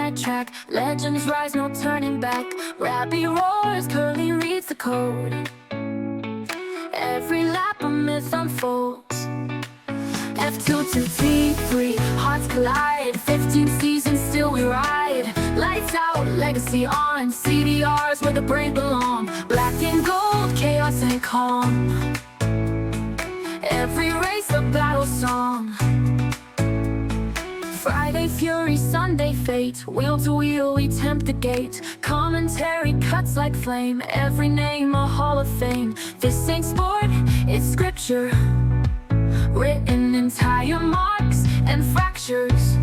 right track. Legends rise, no turning back. Rappy roars, Curly reads the code. Every lap a myth unfolds. F2 to T3, hearts collide. 15 seasons, still we ride. Lights out, legacy on. CDRs where the brave belong. Black and gold, chaos and calm. Every race a battle song. Friday fury, Sunday fate. Wheel to wheel we tempt the gate. Commentary cuts like flame. Every name a hall of fame. This ain't sport, it's scripture, written in tire marks and fractures.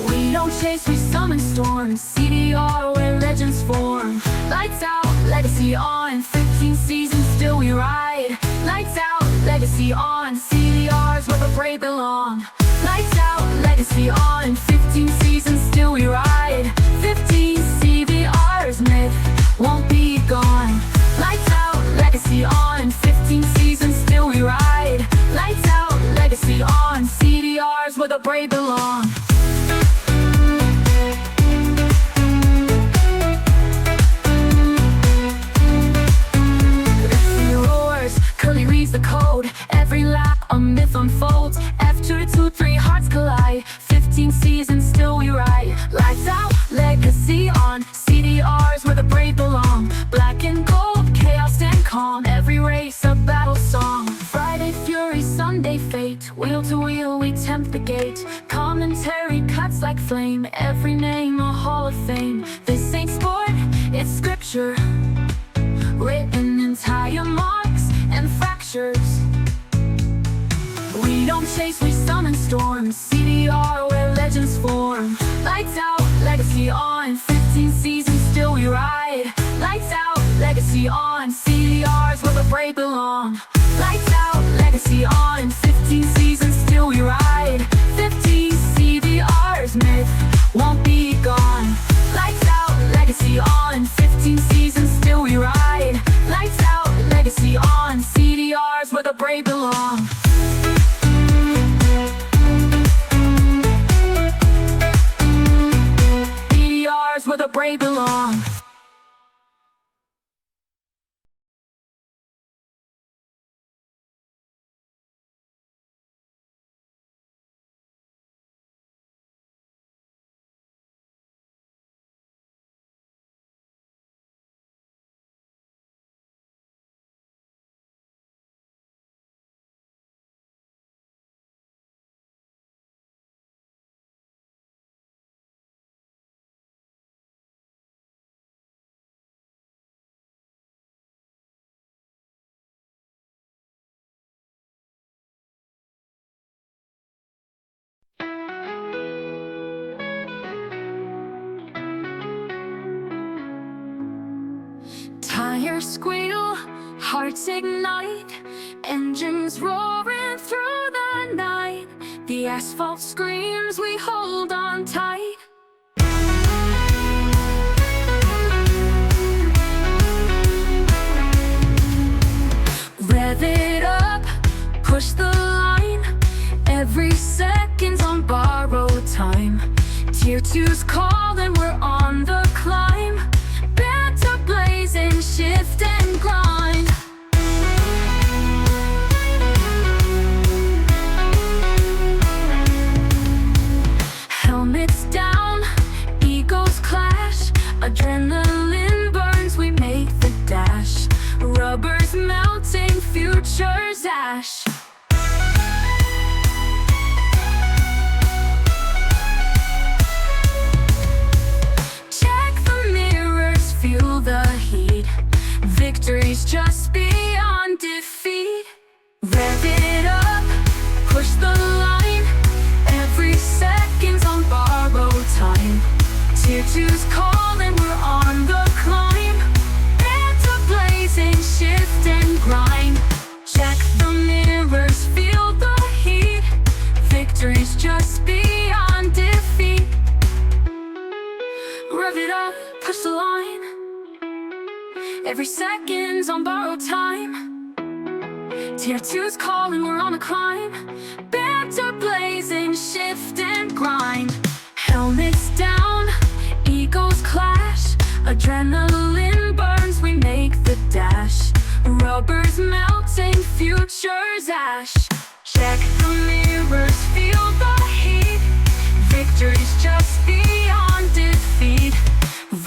We don't chase, we summon storms. CDR where legends form. Lights out, legacy on. 15 seasons, still we ride. Lights out, legacy on. CDRs where the brave belong. Lights out, legacy on. 15 seasons, still we ride. 15 CDRs, myth won't be gone. Lights out, legacy on. 15 seasons, still we ride. Lights out, legacy on. CDRs where the brave belong. The code, every lap a myth unfolds. F2 to 3, hearts collide. 15 seasons, still we ride. Lights out, legacy on. CDRs where the brave belong. Black and gold, chaos and calm. Every race a battle song. Friday fury, Sunday fate. Wheel to wheel we tempt the gate. Commentary cuts like flame. Every name a hall of fame. This ain't sport, it's scripture, written in tire marks and fractures. We don't chase, we summon storms. CDR where legends form. Lights out, legacy on. 15 seasons, still we ride. Lights out, legacy on. CDRs where the brave belong. Lights out, legacy on. 15 seasons, still we ride. 15 CDRs, myth won't be gone. Lights out, legacy on. 15 seasons, still we ride. Lights out, legacy on. CDRs where the brave belong. CDRs where the brave belong. Tires squeal, hearts ignite, engines roaring through the night. The asphalt screams, we hold on tight. Rev it up, push the line. Every second's on borrowed time. Tier 2's calling, we're on the climb. Banter blazing, shift and grind. Helmets down, egos clash. Adrenaline burns, we make the dash. Rubber's melting, future's ash. Feel the heat, victory's just beyond defeat. Rev it up, push the line. Every second's on borrowed time. Tier 2's calling, we're on the climb. Banter blazing, shift and grind. Check the mirrors, feel the heat, victory's just beyond defeat. Rev it up, push the line. Every second's on borrowed time. Tier 2's calling, we're on a climb. Banter blazing, shift and grind. Helmet Helmets down, egos clash, adrenaline burns, we make the dash. Rubbers melting, futures ash. Check the mirrors, feel the heat. Victory's just beyond defeat.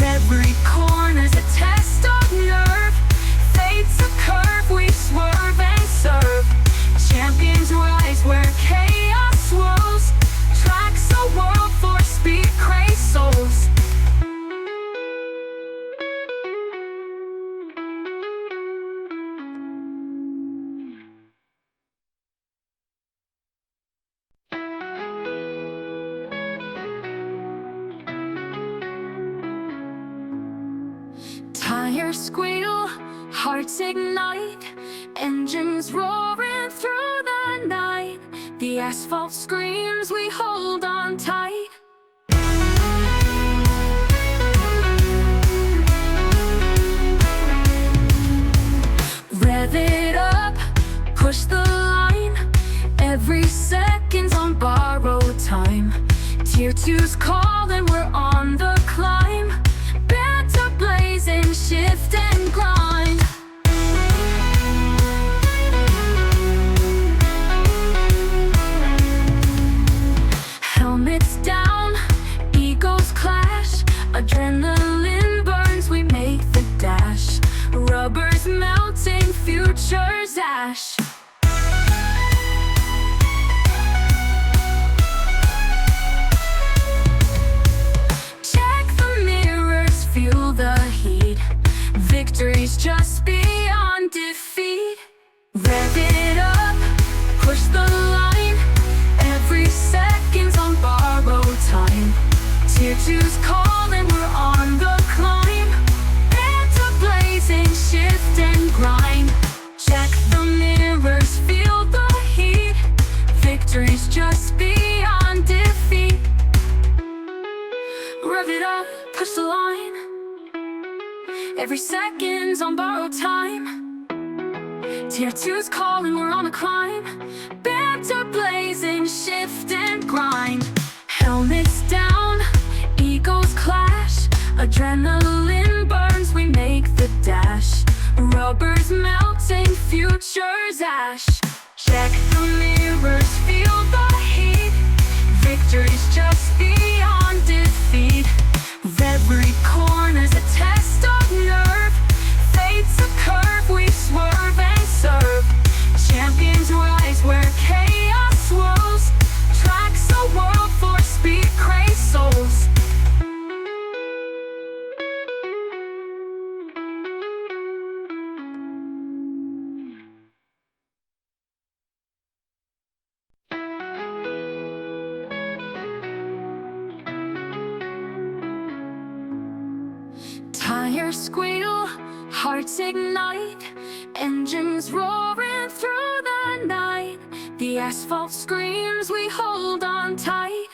Every corner's a test of nerve. Fate's a curve, we swerve and serve. Champions rise where chaos swirls. Tracks a world for speed, crazy souls. Tires squeal, hearts ignite, engines roaring through the night. The asphalt screams, we hold on tight. Rev it up, push the line. Every second's on borrowed time. Tier 2's calling, we're on the climb. Banter blazing, shift and grind. Helmets down, egos clash, adrenaline burns, we make the dash. Rubbers melting, futures ash. Check the mirrors, feel the heat. Victory's just beyond defeat. Rev it up, push the line. Every second's on borrowed time. Tier 2's calling, we're on the climb. Banter blazing, shift and grind. Check the mirrors, feel the heat. Victory's just beyond defeat. Rev it up, push the line. Every second's on borrowed time. Tier 2's calling, we're on a climb. Banter blazing, shift and grind. Helmets down, egos clash, adrenaline burns, we make the dash. Rubbers melting, futures ash. Check the mirrors, feel the heat. Victory's just beyond defeat. Every corner's a test of nerve. Fate's a curve, we swerve and serve. Champions rise where chaos swirls. Tracks a world for speed, crazy souls. Tires squeal, hearts ignite, engines roaring through the night. The asphalt screams, we hold on tight.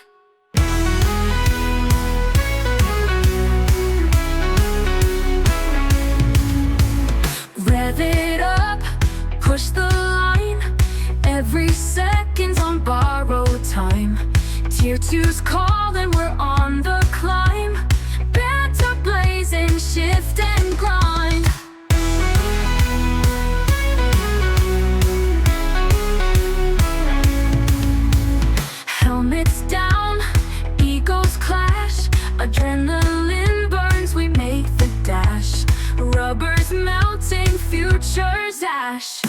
Rev it up, push the line. Every second's on borrowed time. Tier 2's calling, we're on the climb. Banter blazing, shift and grind. Helmets down, egos clash, adrenaline burns, we make the dash. Rubbers melting, futures ash.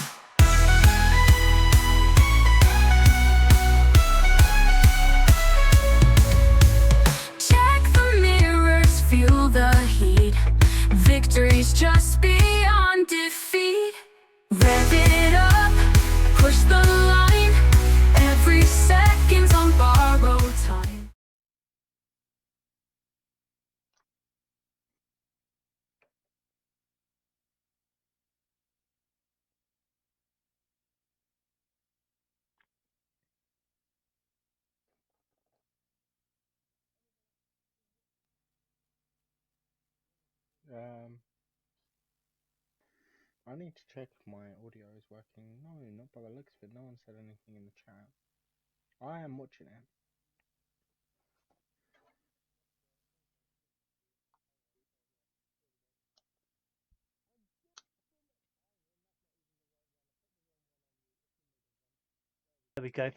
Check the mirrors, feel the heat. Victory's just beyond defeat. Rev it up, push the line. Every second's on borrowed time. Um, I need to check if my audio is working. No, not by the looks of it. No one said anything in the chat. I am watching it. There we go.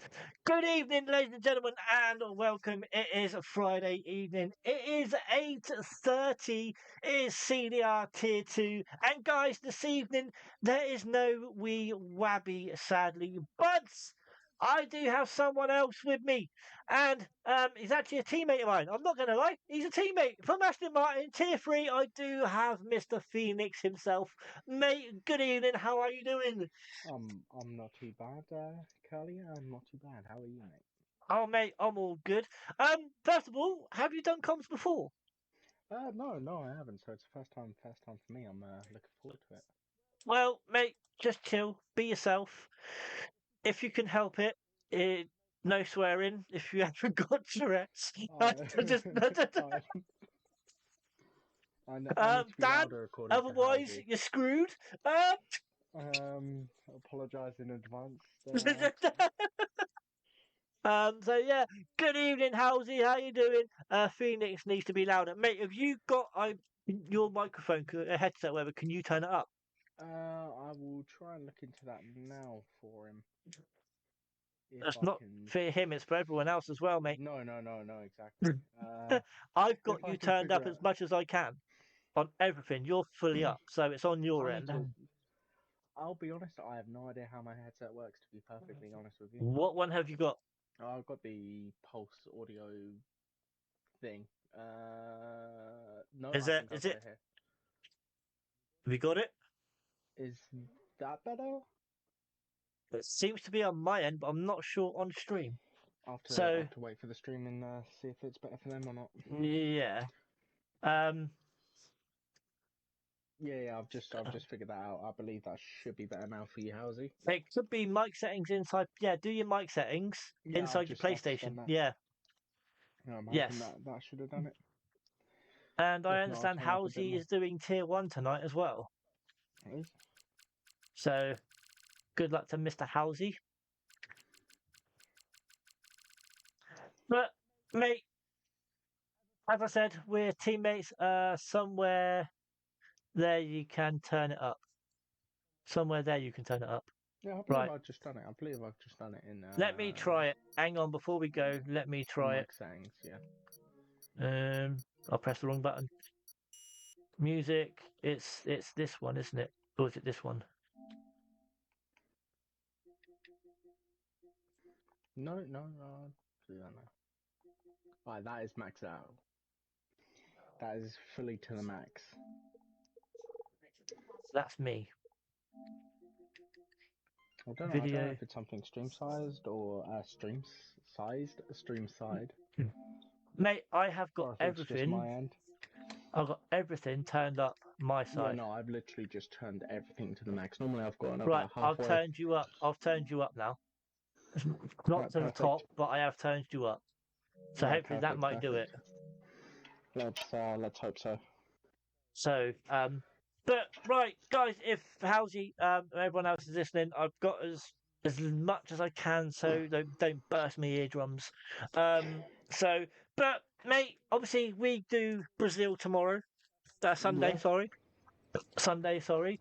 Good evening, ladies and gentlemen, and welcome. It is a Friday evening. It is 8:30. It is CDR Tier 2. And guys, this evening, there is no wee Wabby, sadly, but I do have someone else with me. And he's actually a teammate of mine. I'm not going to lie. He's a teammate from Aston Martin. Tier 3, I do have Mr. Phoenix himself. Mate, good evening. How are you doing? I'm not too bad, Curly. I'm not too bad. How are you, mate? Oh, mate, I'm all good. First of all, have you done comms before? No, I haven't. So it's first time for me. I'm looking forward to it. Well, mate, just chill, be yourself. If you can help it, it no swearing. If you haven't got Tourette's, I, just I, I need to be Dan. louder according to Otherwise, Halsey. you're screwed. Apologise in advance. So yeah, good evening, Halsey. How you doing? Phoenix needs to be louder, mate. Have you got your microphone, a headset, whatever? Can you turn it up? I will try and look into that now for him. If That's I not can. for him; it's for everyone else as well, mate. No, exactly. I've got If I you can turned up figure as out. much as I can on everything. You're fully up, so it's on your I end. I'll be honest, I have no idea how my headset works, to be perfectly honest with you. What one have you got? I've got the Pulse audio thing. No, Is I it? think I've Is got it? it here. Have you got it? Is that better? It seems to be on my end, but I'm not sure on stream. I'll So have to wait for the stream and see if it's better for them or not. yeah. Um. Yeah, I've just figured that out. I believe that should be better now for you, Halsey. It could be mic settings inside. Yeah, do your mic settings Yeah, inside your that's PlayStation. done that. Yeah. I'm hoping Yes. that should have done it. And I If not, I'll understand turn up a bit Halsey more. is doing tier 1 tonight as well. It is. So good luck to Mr. Halsey. But mate, as I said, we're teammates. Somewhere there you can turn it up. Somewhere there you can turn it up. Yeah, I believe Right. I've just done it. I believe I've just done it in Let me try it. Hang on, before we go, let me try it. mic settings. Yeah. I'll press the wrong button. Music. It's this one, isn't it? Or is it this one? No. Do that now. Right, that is maxed out. That is fully to the max. That's me. I don't know Video. if it's something stream sized or stream side, Mate, I have got or if it's just everything. my end. I've got everything turned up my side. Yeah, no, I've literally just turned everything to the max. Normally I've got Right, about I've halfway. turned you up. I've turned you up now. Not Right, to the perfect. top, but I have turned you up. So Right, hopefully that might do it. Let's hope so. So, but right, guys, if Halsey, everyone else is listening, I've got as much as I can, so don't burst my eardrums. So, but mate, obviously we do Brazil tomorrow. Sunday, Yeah. sorry. Sunday, sorry.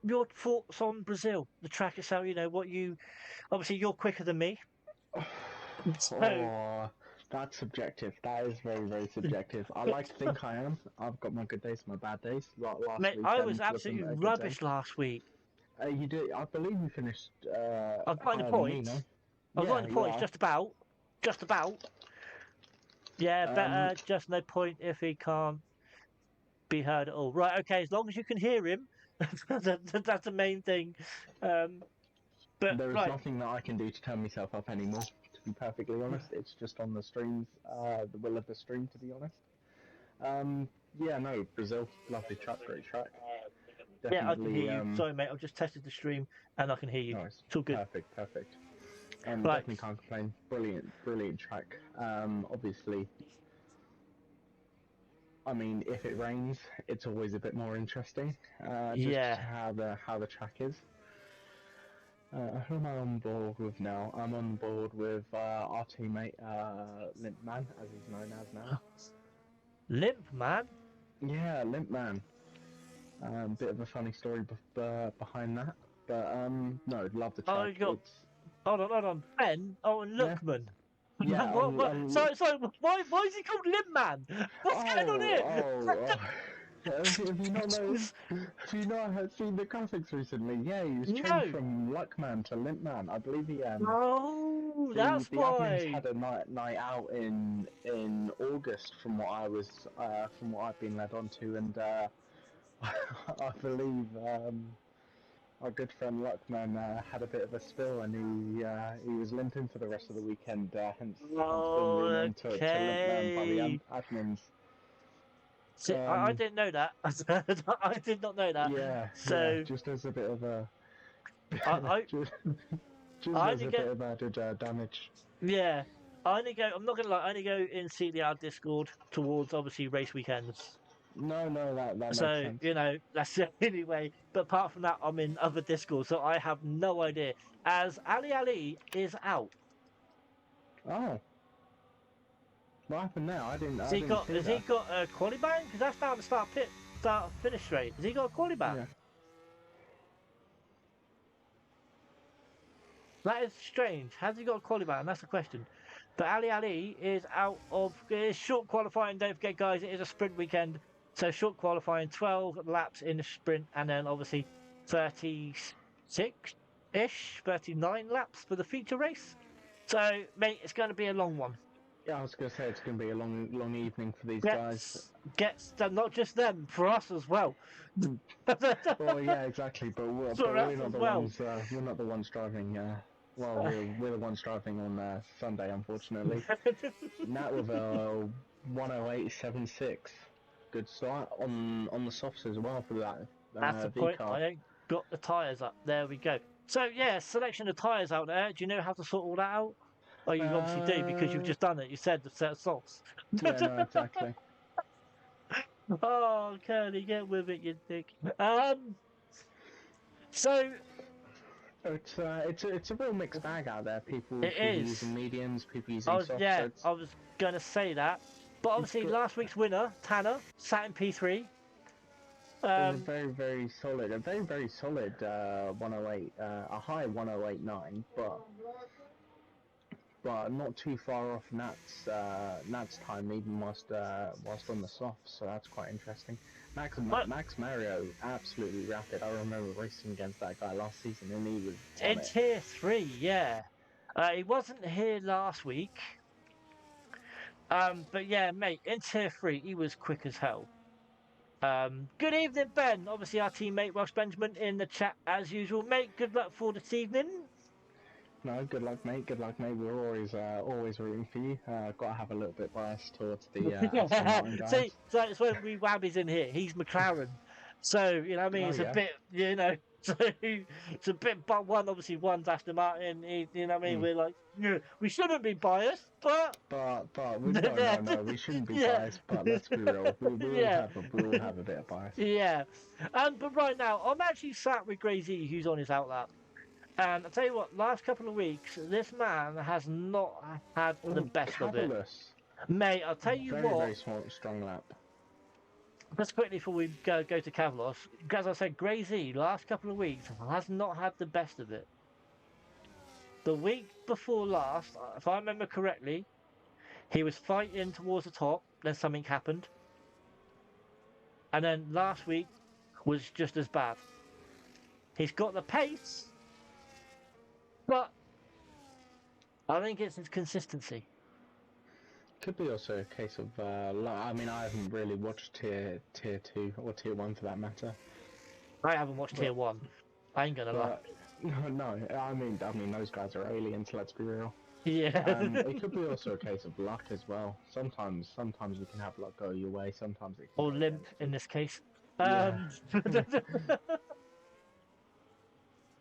Your thoughts on Brazil, the track itself? You know what you obviously you're quicker than me. So, Oh, that's subjective. That is very, very subjective. I like to think I am. I've got my good days, my bad days. Last mate, I was weekend absolutely wasn't a good day. rubbish last week. You did. I believe you finished I've got the higher than me, points. no? I've got the Yeah, points, just about. Just about. Yeah, yeah. better just no point if he can't be heard at all. Right, okay, as long as you can hear him, that's the main thing. But There is right, nothing that I can do to turn myself up anymore. To be perfectly honest, it's just on the streams, the will of the stream. To be honest. Yeah, no, Brazil, lovely track, great track. yeah, I can Definitely. hear you. Sorry, mate, I've just tested the stream and I can hear you. Nice. It's all good. Perfect. Right. Definitely can't complain. Brilliant track. Obviously, I mean, if it rains, it's always a bit more interesting. Just Yeah. how the track is. Who am I on board with now? I'm on board with our teammate Limp Man, as he's known as now. Limp Man? Yeah, Limp Man. Bit of a funny story behind that, but no, love the track. Oh, you got hold on. Ben. Oh, and Yeah, Lookman. yeah. What? So, why is he called Limman? What's going on Oh, here? oh, oh. Have you not noticed? Have you not seen the graphics recently? Yeah, he was changed No. from Luckman to Limpman. I believe he Oh, the that's admins why. had a night out in August from what I've been led on to, and I believe our good friend Luckman had a bit of a spill, and he was limping for the rest of the weekend, hence being Oh, renamed to Limpman by the okay. admins. See, I Um, didn't know that. I did not know that. yeah, So just as a bit of a I, just, just I as only a go. bit of added damage. Yeah, I only go. I'm not gonna lie. I only go in CDR Discord towards obviously race weekends. No, that makes So sense. that's the only way. But apart from that, I'm in other Discords, so I have no idea. As Ali is out. Oh, what happened now? Has I he didn't got? see Has he that. got a quali ban? Because that's down to start finish straight. Has he got a quali ban? Yeah. That is strange. Has he got a quali ban? That's the question. But Ali is out of short qualifying. Don't forget, guys, it is a sprint weekend. So short qualifying, 12 laps in the sprint, and then obviously 36-ish, 39 laps for the feature race. So, mate, it's going to be a long one. Yeah, I was gonna say it's gonna be a long evening for these guys. Gets them, not just them, for us as well. Well, yeah, exactly. But For us we're not as the well. ones. We're not the ones driving. Well, we're the ones driving on Sunday, unfortunately. Nat with a 108.76. Good start on the softs as well for that That's the V point. car. I ain't got the tyres up. There we go. So yeah, selection of tyres out there. Do you know how to sort all that out? Oh, you obviously do because you've Uh, just done it. You said the set of salts. yeah, no, exactly. Oh, Curly, get with it, you dick. So It's a real mixed bag out there. People it people is. using mediums, people using softs. So I was gonna say that, but it's obviously good. last week's winner, Tanner, sat in P3. It was a Um, very solid 108, a high 108.9, but not too far off Nat's time even whilst on the soft. So that's quite interesting. but Max Mario absolutely rapid. I remember racing against that guy last season, and he was on in it. tier 3, yeah. He wasn't here last week. But yeah, mate, in tier 3, he was quick as hell. Good evening, Ben. Obviously, our teammate Welsh Benjamin in the chat as usual. Mate, good luck for this evening. No, good luck, mate. Good luck, mate. We're always rooting for you. Got to have a little bit bias towards the Aston Martin guys. See, so it's when we Wabby's in here. He's McLaren. So, you know what I mean? Oh It's a yeah. bit, so it's a bit, but obviously, one's Aston Martin. You know what I mean? Mm. We're like, we shouldn't be biased, but. But no, we shouldn't be Yeah. biased. But let's be real, Yeah. we all have a bit of bias. Yeah. But right now, I'm actually sat with Grazy, who's on his outlap. And I'll tell you what, last couple of weeks, this man has not had the Oh, best of it. Cavillus, Mate, I'll tell you what, very strong lap. just quickly before we go to Cavalos, as I said, Grazy, last couple of weeks, has not had the best of it. The week before last, if I remember correctly, he was fighting towards the top, then something happened. And then last week was just as bad. He's got the pace, but I think it's his consistency. Could be also a case of I mean, I haven't really watched tier 2 or tier 1 for that matter. I haven't watched Tier 1. I ain't gonna lie. No, I mean those guys are aliens. Let's be real. Yeah. It could be also a case of luck as well. Sometimes you can have luck go your way. Sometimes it can Or go limp against in you. this case. Yeah.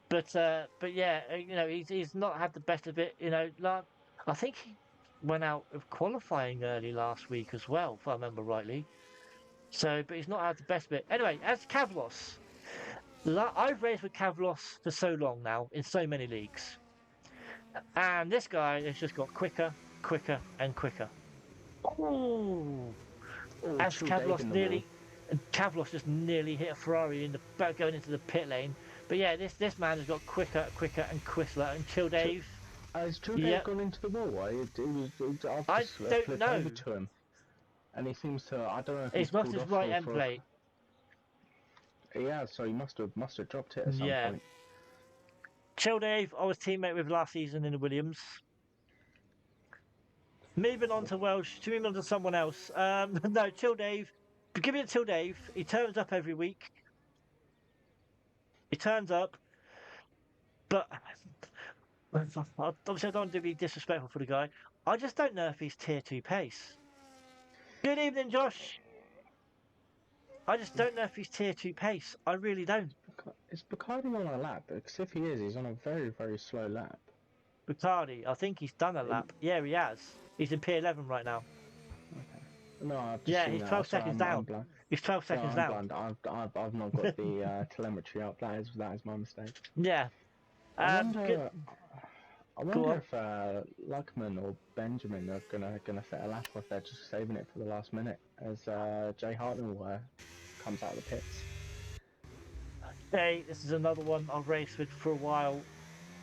But yeah, he's not had the best of it. I think he went out of qualifying early last week as well, if I remember rightly. So, but he's not had the best of it. Anyway, as Cavlos, I've raced with Cavlos for so long now in so many leagues, and this guy has just got quicker, quicker, and quicker. Ooh. Oh, As true Dave in the wall. Cavlos just nearly hit a Ferrari going into the pit lane. But yeah, this man has got quicker, and quicker, and Chill Dave. Has Drew Yep. gone into the wall? I've I just don't flipped know. over to him, and he seems to. I don't know if he's He's lost pulled his off right end plate. Yeah, so he must have dropped it at some Yeah. point. Chill Dave, I was teammate with last season in the Williams. Moving on to Welsh, to move on to someone else. No, Chill Dave. Give it to Chill Dave. He turns up every week. He turns up, but obviously I don't want to be disrespectful for the guy. I just don't know if he's tier 2 pace. Good evening, Josh. I just don't know if he's tier 2 pace. I really don't. Is Bacardi on a lap? Because if he is, he's on a very, very slow lap. Bacardi, I think he's done a It- lap. Yeah, he has. He's in P11 right now. okay. No, I've just Yeah, seen he's that. 12 Sorry, seconds I'm down. blind. He's 12 No, seconds I'm down. blind. I've not got the telemetry up. That is my mistake. Yeah. I Good. wonder. I Go wonder on. if Luckman or Benjamin are gonna set a lap, or if they're just saving it for the last minute as Jay Hartnell comes out of the pits. Hey, this is another one I've raced with for a while,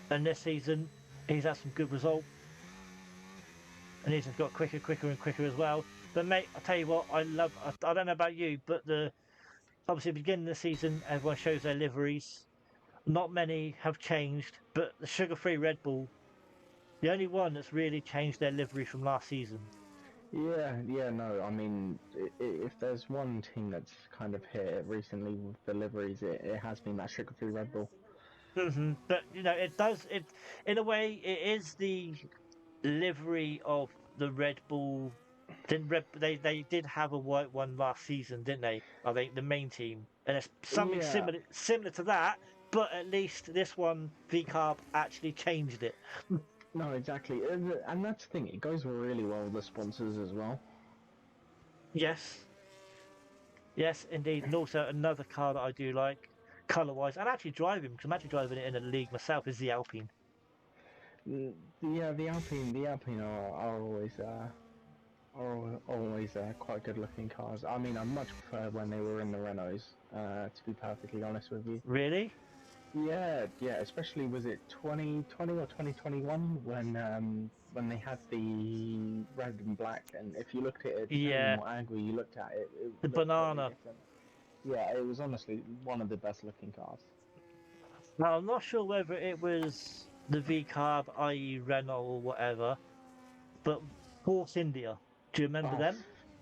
and this season he's had some good result, and he's just got quicker and quicker as well. But mate, I tell you what, I don't know about you, but the obviously beginning of the season, everyone shows their liveries. Not many have changed, but the sugar-free Red Bull, the only one that's really changed their livery from last season. Yeah, no. I mean, if there's one team that's kind of hit it recently with deliveries, it has been that sugar-free Red Bull. But you know, it does it in a way. It is the livery of the Red Bull. They did have a white one last season, didn't they? I think the main team, and it's something Yeah, similar to that. But at least this one, V Carb actually changed it. no, exactly, and that's the thing. It goes really well with the sponsors as well. Yes, yes, indeed, and also another car that I do like, color wise, and actually driving because I'm actually driving it in a league myself is the Alpine. Yeah, the Alpine are always quite good looking cars. I mean, I much prefer when they were in the Renaults, to be perfectly honest with you. Really? Yeah, especially was it 2020 or 2021 when they had the red and black, and if you looked at it, depending on Yeah, what angle you looked at it, it the looked very banana. different. Yeah, it was honestly one of the best looking cars. Now I'm not sure whether it was the V Carb, i.e. Renault or whatever, but Force India. Do you remember Oh, them?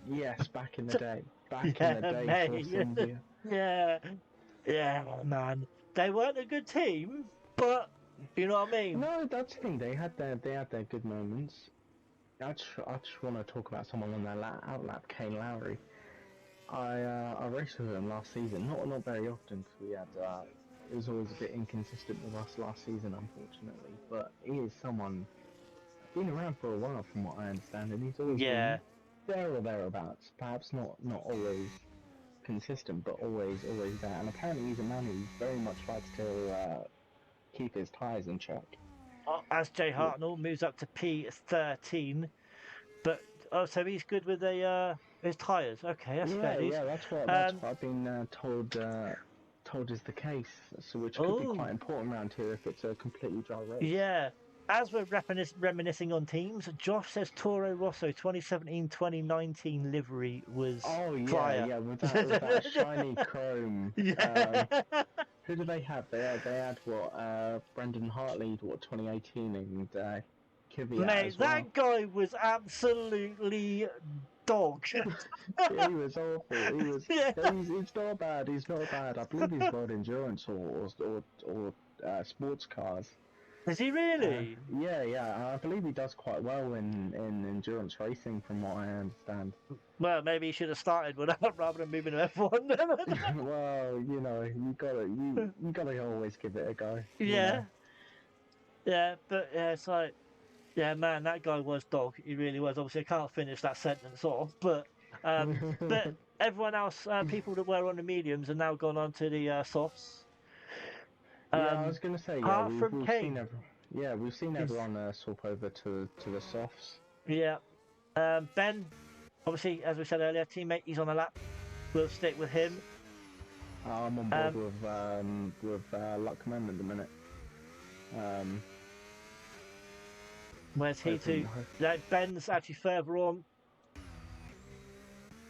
yes, back in Yeah, the day, Force mate. India. Yeah, yeah, man. They weren't a good team, but you know what I mean. No, that's the thing. They had their good moments. I just want to talk about someone on their outlap, Kane Lowry. I raced with him last season. Not very often because we had it was always a bit inconsistent with us last season, unfortunately. But he is someone been around for a while, from what I understand, and he's always Yeah, been there or thereabouts. Perhaps not always consistent, but always there. And apparently he's a man who very much likes to keep his tyres in check. as Jay Yeah, Hartnell moves up to P13, but oh, so he's good with the his tires. Okay, that's fair dues. that's what Um, I've been told is the case. So which could be quite oh, important around here if it's a completely dry race. yeah. As we're reminiscing on teams, Josh says Toro Rosso 2017-2019 livery was Oh yeah, fire. yeah, with that shiny chrome. Yeah. Who do they have? They had what? Brendan Hartley, what 2018, and Kvyat Mate, as well. that guy was absolutely dog. He was awful. He was. Yeah. He's not bad. He's not bad. I believe he's got endurance or sports cars. Is he really? Yeah. I believe he does quite well in endurance racing, from what I understand. Well, maybe he should have started with that rather than moving to F1. Well, you gotta always give it a go. Yeah, yeah, but yeah, it's like, yeah, man, that guy was dog. He really was. Obviously, I can't finish that sentence off, but everyone else, people that were on the mediums, are now gone on to the softs. Yeah, I was gonna say, yeah, Apart we've from we've seen Kane, is everyone swap over to the softs. yeah. Ben, obviously, as we said earlier, teammate, he's on a lap. We'll stick with him. I'm on board Um, with Luckman at the minute. Um, Where's he hoping, to? Ben's actually further on.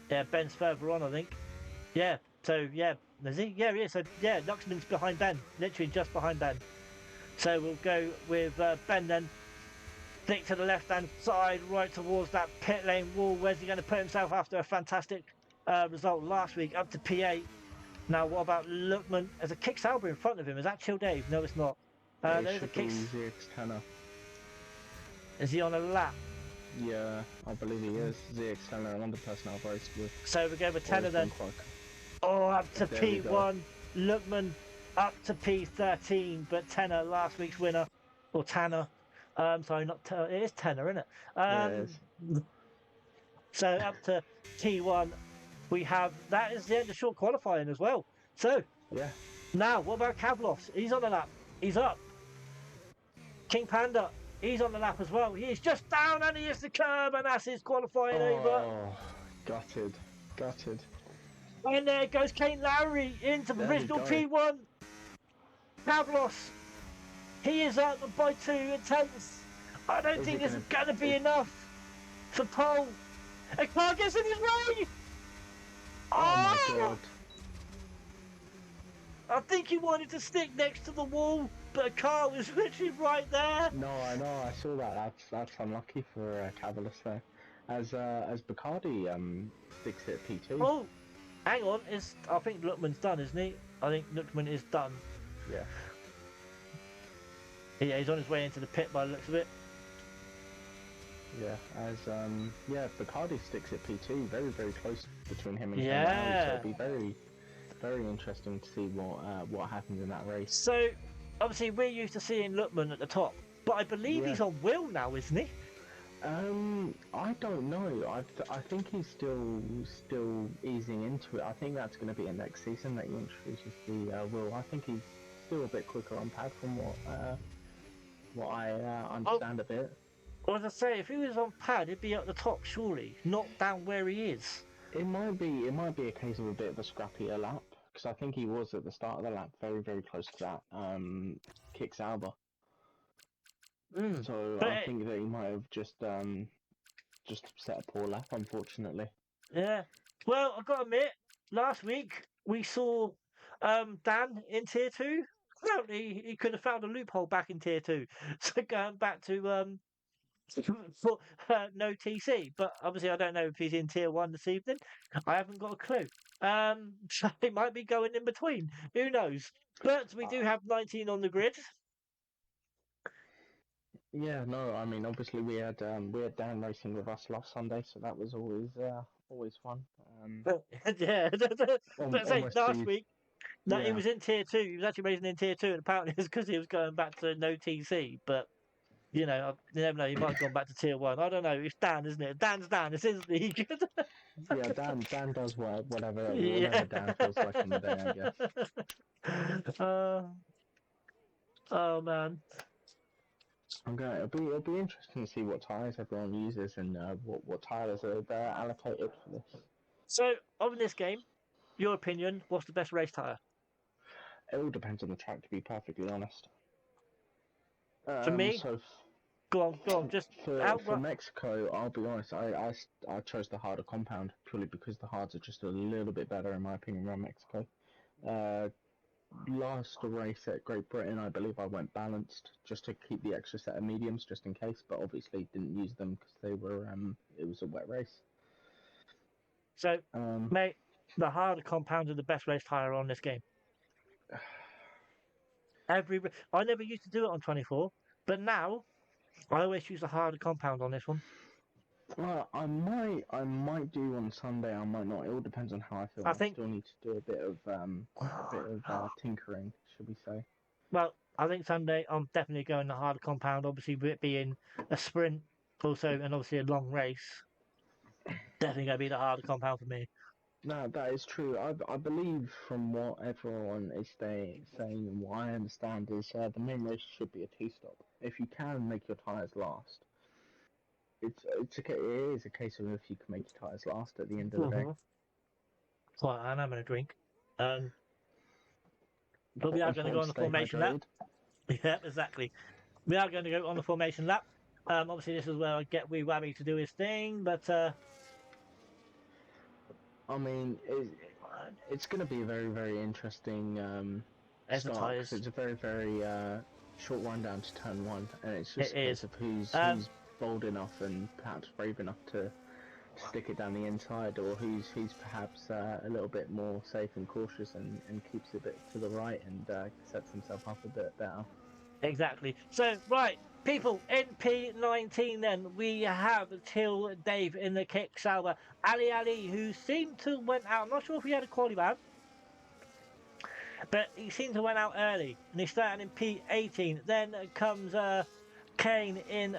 Yeah, Ben's further on, I think. Yeah. So yeah, is he? Yeah, he is. So yeah, Luxman's behind Ben, literally just behind Ben. So we'll go with Ben then. Stick to the left-hand side, right towards that pit lane wall. Where's he going to put himself after a fantastic result last week, up to P8? Now, what about Lookman? There's a kick Sauber in front of him. Is that Chill Dave? No, it's not. it There's a should be kick. ZX10er. Is he on a lap? Yeah, I believe he is. ZX10er, another person I've raced with. So we go with Tanner then. Quite... Oh, up to There we go. P1. Lookman up to P13, but Tanner, last week's winner, or Tanner. Sorry, not it is Tanner, isn't it? Yeah, it is. So up to T1, we have that is the end of short qualifying as well. So Yeah. now, what about Kavlos? He's on the lap. He's up. King Panda, he's on the lap as well. He's just down and he hits the curb, and that's his qualifying over. Oh, gutted. And there goes Kane Lowry into There we provisional go. P1. Kavlos, he is up by 2 attempts. I don't Is think it it's gonna- going to be enough for pole. A car gets in his way. Oh my god. I think he wanted to stick next to the wall, but a car was literally right there. No, I know, I saw that. That's unlucky for Cavalis there. As Bacardi sticks it at P2. Oh, hang on. I think Lookman's done, isn't he? I think Lookman is done. Yeah. Yeah, he's on his way into the pit by the looks of it. Yeah, as Bacardi sticks at P2, very very close between him and Yeah. Kane, so it'll be very very interesting to see what happens in that race. So, obviously, we're used to seeing Lookman at the top, but I believe Yeah. he's on Will now, isn't he? I don't know. I think he's still easing into it. I think that's going to be in next season that he introduces the Will. I think he's still a bit quicker on pad from what I understand a bit. Well, as I say, if he was on pad, he'd be at the top, surely, not down where he is. It might be a case of a bit of a scrappier lap, because I think he was at the start of the lap very very close to that kick Sauber. So But I think that he might have just set a poor lap, unfortunately. yeah. Well, I've got to admit, last week we saw Dan in Tier 2. Apparently, he could have found a loophole back in Tier 2. So going back to for no TC. But obviously, I don't know if he's in Tier 1 this evening. I haven't got a clue. So he might be going in between. Who knows? But we do have 19 on the grid. Yeah, no, I mean obviously we had Dan racing with us last Sunday, so that was always fun. Yeah, but say Almost last the- week. No, he yeah. was in Tier 2. He was actually racing in Tier 2, and apparently it's because he was going back to no TC. But, you know, you never know. He might have gone back to Tier 1. I don't know. It's Dan, isn't it? Dan's Dan. It's his league. Yeah, Dan does whatever Yeah. Dan feels like on the day, I guess. Oh, man. It'll be interesting to see what tyres everyone uses and what tyres are allocated for this. So, on this game, your opinion, what's the best race tyre? It all depends on the track, to be perfectly honest. For me, so go on. Just for outright. Mexico, I'll be honest, I chose the harder compound purely because the hards are just a little bit better in my opinion around Mexico. Last race at Great Britain, I believe I went balanced just to keep the extra set of mediums just in case, but obviously didn't use them because they were it was a wet race. So, mate, the harder compound are the best race tyre on this game. I never used to do it on 24, but now I always use the harder compound on this one. Well, I might do on Sunday. I might not. It all depends on how I feel. I think- still need to do a bit of tinkering, should we say? Well, I think Sunday I'm definitely going the harder compound. Obviously, with it being a sprint, also, and obviously a long race, definitely going to be the harder compound for me. No, that is true. I believe from what everyone is saying and what I understand is the main race should be a two-stop. If you can make your tyres last, it is a case of if you can make your tyres last at the end of the day. Right, I'm having a drink. But we are going to go on the Stay formation lap. hydrated. Yeah, exactly. We are going to go on the formation lap. Obviously, this is where I get Wee Wabby to do his thing, but I mean, it's going to be a very, very interesting there's the start because tyres. it's a very, very short run down to turn one, and it's It just a case is. of who's Um, bold enough and perhaps brave enough to stick it down the inside, or who's perhaps a little bit more safe and cautious and keeps it a bit to the right and sets himself up a bit better. exactly. So, right, people, in P19 then, we have Till Dave in the kick shower. Ali, who seemed to went out, I'm not sure if he had a quality ban, but he seemed to went out early, and he started in P18. Then comes Kane in,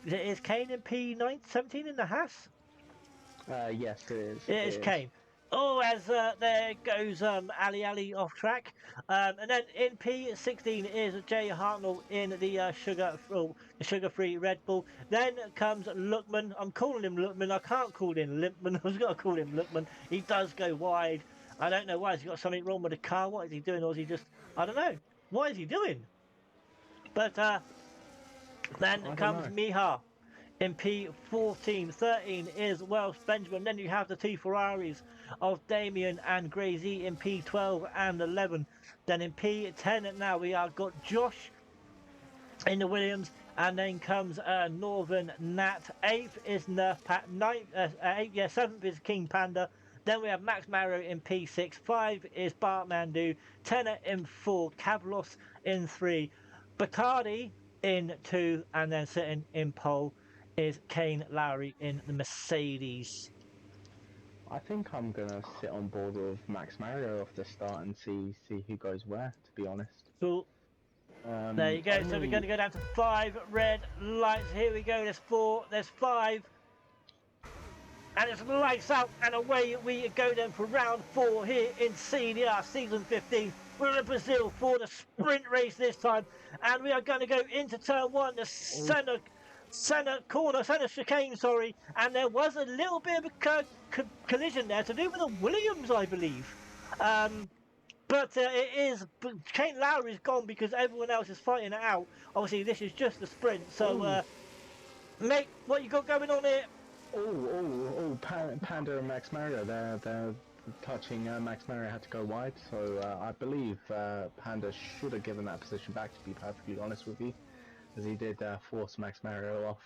is Kane in P17 in the Haas? Yes, it is. It It is is. Kane. Oh, as there goes Ali off track. And then in P16 is Jay Hartnell in the sugar-free Red Bull. Then comes Lookman. I'm calling him Lookman. I can't call him Limpman. I was going to call him Lookman. He does go wide. I don't know why. Has he got something wrong with the car? What is he doing? Or is he just, I don't know. What is he doing? But then I don't comes know. Miha in P14. 13 is Welsh Benjamin. Then you have the two Ferraris of Damien and Gracie in P12 and 11. Then in P10 now we are got Josh in the Williams, and then comes Northern Nat. 8th is Nerf Pat. 7th is King Panda. Then we have Max Mario in P6. 5 is Bartmandu. 10 in 4. Cavlos in 3. Bacardi in 2. And then sitting in pole is Kane Lowry in the Mercedes. I think I'm gonna sit on board with Max Mario off the start and see who goes where. To be honest, Cool. There you go. So we're going only to go down to 5 red lights. Here we go. There's 4. There's 5. And it's lights out and away we go then for round 4 here in CDR season 15. We're in Brazil for the sprint race this time, and we are going to go into turn 1, the center chicane, sorry, and there was a little bit of a collision there to do with the Williams, I believe. But it is, Kane Lowry's gone because everyone else is fighting it out. Obviously, this is just a sprint, so mate, what you got going on here? Panda and Max Mario, they're touching. Max Mario had to go wide, so I believe Panda should have given that position back, to be perfectly honest with you, as he did force Max Mario off.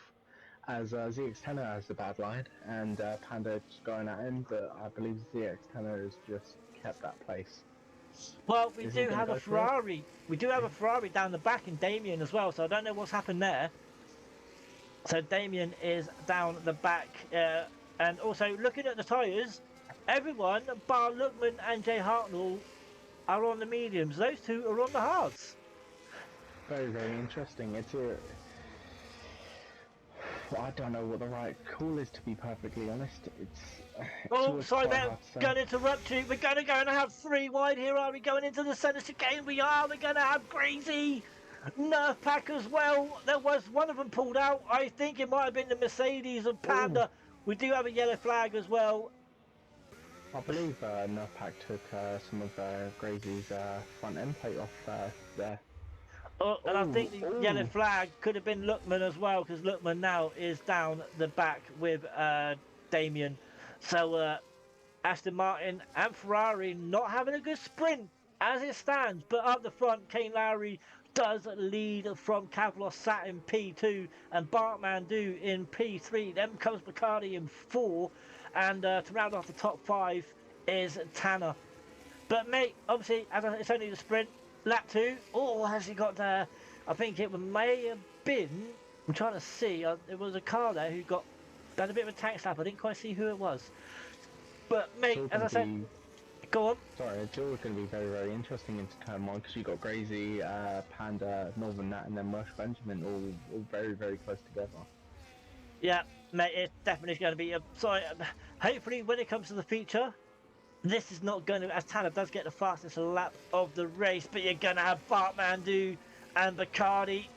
As ZX10 has a bad line, and Panda just going at him, but I believe ZX10 has just kept that place. Well, we Is he do gonna have a go for it? Ferrari. We do have a Ferrari down the back in Damien as well, so I don't know what's happened there. So Damien is down the back, and also looking at the tyres, everyone bar Lookman and Jay Hartnell are on the mediums. Those two are on the hards. Very, very interesting. I don't know what the right call is, to be perfectly honest. Oh, always sorry, quite mate. hard to say. Going to interrupt you. We're going to go and have 3 wide here. Are we going into the centre chicane? We are. We're going to have Crazy. Nerf pack as well. There was one of them pulled out. I think it might have been the Mercedes and Panda. Ooh. We do have a yellow flag as well. I believe Nerfpack took some of Grazie's front end plate off there. Oh, and I think the yellow flag could have been Lookman as well, because Lookman now is down the back with Damien. So Aston Martin and Ferrari not having a good sprint as it stands, but up the front, Kane Lowry does lead from Cavlos sat in P2 and Bartmandu in P3. Then comes Bacardi in 4, and to round off the top 5 is Tanner. But mate, obviously, it's only the sprint. Lap 2. Oh, has he got there? I think it may have been. I'm trying to see. There was a car there who had a bit of a tank slap. I didn't quite see who it was. But mate, as I said, go on. Sorry, it's always going to be very, very interesting into turn 1 because you've got Gracie, Panda, Northern Nat, and then Welsh Benjamin all very, very close together. Yeah, mate, it's definitely going to be. Hopefully, when it comes to the feature, this is not going to, as Tanner does get the fastest lap of the race, but you're going to have Bartmandu and Bacardi.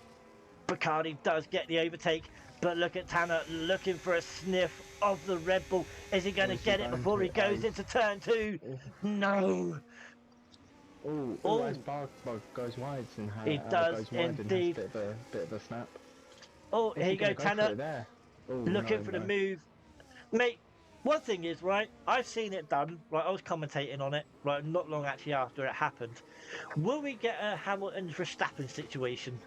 Bacardi does get the overtake, but look at Tanner looking for a sniff of the Red Bull. Is he going to get it before he goes into turn 2? No. As Bar goes wide and he does goes wide indeed. And has a bit of a snap. Oh, Is here he you go, gonna go for Tanner, it there? Oh looking no, for the no. move. Mate, one thing is, right, I've seen it done, right, I was commentating on it, right, not long actually after it happened. Will we get a Hamilton Verstappen situation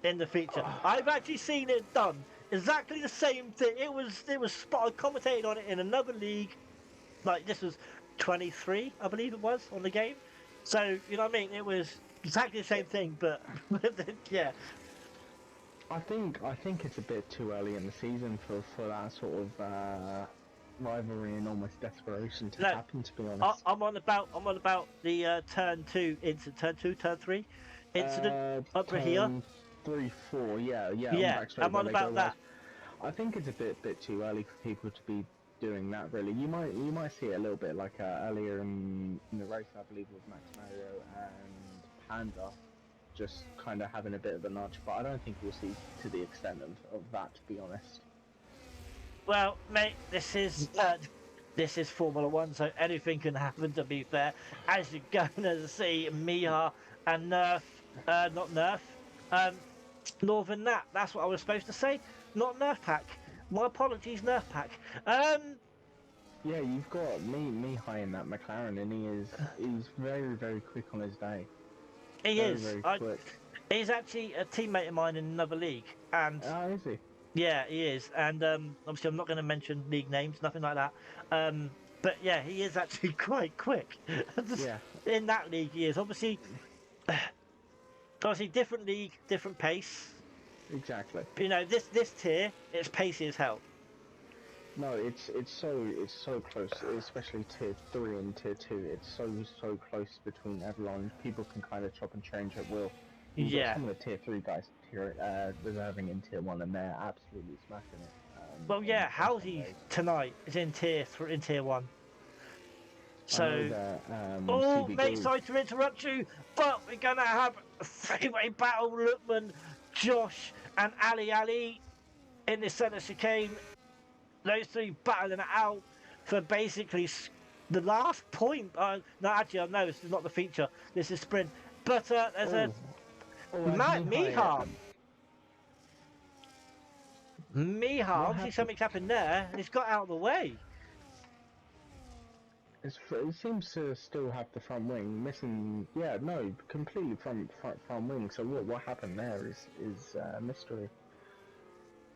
in the future? I've actually seen it done. Exactly the same thing. It was spot. I commentated on it in another league. Like this was 23, I believe it was, on the game. So, you know what I mean? It was exactly the same thing, but yeah. I think it's a bit too early in the season for that sort of rivalry and almost desperation to No, happen. To be honest, I'm on about the turn two incident, turn two, turn three incident over here. turn 3, 4, yeah, yeah, on the Yeah, back straight I'm where on they go about wide. that. I think it's a bit too early for people to be doing that. Really, you might see it a little bit like earlier in the race. I believe with Max Mario and Panda, just kind of having a bit of a nudge. But I don't think we'll see to the extent of that. To be honest. Well, mate, this is Formula One, so anything can happen. To be fair, as you're going to see, Miha and Nerf, not Nerf, um, Northern Nat. That's what I was supposed to say, not Nerf Pack. My apologies, Nerf Pack. Um, Yeah, you've got me high in that McLaren, and he's very quick on his day. he Very is. very quick. He's actually a teammate of mine in another league, and Oh, is he? yeah, he is. And obviously, I'm not going to mention league names, nothing like that. But yeah, he is actually quite quick. Yeah, In that league, he is obviously different league, different pace. exactly. But, you know, this tier, it's pacey as hell. No, it's so close, especially tier 3 and tier 2. It's so close between everyone. People can kind of chop and change at will. You've got Yeah. some of the tier 3 guys reserving in tier 1, and they're absolutely smashing it. Well, In yeah. some Howsy days. tonight is in tier one. I know So, that oh, CB mate, Goo. sorry to interrupt you, but we're gonna have a three-way battle: Lookman, Josh, and Ali in the centre chicane. Those three battling it out for basically the last point. No, actually, no, this is not the feature. This is sprint. But there's a Oh, as Matt Mihai. Miha. Miha, What obviously happened? something's happened there, and he's got out of the way. It seems to still have the front wing missing. Yeah, no, completely front wing. So what happened there is mystery.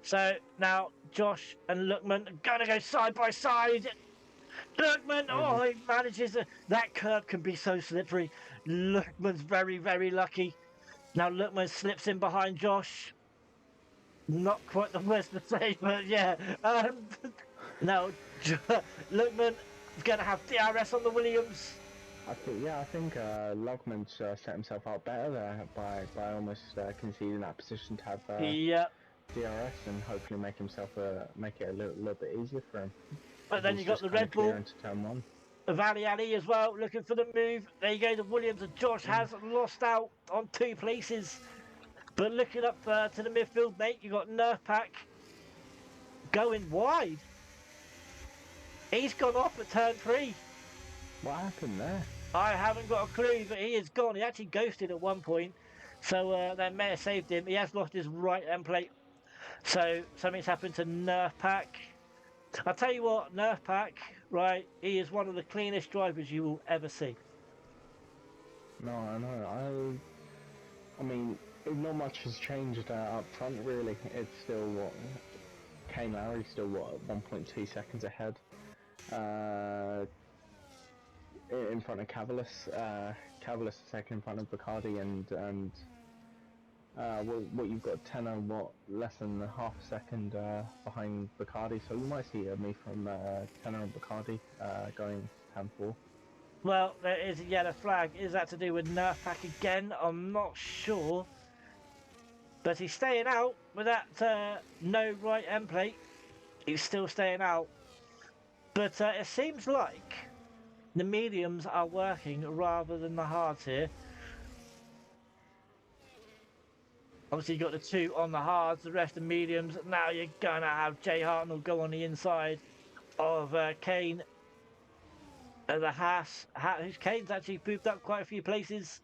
So now Josh and Lookman are gonna go side by side. Lookman, Over. oh, he manages that curve can be so slippery. Lookman's very lucky. Now Lookman slips in behind Josh. Not quite the worst to say, but yeah. Now Lookman is gonna have DRS on the Williams. I think Logman's set himself out better there by almost conceding that position to have Yeah, DRS and hopefully make it a little bit easier for him. but then He's you got just the kind of Red Bull. clear into turn 1. Valley Ali as well, looking for the move. There you go, the Williams and Josh Mm. has lost out on 2 places. But looking up to the midfield, mate, you got Nerf Pack going wide. He's gone off at turn 3. What happened there? I haven't got a clue, but he is gone. He actually ghosted at one point, so that may have saved him. He has lost his right end plate, so something's happened to Nerf Pack. I'll tell you what, Nerf Pack, right? He is one of the cleanest drivers you will ever see. No, I know. I mean, not much has changed up front really. It's still what Kane Lowry's still 1.2 seconds ahead. In front of Cavalis. Cavalis is second in front of Bacardi, and what you've got Tenor less than half a second behind Bacardi. So you might see me from Tenor and Bacardi going 10-4. Well, there is a yellow flag. Is that to do with Nerf Pack again? I'm not sure. But he's staying out with that no right end plate. He's still staying out. But it seems like the mediums are working rather than the hards here. Obviously, you got the 2 on the hards, the rest are mediums. Now you're going to have Jay Hartnell go on the inside of Kane. The Haas. Kane's actually moved up quite a few places.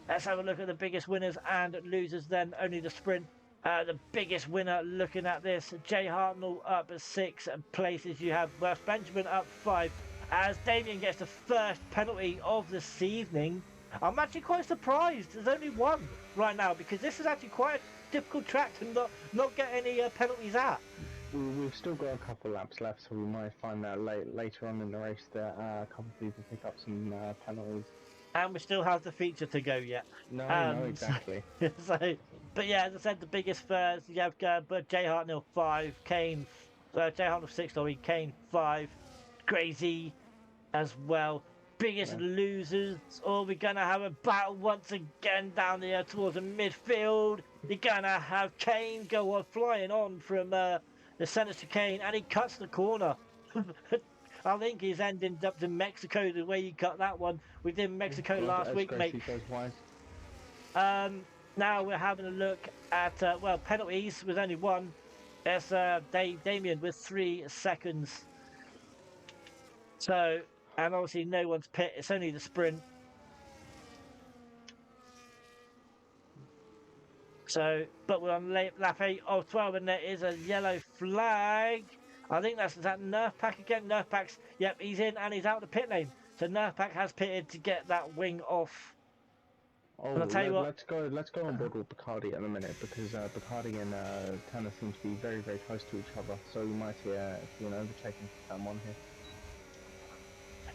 Let's have a look at the biggest winners and losers then. Only the sprint. The biggest winner looking at this, Jay Hartnell up at 6 places. You have Welsh Benjamin up 5 as Damien gets the first penalty of this evening. I'm actually quite surprised there's only one right now because this is actually quite a difficult track to not get any penalties at. We've still got a couple laps left, so we might find out later on in the race that a couple of people pick up some penalties. And we still have the feature to go yet. No, exactly. So, but yeah, as I said, the biggest first, you have but Jay Hartnell 5, Kane, Jay Hartnell 6, sorry, Kane 5, Crazy as well. Biggest losers, or we're going to have a battle once again down there towards the midfield. You're going to have Kane go on flying on from the centre chicane, and he cuts the corner. I think he's ending up in Mexico the way he cut that one. We did Mexico last week, mate. Now we're having a look at, well, penalties with only one. That's Damien with 3 seconds. So, and obviously no one's pit, it's only the sprint. So, but we're on lap 8 of 12 and there is a yellow flag. I think that's that Nerf Pack again. Nerf Pack's, yep, he's in and he's out of the pit lane. So Nerf Pack has pitted to get that wing off. Oh, and I'll tell you what, let's go on board with Bacardi in a minute because Bacardi and Tanner seem to be very, very close to each other. So we might see an overtaking for someone here.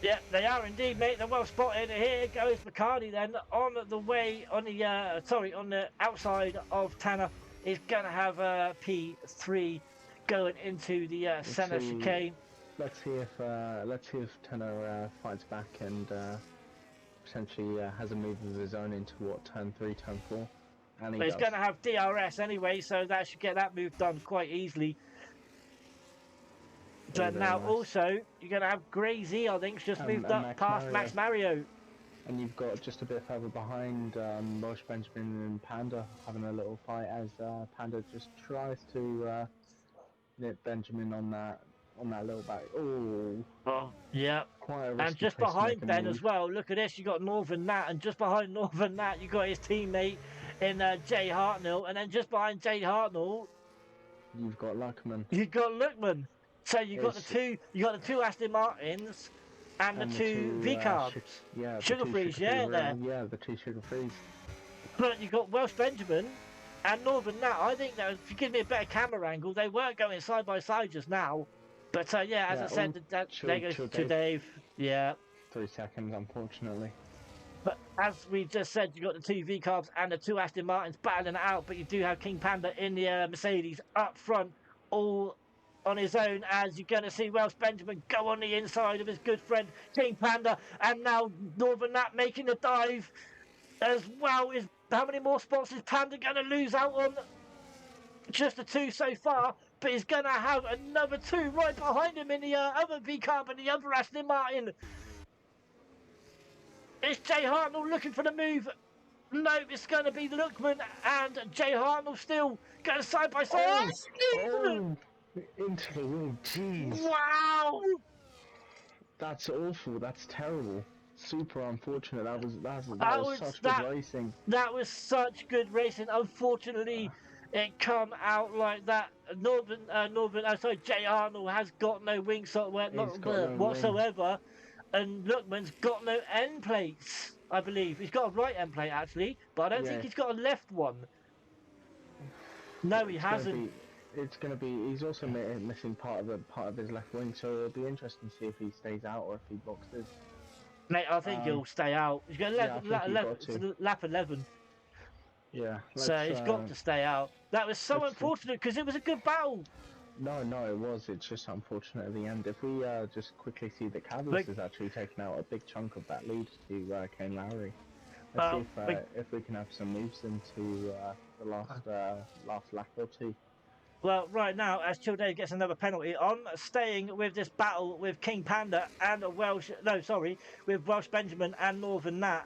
Yeah, they are indeed, mate. They're well spotted. Here goes Bacardi then on the way on the on the outside of Tanner. Is going to have P3 going into the centre chicane. Let's see if Tanner fights back and potentially has a move of his own into turn 3, turn 4. And But he's going to have DRS anyway, so that should get that move done quite easily. But now nice. Also, you're going to have Grazy, I think, just moved up past Max Mario. And you've got just a bit further behind Welsh Benjamin and Panda having a little fight as Panda just tries to nip Benjamin on that little back. Oh, yeah. Quite a and just behind Ben as well, look at this, you got Northern Nat, and just behind Northern Nat, you got his teammate in Jay Hartnell, and then just behind Jay Hartnell, you've got Luckman. You've got Luckman. So you got the two Aston Martins and the two V-Carbs. Sugar Freeze, yeah, there. Yeah, the 2 Sugar Freeze. But you got Welsh Benjamin and Northern Nat. I think that if you give me a better camera angle, they weren't going side by side just now. But yeah, as I said, there goes to Dave. Yeah. 3 seconds, unfortunately. But as we just said, you got the 2 V-Carbs and the 2 Aston Martins battling it out. But you do have King Panda in the Mercedes up front, all on his own, as you're going to see Welsh Benjamin go on the inside of his good friend King Panda, and now Northern Nat making the dive as well. Is how many more spots is Panda going to lose out on? Just the 2 so far, but he's going to have another 2 right behind him in the other V-Carb and the other Aston Martin. Is Jay Hartnell looking for the move? No, it's going to be Luckman and Jay Hartnell still going side by side. Into the wall, jeez. Wow! That's awful, that's terrible. Super unfortunate, that was such good racing. That was such good racing. Unfortunately, it come out like that. Jay Arnold has got no wing whatsoever. And Luckman's got no end plates, I believe. He's got a right end plate, actually, but I don't think he's got a left one. No, he hasn't. He's also missing part of his left wing, so it'll be interesting to see if he stays out or if he boxes. Mate, I think he'll stay out. He's got lap 11. Yeah. So he's got to stay out. That was so unfortunate because it was a good battle. No, it was. It's just unfortunate at the end. If we just quickly see that Cavaliers has actually taken out a big chunk of that lead to Kane Lowry. Let's see if we can have some moves into the last lap or 2. Well, right now, as Childave gets another penalty on, staying with this battle with King Panda and with Welsh Benjamin and Northern Nat,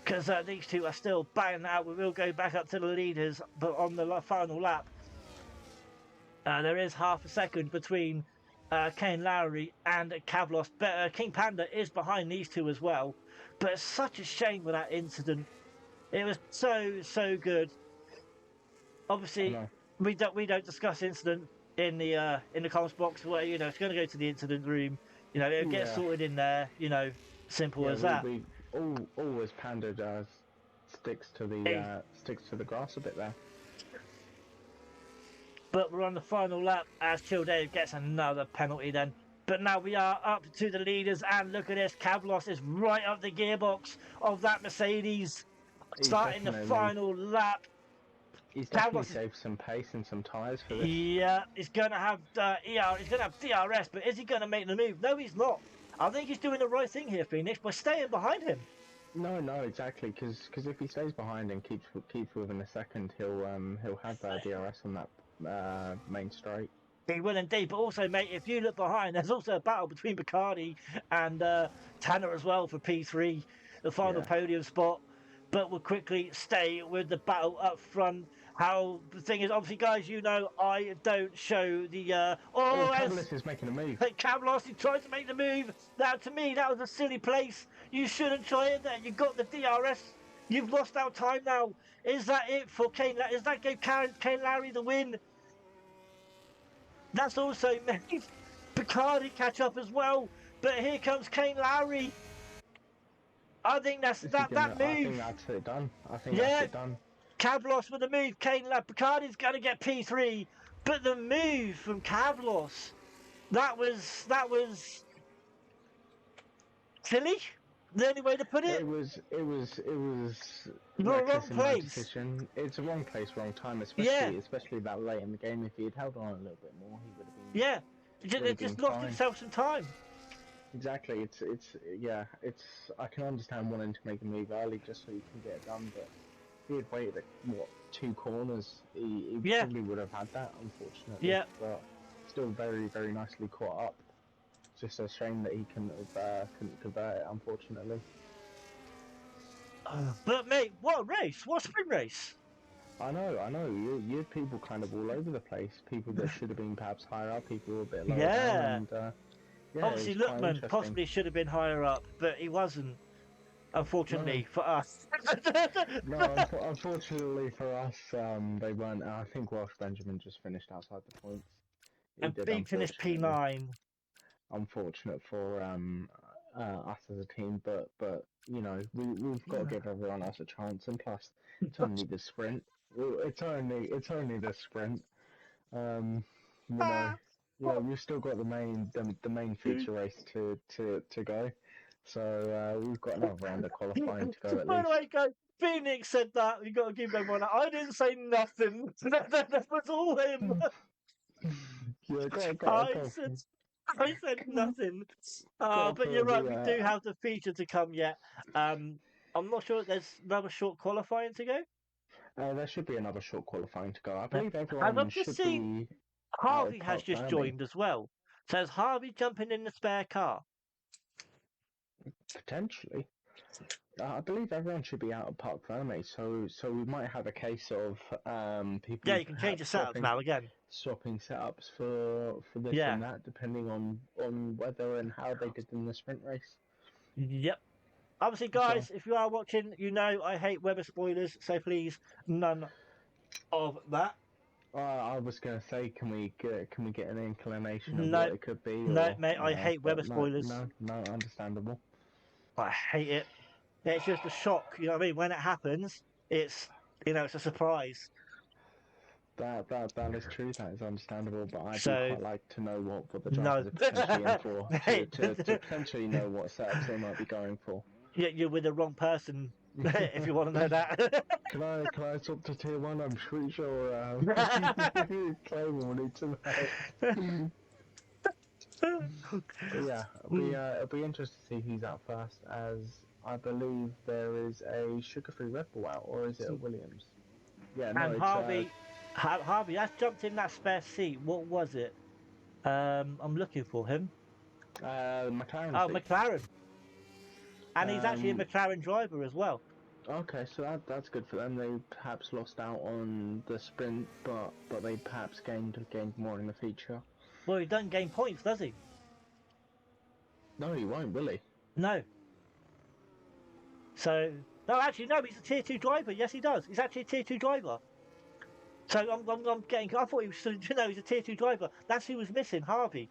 because these 2 are still banging out. We will go back up to the leaders, but on the final lap, there is half a second between Kane Lowry and Kavlos, but King Panda is behind these 2 as well. But it's such a shame with that incident. It was so good. Obviously, we don't discuss incident in the comments box where it's going to go to the incident room. It'll get Yeah, sorted in there. Simple yeah. as We that. we always pandered Eh, sticks to the grass a bit there. But we're on the final lap as Chill Dave gets another penalty then. But now we are up to the leaders, and look at this. Cavlos is right up the gearbox of that Mercedes, He's starting the definitely final lap. he's definitely Cavlos is, saved some pace and some tyres for this. yeah, he's going to have he's going to have DRS, but is he going to make the move? No, he's not. I think he's doing the right thing here, Phoenix, by staying behind him. No, no, exactly. Because if he stays behind and keeps within a second, he'll have DRS on that main straight. He will indeed, but also, mate, if you look behind, there's also a battle between Bacardi and Tanner as well for P3, the final Yeah. podium spot. But we'll quickly stay with the battle up front. How the thing is, obviously, guys, I don't show the Oh, as Cavalis is making a move. Cavlos, he tried to make the move. Now, to me, that was a silly place. You shouldn't try it there. You got the DRS. You've lost our time now. Is that it for Kane? Is that gave Kane Larry the win? That's also made Bacardi catch up as well. But here comes Kane Lowry. I think that's that move. I think that's it done. I think Yeah, that's it done. Cavlos with the move. Bacardi's going to get P3. But the move from Cavlos, that was silly. The only way to put it. It was The wrong reckless in my place. decision. It's a wrong place, wrong time, Yeah. especially that late in the game. If he had held on a little bit more, he would have been. Yeah, Would it have just been lost fine. himself some time. Exactly. It's. I can understand wanting to make a move early just so you can get it done, but if he had waited what 2 corners, he Yeah. probably would have had that. Unfortunately. Yeah. But still very very nicely caught up. Just a shame that he couldn't convert it. Unfortunately. But mate, what a race! What a sprint race! I know. You had people kind of all over the place. People that should have been perhaps higher up. People who were a bit lower down. And yeah, Obviously, it was quite Lookman interesting. possibly should have been higher up, but he wasn't. Unfortunately for us. No, unfortunately for us, they weren't. I think Welsh Benjamin just finished outside the points. He And did, B finished unfortunately. P9. Unfortunate for us as a team, but we've got to give everyone else a chance. And plus, it's only the sprint. It's only the sprint. We've still got the main feature race to go. So we've got another round of qualifying to go at By least. the way, guys, Phoenix said that. You got to give everyone that. I didn't say nothing. That was all him. Yeah, I said nothing. But you're right. We do have the feature to come yet. I'm not sure. There's another short qualifying to go. There should be another short qualifying to go. I believe And everyone I've just should seen be. Harvey has Park just Fermi. joined as well. So is Harvey jumping in the spare car? Potentially. I believe everyone should be out of Park Fermi, so we might have a case of people. Yeah, you can change the setup now again. Swapping setups for this Yeah. and that, depending on whether and how they did in the sprint race. Yep. Obviously, guys, if you are watching, you know I hate Weber spoilers, so please none of that. I was going to say, can we get an inclination of No. what it could be? No, mate, I hate but Weber spoilers. No, understandable. I hate it. It's just a shock, you know what I mean? When it happens, it's it's a surprise. That is true. That is understandable. But I do So- quite like to know what the No. drivers are potentially in for. Hey. To potentially know what setups they might be going for. You're with the wrong person if you want to know that. Can I swap to tier 1? I'm pretty sure Clay will need to know. But yeah, it'll be interesting to see who's out first, as I believe there is a sugar-free Red Bull out, or is it a Williams? Yeah, no, And it's Harvey has jumped in that spare seat. What was it? I'm looking for him. McLaren. Oh, McLaren. And he's actually a Um, McLaren driver as well. Okay, so that's good for them. They perhaps lost out on the sprint, but they perhaps gained more in the feature. Well, he doesn't gain points, does he? No, he won't, will he? No. So, no, actually, no, he's a tier 2 driver. Yes, he does. He's actually a tier 2 driver. So I'm getting. I thought he was, you know, he's a tier 2 driver. That's who was missing, Harvey.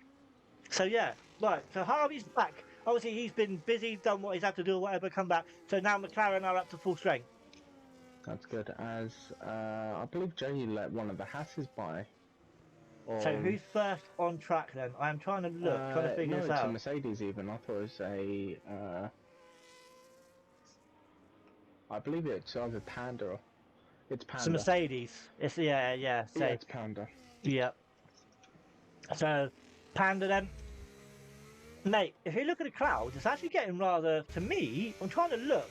So yeah, right. So Harvey's back. Obviously, he's been busy, done what he's had to do, or whatever, come back. So now McLaren are up to full strength. That's good. As I believe Jay let one of the Hasses by. So Or who's first on track then? I am trying to look, trying to figure no, this it's a out. Mercedes even. I thought it was a. I believe it's either Panda or it's It's a Panda. Mercedes. It's yeah. Yeah, So it's Panda. yeah. So Panda then. Mate, if you look at the clouds, it's actually getting rather, to me, I'm trying to look,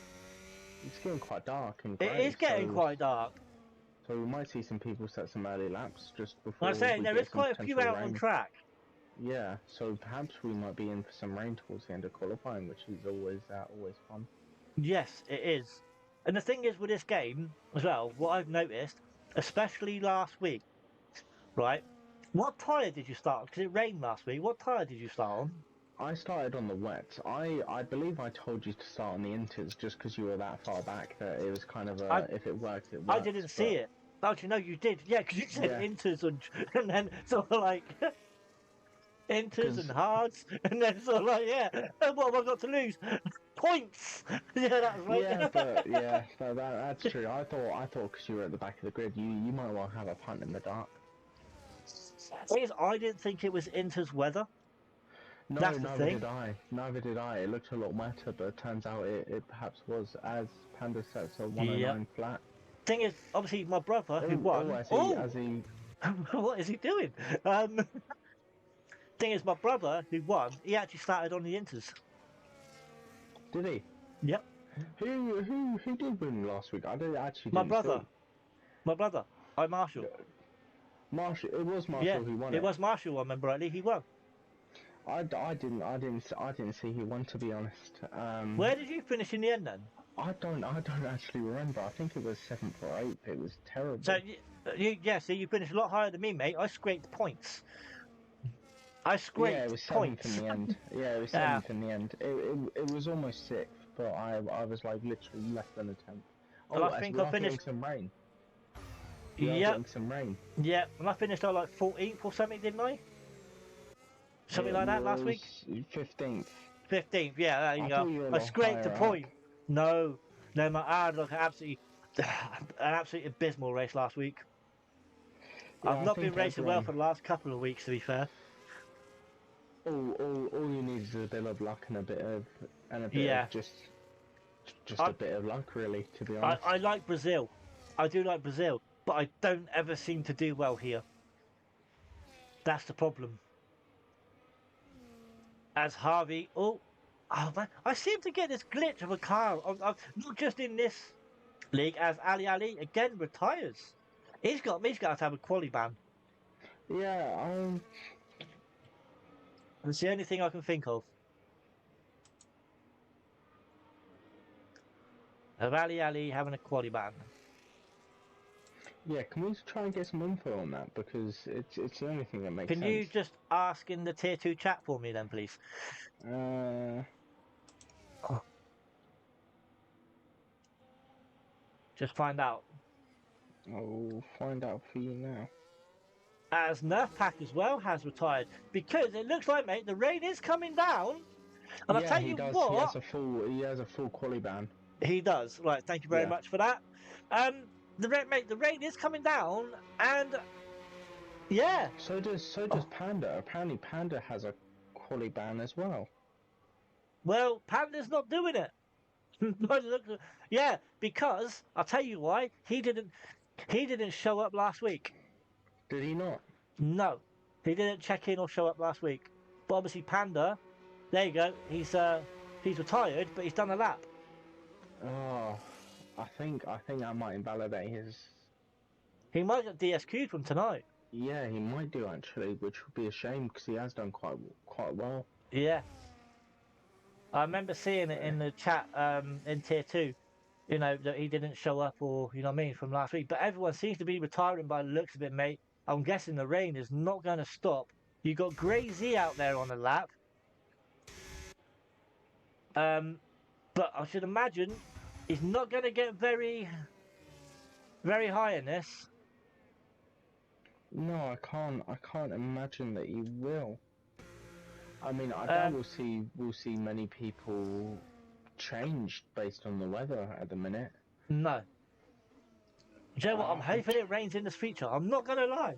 It's getting quite dark and it grey, is getting quite dark. so we might see some people set some early laps just before I'm saying we there is get some quite a few potential out on rain. track. Yeah, so perhaps we might be in for some rain towards the end of qualifying, which is always fun. Yes, it is. And the thing is with this game as well, what I've noticed, especially last week, right? What tyre did you start on? Because it rained last week. What tyre did you start on? I started on the wet. I believe I told you to start on the inters just because you were that far back that it was kind of I if it works, it I works. didn't see But it. Actually, no, you did. Yeah, because you said yeah, inters and then sort of like inters and because hards, and then sort of like, yeah, what have I got to lose? Points! Yeah, that's right. yeah, but yeah, that's true. I thought because you were at the back of the grid, you might well have a punt in the dark. Thing is, I didn't think it was inters weather. No, That's the neither thing. did I. Neither did I. It looked a lot wetter, but it turns out it perhaps was, as Panda sets a Yep. 109 flat. Thing is, obviously, my brother who Oh, won. as he What is he doing? Um, thing is, my brother who won, he actually started on the inters. did he? Yep. Who did win last week? Actually My didn't brother. see. My brother. I'm Marshall. Marshall, it was Yeah, Marshall who won it it. was Marshall. I remember rightly. He won. I didn't see who won, to be honest. Where did you finish in the end then? I don't actually remember. I think it was 7th or 8th. It was So terrible. yeah, so you finished a lot higher than me, mate. I scraped points. I Yeah, it scraped was 7th in points. the end. Yeah, it was Yeah. 7th in the end. It was almost 6th, but I was like literally less than a tenth. And I Oh, as think we I are getting finished. some rain. We are Yep. getting some rain. Yep. And I finished like 14th or something, didn't I? Something It like that last week. was 15th. 15th. Yeah, there you I go. thought you were a I lot scraped a higher up. point. No, no, I had like an absolutely, an absolutely abysmal race last week. I've Yeah, I not been think racing well everyone. for the last couple of weeks, to be fair. All you need is a bit of luck and a bit of Yeah, just I, a bit of luck, really, to be I honest. like Brazil. I do like Brazil, but I don't ever seem to do well here. That's the problem. As Harvey, oh man, I seem to get this glitch of a car. Not just in this league, as Ali again retires. He's got to have a quali ban. Yeah, That's the only thing I can think of. Of Ali having a quali ban. yeah. Can we try and get some info on that because it's the only thing that makes Can you sense. just ask in the tier 2 chat for me then, please? Uh, Just find out. I'll find out for you now. As Nerf Pack as well has retired because it looks like, mate, the rain is coming down. And I'll Yeah, tell he you does. what, He has a full quali ban. he does. Right, thank you very Yeah. much for that. The rain is coming down, and yeah. So does Panda. Apparently, Panda has a quali ban as well. Well, Panda's not doing it. Yeah, because I'll tell you why. He didn't show up last week. Did he not? No, he didn't check in or show up last week. But obviously, Panda, there you go. He's retired, but he's done a lap. Oh, I think that might invalidate his. He might get DSQ'd from tonight. Yeah, he might do actually, which would be a shame because he has done quite well. Yeah, I remember seeing it in the chat in tier 2. You know that he didn't show up, or you know what I mean, from last week. But everyone seems to be retiring by the looks of it, mate. I'm guessing the rain is not going to stop. You got Grey Z out there on the lap. But I should imagine he's not going to get very, very high in this. No, I can't. I can't imagine that you will. I mean, I doubt Um, we'll see many people changed based on the weather at the minute. no. Do you know what? I'm I hoping it rains in this feature. I'm not gonna lie.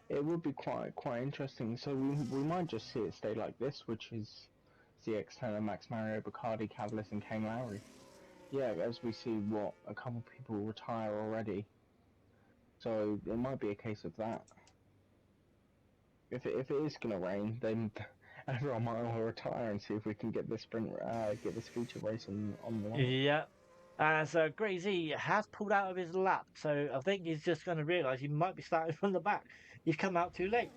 It would be quite interesting. So we might just see it stay like this, which is CX10, Max Mario, Bacardi, Cavalis, and Kane Lowry. Yeah, as we see what a couple people retire already. So it might be a case of that. If it is gonna rain, then everyone might all retire and see if we can get this get this feature race on the line. Yeah. And so Grazy has pulled out of his lap, so I think he's just going to realise he might be starting from the back. He's come out too late.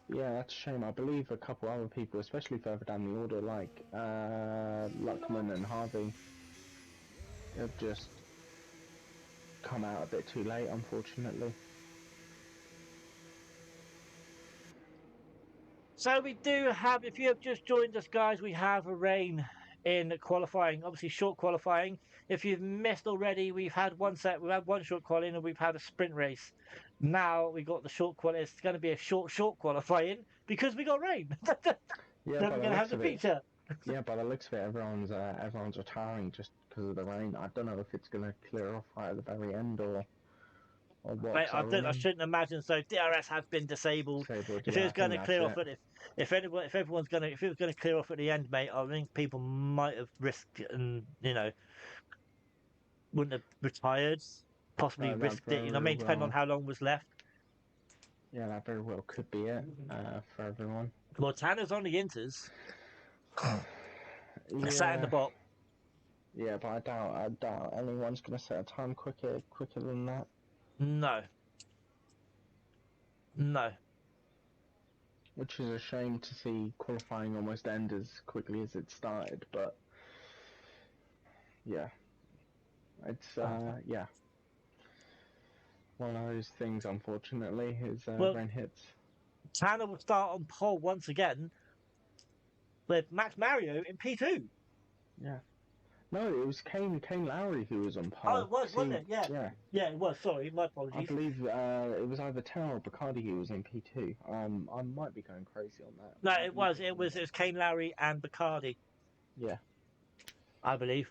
Yeah, that's a shame. I believe a couple other people, especially further down the order, like Luckman and Harvey, have just come out a bit too late, unfortunately. So we do have, if you have just joined us, guys, we have a rain in qualifying. Obviously, short qualifying. If you've missed already, we've had one short qualifying, and we've had a sprint race. Now we got the short qualifying. It's going to be a short qualifying because we got rain. Yeah, Then by we're the going to have looks the of it, feature. yeah, by the looks of it, everyone's retiring just because of the rain. I don't know if it's gonna clear off right at the very end or what. Mate, 'Cause I I remember shouldn't imagine so. DRS has been disabled. disabled. If it Yeah, was I going think to that's clear off it. at if everyone's going to if it was going to clear off at the end, mate, I think people might have risked it and wouldn't have retired, possibly That risked it. You know, what I very mean, depending on well, how long was left. yeah, that very well could be it for everyone. Well, Tanner's on the inters, sat in the Yeah, bot. yeah, but I doubt anyone's gonna set a time quicker than that. No, no. Which is a shame to see qualifying almost end as quickly as it started. But yeah, it's yeah, one of those things. Unfortunately, is Well, rain hits. Tanner will start on pole once again with Max Mario in P2. Yeah. No, it was Kane Lowry who was on Oh, pole. it was, wasn't See, it? Yeah, yeah, yeah, it was. Sorry, my I apologies. believe it was either Tao or Bacardi who was in P2. I might be going crazy on that, No, but I it believe was. it was on It was Kane Lowry and Bacardi, Yeah. I believe.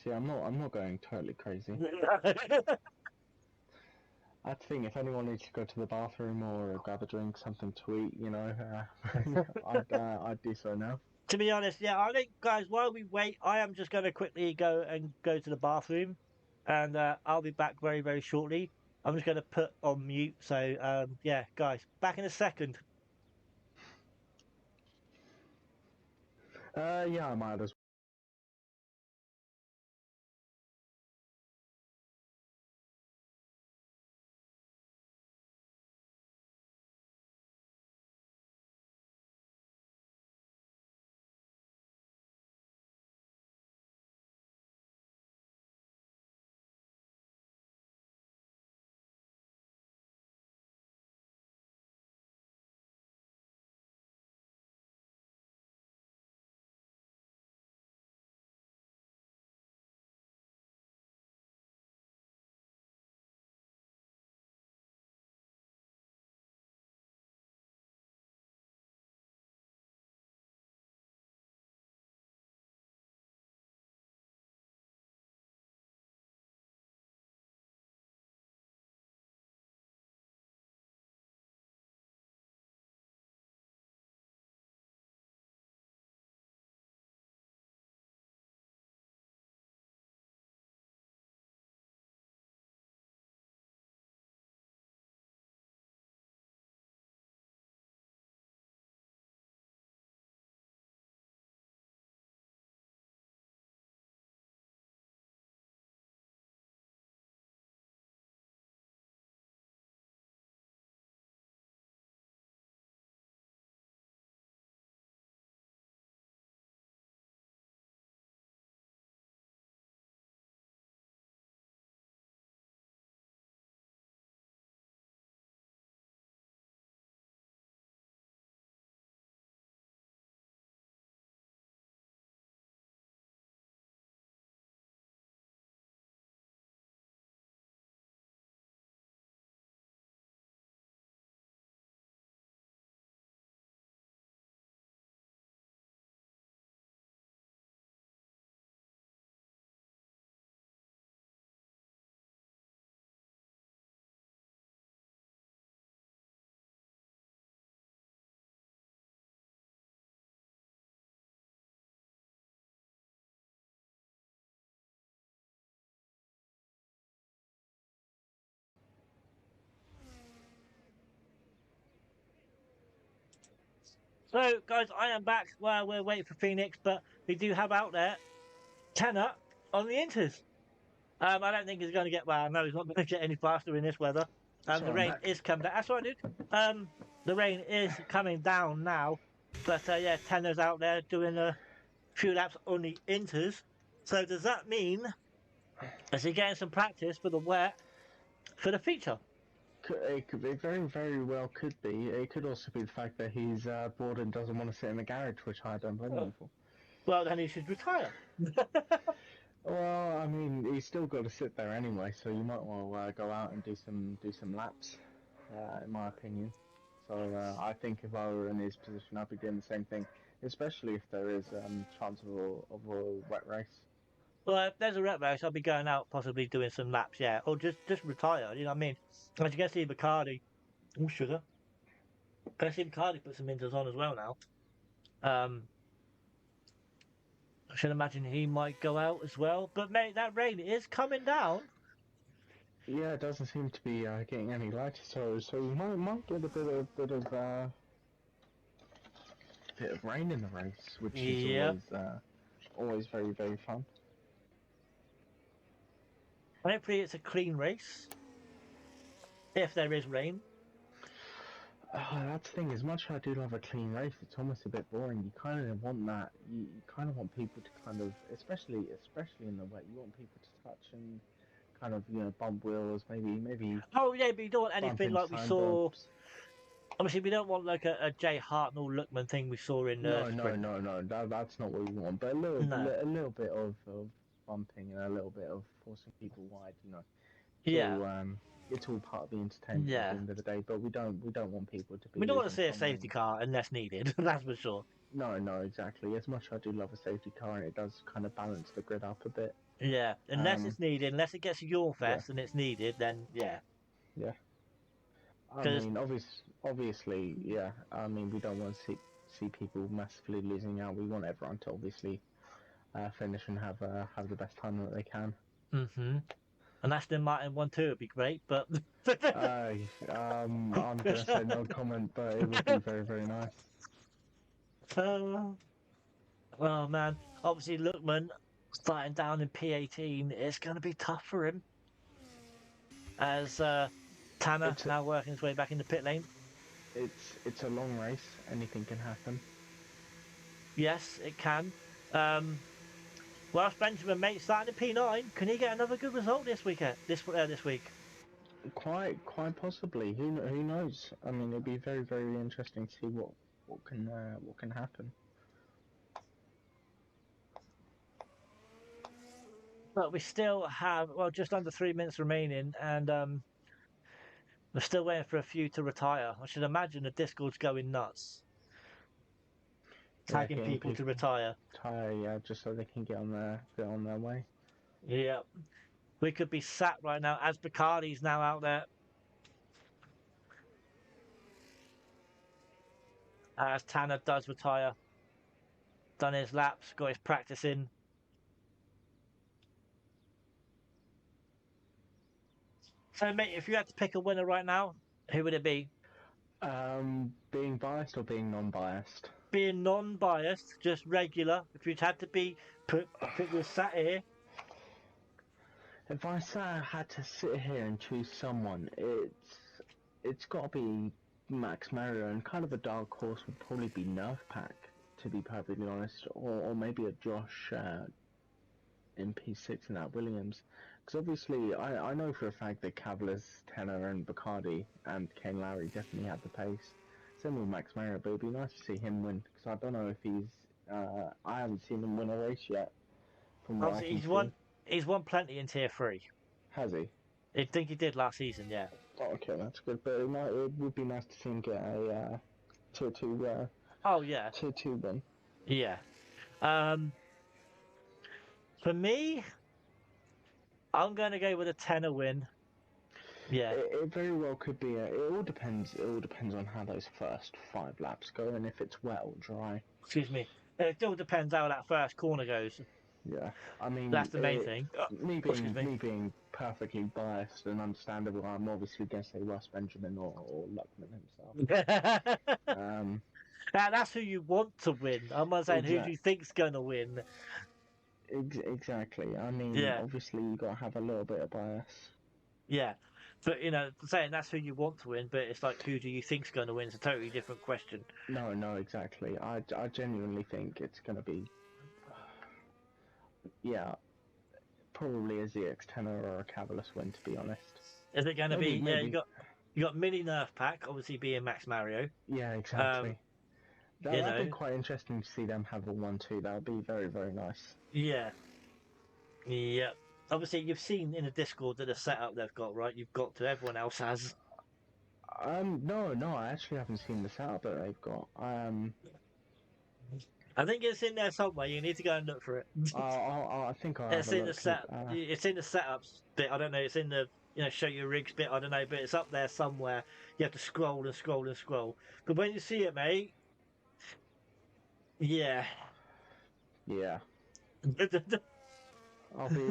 See, I'm not going totally crazy. I think if anyone needs to go to the bathroom or grab a drink, something to eat, I'd do so now. To be honest, yeah, I think, guys, while we wait, I am just going to quickly go to the bathroom, and I'll be back very, very shortly. I'm just going to put on mute. So, yeah, guys, back in a second. Yeah, I might as So, guys, I am back. Well, we're waiting for Phoenix, but we do have out there Tanner on the Inters. I don't think he's going to get. Well, no, he's not going to get any faster in this weather. The Sorry, I'm rain back. is coming down. That's all right, dude. The rain is coming down now, but yeah, Tanner's out there doing a few laps on the Inters. So does that mean is he getting some practice for the wet for the feature? It could be very well could be. It could also be the fact that he's bored and doesn't want to sit in the garage, which I don't blame him for. Well, then he should retire. Well, I mean, he's still got to sit there anyway, so you might well go out and do some laps, in my opinion. So I think if I were in his position, I'd be doing the same thing, especially if there is chance of a wet race. Well, if there's a rep race, I'll be going out, possibly doing some laps, yeah, or just retire. You know what I mean? As you can see, Bacardi. Oh, sugar. I see Bacardi put some inters on as well now. I should imagine he might go out as well. But mate, that rain is coming down. Yeah, it doesn't seem to be getting any lighter, so we might get a bit of rain in the race, which is Yep. always very fun. Hopefully, it's a clean race. If there is rain. That's the thing. As much as I do love a clean race, it's almost a bit boring. You kind of want that. You kind of want people to kind of, especially in the wet, you want people to touch and kind of bump wheels, maybe Oh yeah, but you don't want bump anything into like we sign saw. bumps. Obviously, we don't want like a Jay Hartnell Lookman thing we saw in No, sprint. that's not what we want. But No. a little bit of bumping and a little bit of forcing people wide. Yeah. So it's all part of the entertainment at the end of the day. But we don't want people to be. We don't want to losing see a safety car unless needed. That's for sure. No, exactly. As much as I do love a safety car, and it does kind of balance the grid up a bit. Yeah, unless it's needed, unless it gets your fest and it's needed, then yeah. Yeah. I mean, obviously, yeah. I mean, we don't want to see people massively losing out. We want everyone to obviously finish and have the best time that they can. An Aston Martin 1-2 would be great, but I'm gonna say no comment, but it would be very nice. Oh man, obviously Lookman starting down in P18 is going to be tough for him. As Tanner now working his way back in the pit lane. It's a long race. Anything can happen. Yes, it can. Whilst Benjamin, mate, starting in P9, can he get another good result this weekend? This week? Quite possibly. Who knows? I mean, it'd be very interesting to see what can happen. But we still have just under 3 minutes remaining, and we're still waiting for a few to retire. I should imagine the Discord's going nuts, tagging people to retire. Yeah, just so they can get on their way. Yeah, we could be sat right now as Bacardi's now out there. As Tanner does retire, done his laps, got his practice in. So, mate, if you had to pick a winner right now, who would it be? Being biased or being non-biased? Being non-biased, just regular. If you'd had to be if it was sat here. If I had to sit here and choose someone, it's got to be Max Mario, and kind of a dark horse would probably be Nerf Pack, to be perfectly honest, or maybe a Josh in P6 in that Williams. Because obviously, I know for a fact that Cavaliers, Tenor, and Bacardi and Kane Lowry definitely had the pace. Same with Max Mario, but it'd be nice to see him win, because I don't know if he's... I haven't seen him win a race yet. From what Obviously, he's won plenty in Tier 3. Has he? I think he did last season, yeah. Oh, okay, that's good, but it would be nice to see him get a Tier 2... oh, yeah. Tier 2 win. Yeah. For me, I'm going to go with a Tenor win. Yeah. It very well could be. It all depends. It all depends on how those first 5 laps go, and if it's wet or dry. Excuse me. It still depends how that first corner goes. Yeah, I mean that's the main thing. Me being perfectly biased and understandable, I'm obviously going to say Russ Benjamin or Luckman himself. That's who you want to win. I'm not saying who do Exact, you think's going to win. exactly. I mean, Yeah, obviously you got to have a little bit of bias. yeah. But saying that's who you want to win, but it's like who do you think's going to win? It's a totally different question. No, no, exactly. I genuinely think it's gonna be, yeah, probably a ZX10 or a Cavalice win, to be honest. Is it going to be? Maybe, Yeah, you maybe. got you got mini Nerf pack, obviously being Max Mario. Yeah, Um, exactly. you That'd be know, quite interesting to see them have a one too. That would be very, very nice. yeah, yeah. Obviously, you've seen in the Discord that the setup they've got, right? You've got to. Everyone else has. No, no, I actually haven't seen the setup that they've got. I think it's in there somewhere. You need to go and look for it. I think I'll have It's a in the look. set. It's in the setups bit. I don't know. It's in the show your rigs bit. I don't know, but it's up there somewhere. You have to scroll and scroll and scroll. But when you see it, mate, yeah. Yeah, I'll be.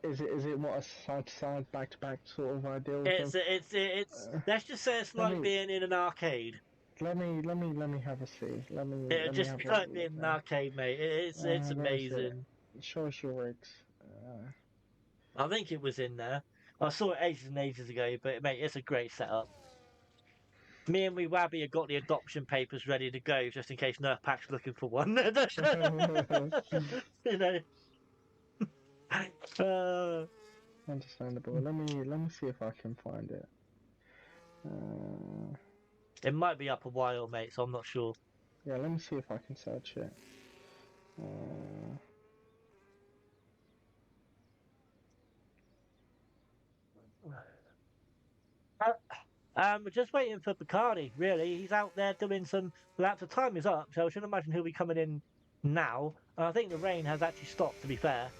Is it what a side to side, back to back sort of ideal thing? It's. Uh, Let's just say it's let like me being in an arcade. let me have a see. It'll Let me just have be a like look being in an now. arcade, mate. It's Where is it? amazing. Show us your rigs. Uh, I think it was in there. I saw it ages and ages ago, but mate, it's a great setup. Me and Wabby have got the adoption papers ready to go just in case Nerfpack's looking for one. you know. Uh, Understandable. Let me see if I can find it. Uh, it might be up a while, mate, so I'm not sure. yeah, let me see if I can search it. Uh, Uh, we're just waiting for Bacardi, really. He's out there doing some laps. The time is up, so I should imagine he'll be coming in now. And I think the rain has actually stopped, to be fair.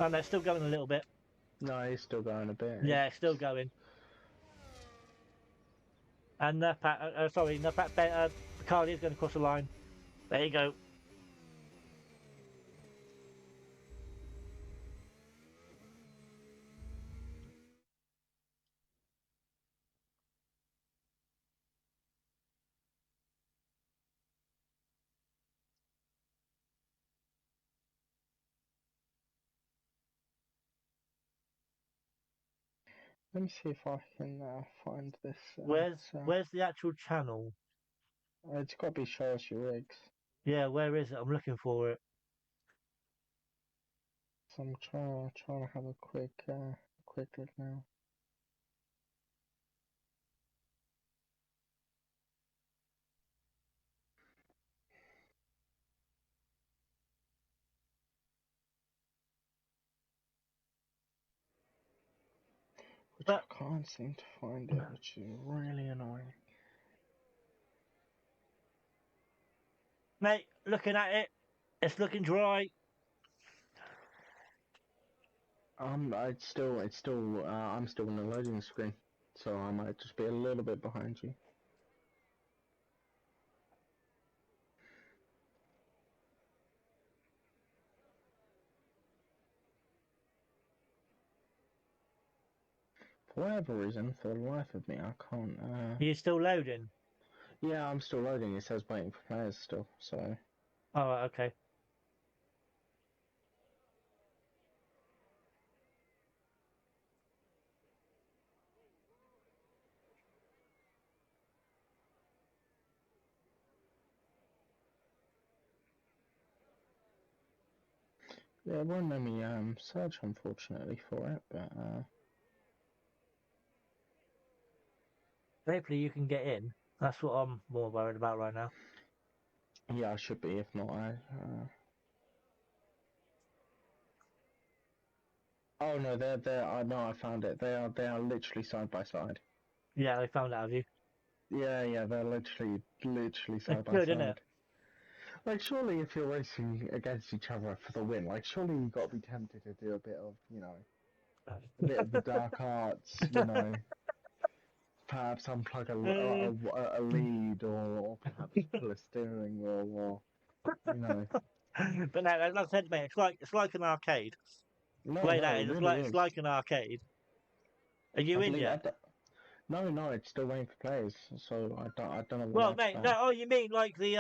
And they're still going a little bit. no, he's still going a bit. Yeah, still going. And Bacardi is going to cross the line. There you go. Let me see if I can find this. Where's the actual channel? It's got to be show us your rigs. Yeah, where is it? I'm looking for it. So I'm trying to have a quick look now. Which But I can't seem to find it, which is really annoying. mate, looking at it, it's looking dry. I'm still on the loading screen, so I might just be a little bit behind you. For whatever reason, for the life of me, I can't. Are you still loading? Yeah, I'm still loading. It says waiting for players still. So Oh, right, okay. yeah, it won't let me search unfortunately for it, but Hopefully you can get in. That's what I'm more worried about right now. yeah, I should be. If not, I. Oh no, they're. I know I found it. They are literally side by side. Yeah, they found out of you. Yeah, they're literally It's side by good, isn't it? side. Like, surely if you're racing against each other for the win, like, surely you've got to be tempted to do a bit of, a bit of the dark arts, perhaps unplug a lead or perhaps pull a steering wheel or, you know. But no, like I said, mate, it's like an arcade. No, Way no, that it is, really it's is. like an arcade. Are I you in believe yet? No, it's still waiting for players. So I don't know what Well, that's mate, about. no. Oh, you mean like the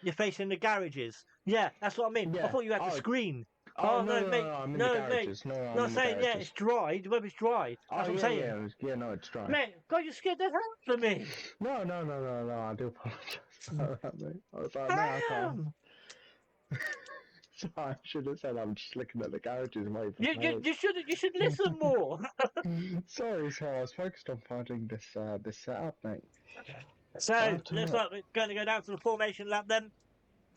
you're facing the garages? Yeah, that's what I mean. I Yeah. thought you had the Oh, screen. oh Oh no, no, no, no, mate, no, I'm in the no, mate. garages. No, I'm Not in the saying yeah, it's garages. dry. The weather's dry. Oh That's what I'm yeah, saying. yeah, yeah. No, it's dry. Mate, God, you scared the hell out of me. No. I do apologise about that, mate. I was like, mate, I can't. Damn. So I should have said I'm just looking at the garages and waiting for You, you, players. you should listen more. Sorry, I was focused on finding this setup, mate. I So have to looks admit, like we're going to go down to the formation lap then.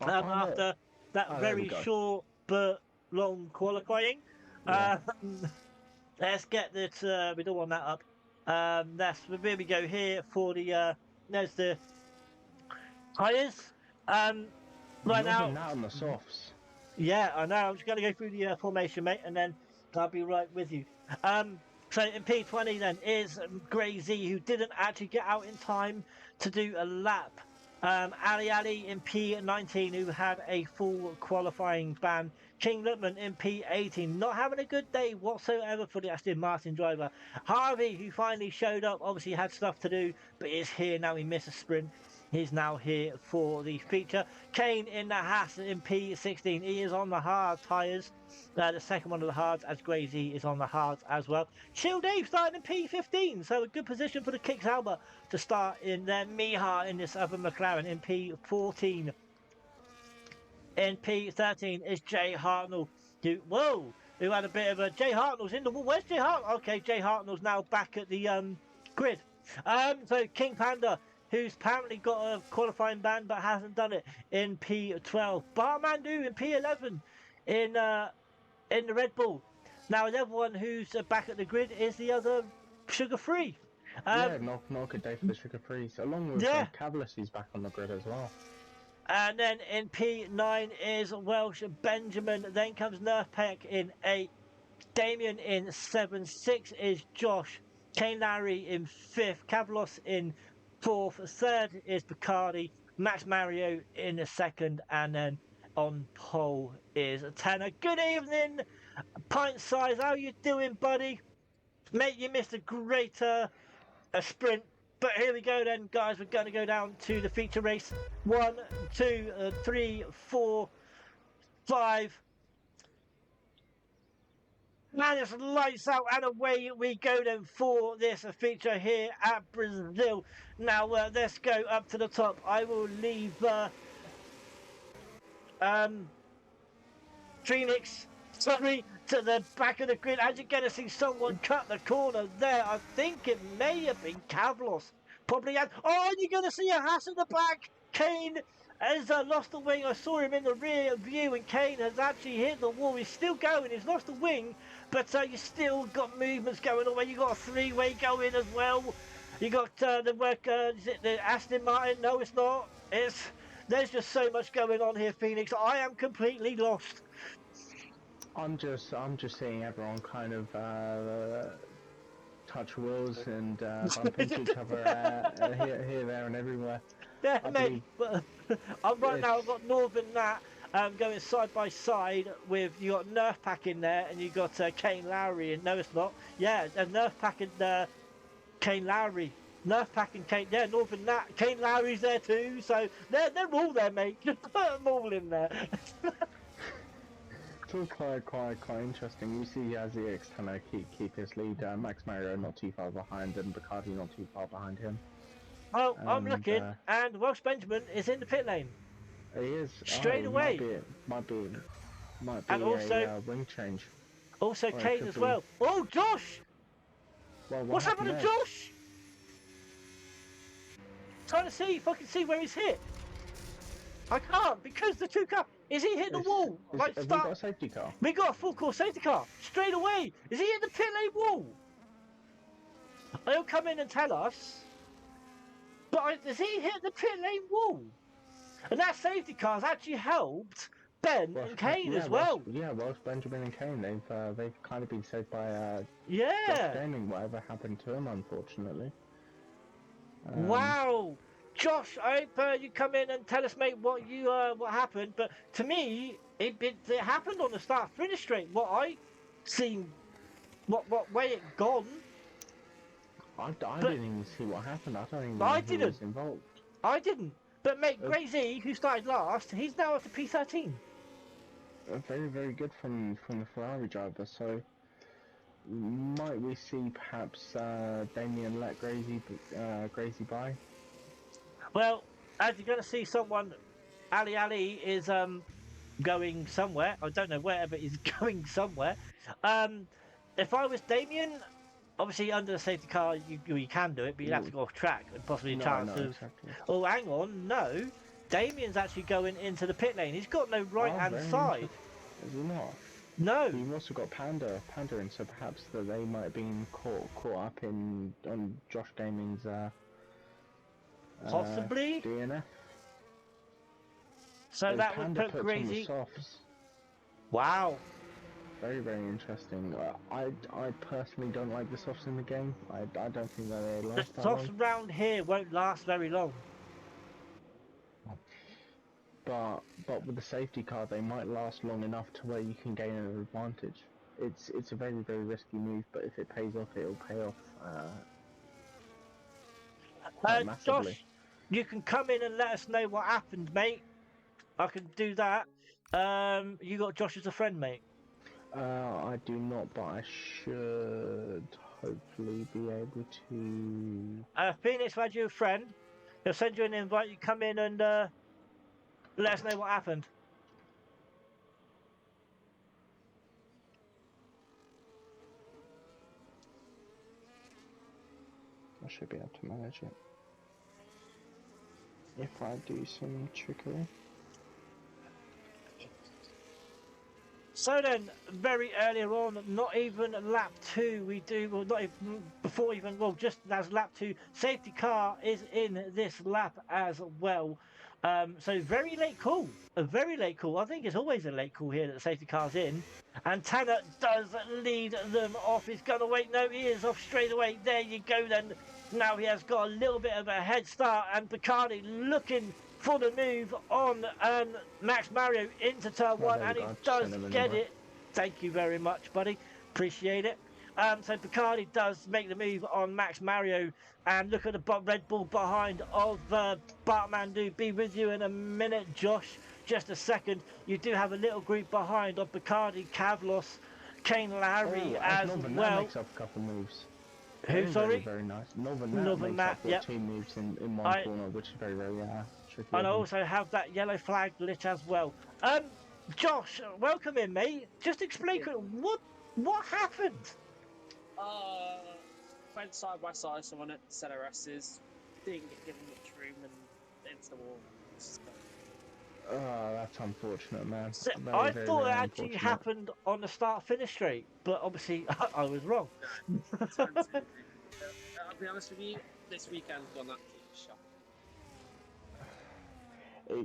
I find it. After that Oh, there we very go. short but long qualifying. Yeah. Let's get this. We don't want that up. That's here we go here for the. There's the tyres. Um, right You're now. hitting that on the softs. Yeah, I know. I'm just going to go through the formation, mate, and then I'll be right with you. So in P20 then is Grey Z, who didn't actually get out in time to do a lap. Ali in P19, who had a full qualifying ban. King Lutman in P18, not having a good day whatsoever for the Aston Martin driver. Harvey, who finally showed up, obviously had stuff to do, but is here now. He missed a sprint. He's now here for the feature. Kane in the Haas in P16. He is on the hard tyres. The second one of the hards, as Grazy is on the hards as well. Chill Dave starting in P15, so a good position for the Kicks Alba to start in there. Miha in this other McLaren in P14. In P13 is Jay Hartnell, who had a bit of a Jay Hartnell's in the wall. Where's Jay Hartnell? Okay, Jay Hartnell's now back at the grid. So King Panda, who's apparently got a qualifying ban but hasn't done it in P12. Barmandu in P11 in the Red Bull. Now the other one who's back at the grid is the other Sugar Free. Yeah, not a good day for the Sugar Freeze. Along with Yeah. Cavalis, he's back on the grid as well. And then in P9 is Welsh Benjamin. Then comes Nerfpeck in 8. Damien in 7. 6 is Josh. Kane Larry in 5th. Cavalos in 4th. 3rd is Bacardi. Max Mario in the 2nd. And then on pole is Tanner. Good evening, Pint Size. How you doing, buddy? Mate, you missed a great a sprint. But here we go then, guys. We're going to go down to the feature race. 1, 2, 3, 4, 5. Man, it's lights out and away we go then for this feature here at Brazil. Now, let's go up to the top. I will leave Phoenix, sorry, to the back of the grid. As you're going to see someone cut the corner there. I think it may have been Cavlos. Probably had. Oh, you're going to see a Haas in the back. Kane has lost the wing. I saw him in the rear view, and Kane has actually hit the wall. He's still going. He's lost the wing, but you still got movements going on. You got a three-way going as well. You got the work. Is it the Aston Martin? No, it's not. There's just so much going on here, Phoenix. I am completely lost. I'm just seeing everyone kind of touch wheels and bump into each other here, there, and everywhere. Yeah, mate. But right now I've got Northern Nat going side by side with you got Nerf Pack in there, and you got Kane Lowry. And no, it's not. Yeah, Nerf Pack and Kane Lowry. Nerf Pack and Kane. Yeah, Northern Nat. Kane Lowry's there too. So they're all there, mate. Just put them all in there. It's all quite interesting. You see Azix kind of keep his lead. Max Mario not too far behind, and Bacardi not too far behind him. Well, I'm looking, and Welsh Benjamin is in the pit lane. He is Straight away. Might be And also a wing change. Also Or it Kane could as be- well. Oh, Josh! Well, What's happened to there? Josh? Trying to see if I can see where he's hit. I can't because the two car. Is he hit the wall? Have we got a safety car? We got a full course safety car straight away. Is he hit the pit lane wall? They'll come in and tell us. But does he hit the pit lane wall? And that safety car's actually helped Ben and Kane as well. Welsh Benjamin and Kane. They've kind of been saved by Yeah. Josh Gaming, whatever happened to him, unfortunately. Wow. Josh, I hope you come in and tell us, mate, what happened. But to me, it happened on the start-finish straight. What I seen, what way it gone. I But didn't even see what happened. I don't even I know who didn't. was involved. I didn't. But mate, Uh, Grazy, who started last, he's now at the P13. very, very good from the Ferrari driver. So might we see perhaps Damien let Gracie by? Well, as you're going to see someone, Ali is going somewhere. I don't know where, but he's going somewhere. Um, if I was Damien, obviously under the safety car, you can do it, but you'd have to Well, go off track and possibly a no, I chance know of. exactly. Oh, hang on, no. Damien's actually going into the pit lane. He's got no right Oh, hand very side. interesting. Is he not? No, You've also got Panda in, so perhaps that they might have been caught up in on Josh Gaming's possibly. DNF. So As that would Panda put puts on the Grazy. softs, Wow. very very interesting. I personally don't like the softs in the game. I don't think that they The last that softs long. round here won't last very long. But with the safety car, they might last long enough to where you can gain an advantage. It's a very very risky move, but if it pays off, it'll pay off quite massively. Josh, you can come in and let us know what happened, mate. I can do that. You got Josh as a friend, mate. I do not, but I should hopefully be able to. Phoenix will add you a friend. He'll send you an invite. You come in and let us know what happened. I should be able to manage it if I do some trickery. So then, very earlier on, not even lap two, we do, well, not even before even, well, just as lap two, safety car is in this lap as well. So very late call, a very late call. I think it's always a late call here that the safety car's in. And Tanner does lead them off. He's going to wait. No, he is off straight away. There you go then. Now he has got a little bit of a head start, and Bacardi looking for the move on Max Mario into turn Oh, one, there we and go. he I just does sent him an get invite. it. Thank you very much, buddy. Appreciate it. So Bacardi does make the move on Max Mario, and look at the Red Bull behind of Bartmandu. Be with you in a minute, Josh. Just a second. You do have a little group behind of Bacardi, Kavlos, Kane Larry Oh, as as Northern Nat well. makes up a couple moves. Who, Very, very, sorry? very nice. Northern Nat Northern makes up Nat, yep. 14 moves in one I corner, which is very, very tricky and of I him. also have that yellow flag lit as well. Josh, welcome in, mate. Just explain Yeah. what happened. Went side by side, someone at CDR S's, didn't get given much room and into the wall. Oh, that's unfortunate, man. So Very, I very, thought it very actually unfortunate. happened on the start finish straight, but obviously I was wrong. I'll be honest with you, this weekend's gone absolutely shocking.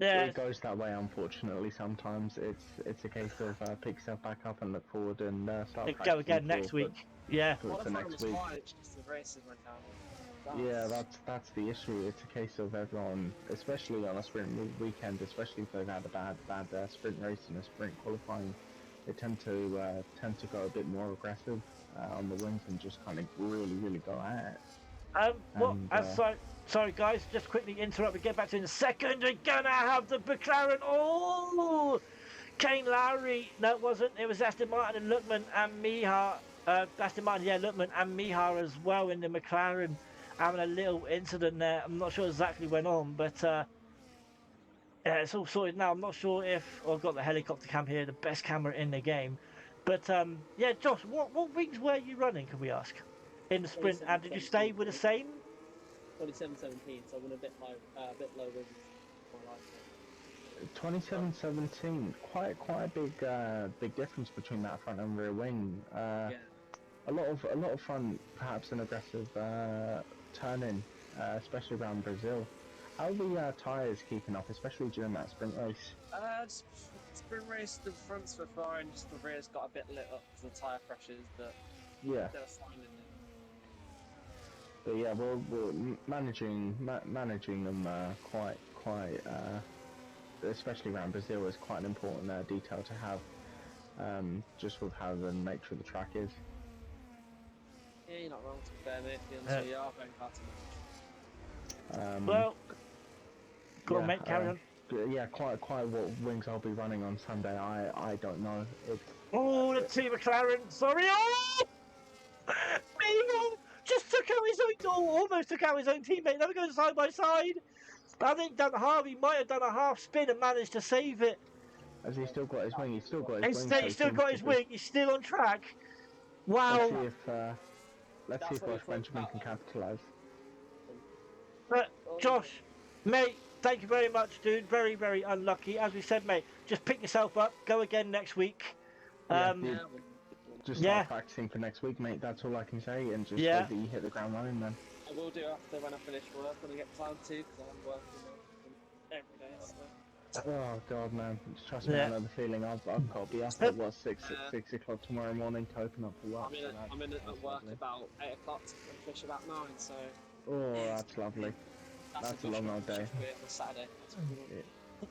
Yeah, It goes that way, unfortunately. Sometimes it's a case of pick yourself back up and look forward and start go practicing again next for week. Yeah, for Qualifying next was week. fine, it's just the races went down. Yeah, that's the issue. It's a case of everyone, especially on a sprint weekend, especially if they've had a bad sprint race and a sprint qualifying, they tend to go a bit more aggressive on the wins and just kind of really go at it. What? And Sorry, guys. Just quickly interrupt. We get back to in a second. We're gonna have the McLaren. Oh, Kane Lowry. No, it wasn't. It was Aston Martin and Lookman and Mihar. Aston Martin, yeah, Lookman and Mihar as well in the McLaren, having a little incident there. I'm not sure exactly went on, but yeah, it's all sorted now. I'm not sure if I've got the helicopter cam here, the best camera in the game. But yeah, Josh, what wings were you running? Can we ask? In the sprint, and did you stay with the same? 27-17, so I went a bit high, a bit low wins. 27-17, quite a big difference between that front and rear wing. Yeah. A lot of fun, perhaps an aggressive turn-in, especially around Brazil. How are the tyres keeping up, especially during that sprint race? Sprint race, the fronts were fine, just the rears got a bit lit up for the tyre pressures, but Yeah, they were fine in there. but yeah, we're managing them quite especially around Brazil is quite an important detail to have, just with how the nature of the track is. Yeah, you're not wrong to be fair, mate. To be honest with you, you are very hard to manage. Well, go on, Yeah, mate, carry on. yeah, quite what wings I'll be running on Sunday. I don't know. It's Oh, the team McLaren. Sorry. Oh! Mabel just took out his own, almost took out his own teammate. They were going side by side. I think Dan Harvey might have done a half spin and managed to save it. has he still got his wing? He's still got his wing. He's still got his wing. He's still on track. Let's see Wow. if let's see if Ross Benjamin can capitalise. But Josh, mate, thank you very much, dude. Very, very unlucky. As we said, mate, just pick yourself up. Go again next week. Just start practicing for next week, mate. That's all I can say, and just hope that you hit the ground running then. I will do after when I finish work when I get time to, because I'm working every day. So. Oh god, man! Just trust me, I know the feeling. I've got to be up at what 6 o'clock tomorrow morning to open up for work. I'm in at work about 8 o'clock and finish about 9. So. Oh, that's lovely. That's a long old day. On Saturday.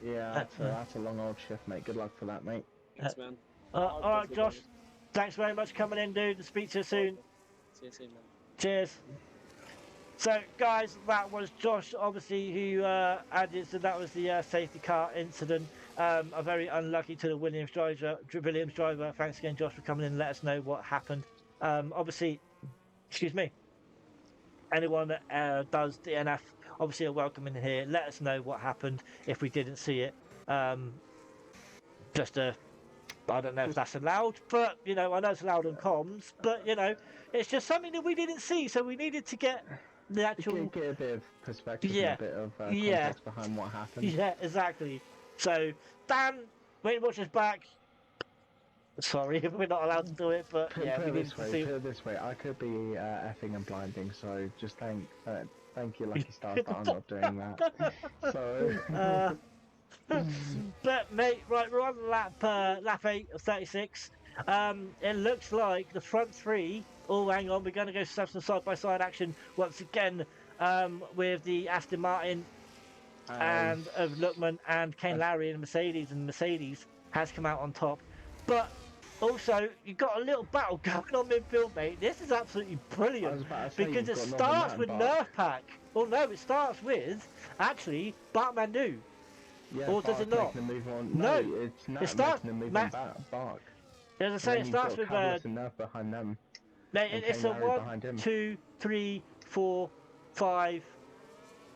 Yeah, that's a long old shift, mate. Good luck for that, mate. Thanks, man. All right, Josh. Thanks very much for coming in, dude. Speak to you soon. See you soon, man. Cheers. So, guys, that was Josh, obviously, who added. So that was the safety car incident. Very unlucky to the Williams driver. Thanks again, Josh, for coming in and let us know what happened. Obviously, excuse me. Anyone that does DNF, obviously, are welcome in here. Let us know what happened if we didn't see it. I don't know if that's allowed, but, you know, I know it's allowed on comms, but, you know, it's just something that we didn't see, so we needed to get the actual... Get a bit of perspective and a bit of context behind what happened. Yeah, exactly. So, Dan, when watch us back, sorry if we're not allowed to do it, but Put we it needed to see... Put it this way, I could be effing and blinding, so just thank you, lucky stars, that I'm not doing that. So... But mate, right, we're on lap 8 of 36. It looks like the front three. Oh, hang on, we're going to go have some side-by-side action once again with the Aston Martin and of Luckman and Kane Lowry in Mercedes, and Mercedes has come out on top. But also, you've got a little battle going on midfield, mate. This is absolutely brilliant because it starts with Nerf Pack. Well, no, it starts with actually Bartman. Yeah, or does it not? No, it starts making them move on Bark. As I say, it starts with and Nerf behind them. It's a 1, 2, 3, 4, 5,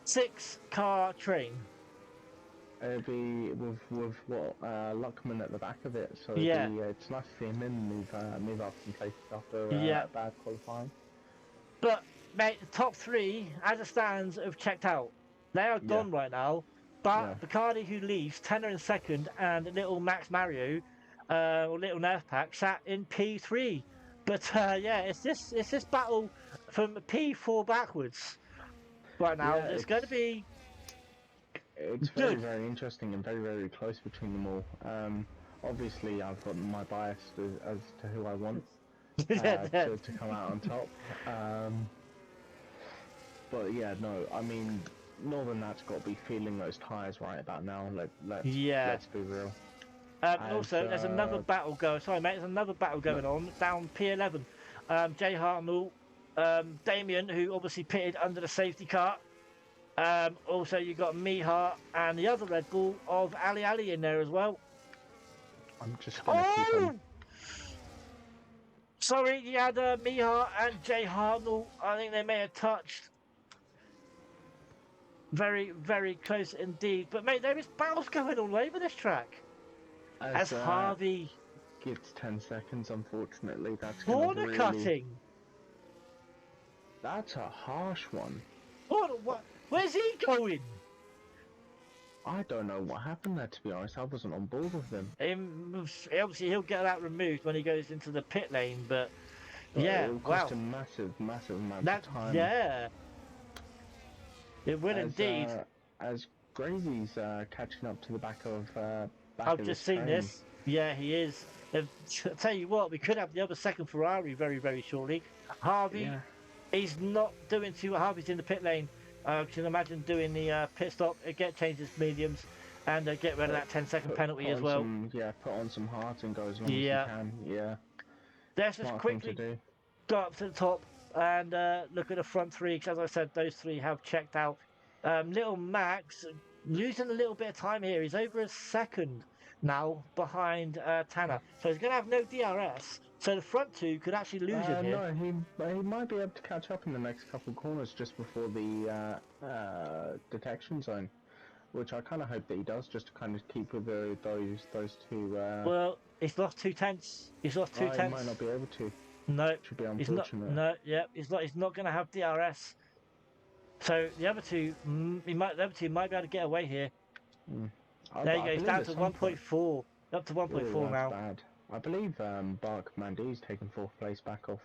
6 car train. It'll be with what Luckman at the back of it, so it's nice to see him move up some places after bad qualifying. But mate, the top three, as it stands, have checked out. They are gone right now. But Bacardi, who leaves, Tenor in second, and little Max Mario, or little Nerf Pack, sat in P3. But it's this battle from P4 backwards right now. It's going to be. It's very, very interesting and very, very close between them all. Obviously, I've got my bias as to who I want to come out on top. But yeah, no, I mean, Northern Nat's got to be feeling those tyres right about now. Let's be real. Also, there's another battle going. Sorry, mate. There's another battle going on down P11. Jay Hartnell, Damien, who obviously pitted under the safety car. Also, you got Mihar and the other Red Bull of Ali in there as well. I'm just gonna keep on. Sorry, you had Mihar and Jay Hartnell. I think they may have touched. Very, very close indeed. But mate, there is battles going all over this track. As Harvey gets 10 seconds, unfortunately, that's corner cutting. That's a harsh one. What? Where's he going? I don't know what happened there, to be honest. I wasn't on board with him. Obviously, he'll get that removed when he goes into the pit lane, but it'll cost a massive amount of time. Yeah. It will indeed. As Grazy's catching up to the back of I've just seen this. Yeah, he is. I'll tell you what, we could have the other second Ferrari very, very shortly. Harvey, he's not doing too well. Harvey's in the pit lane. You can imagine doing the pit stop, changes mediums, and get rid of that 10-second penalty as well. Put on some heart and go as long as you can. Yeah. Let's just quickly go up to the top. and look at the front three. 'Cause as I said, those three have checked out. Little Max losing a little bit of time here. He's over a second now behind Tanner, so he's going to have no DRS. So the front two could actually lose him here. No, he might be able to catch up in the next couple of corners just before the detection zone, which I kind of hope that he does, just to kind of keep with those two. Well, he's lost 2 tenths. He's lost two He tenths. might not be able to. No, Should be he's not. unfortunate. No, yeah, he's not. He's not going to have DRS. So the other two, the other two might be able to get away here. There you go. He's down to 1.4. Up to 1.4 now. Bad. I believe Bark Mandy's taken 4th place back off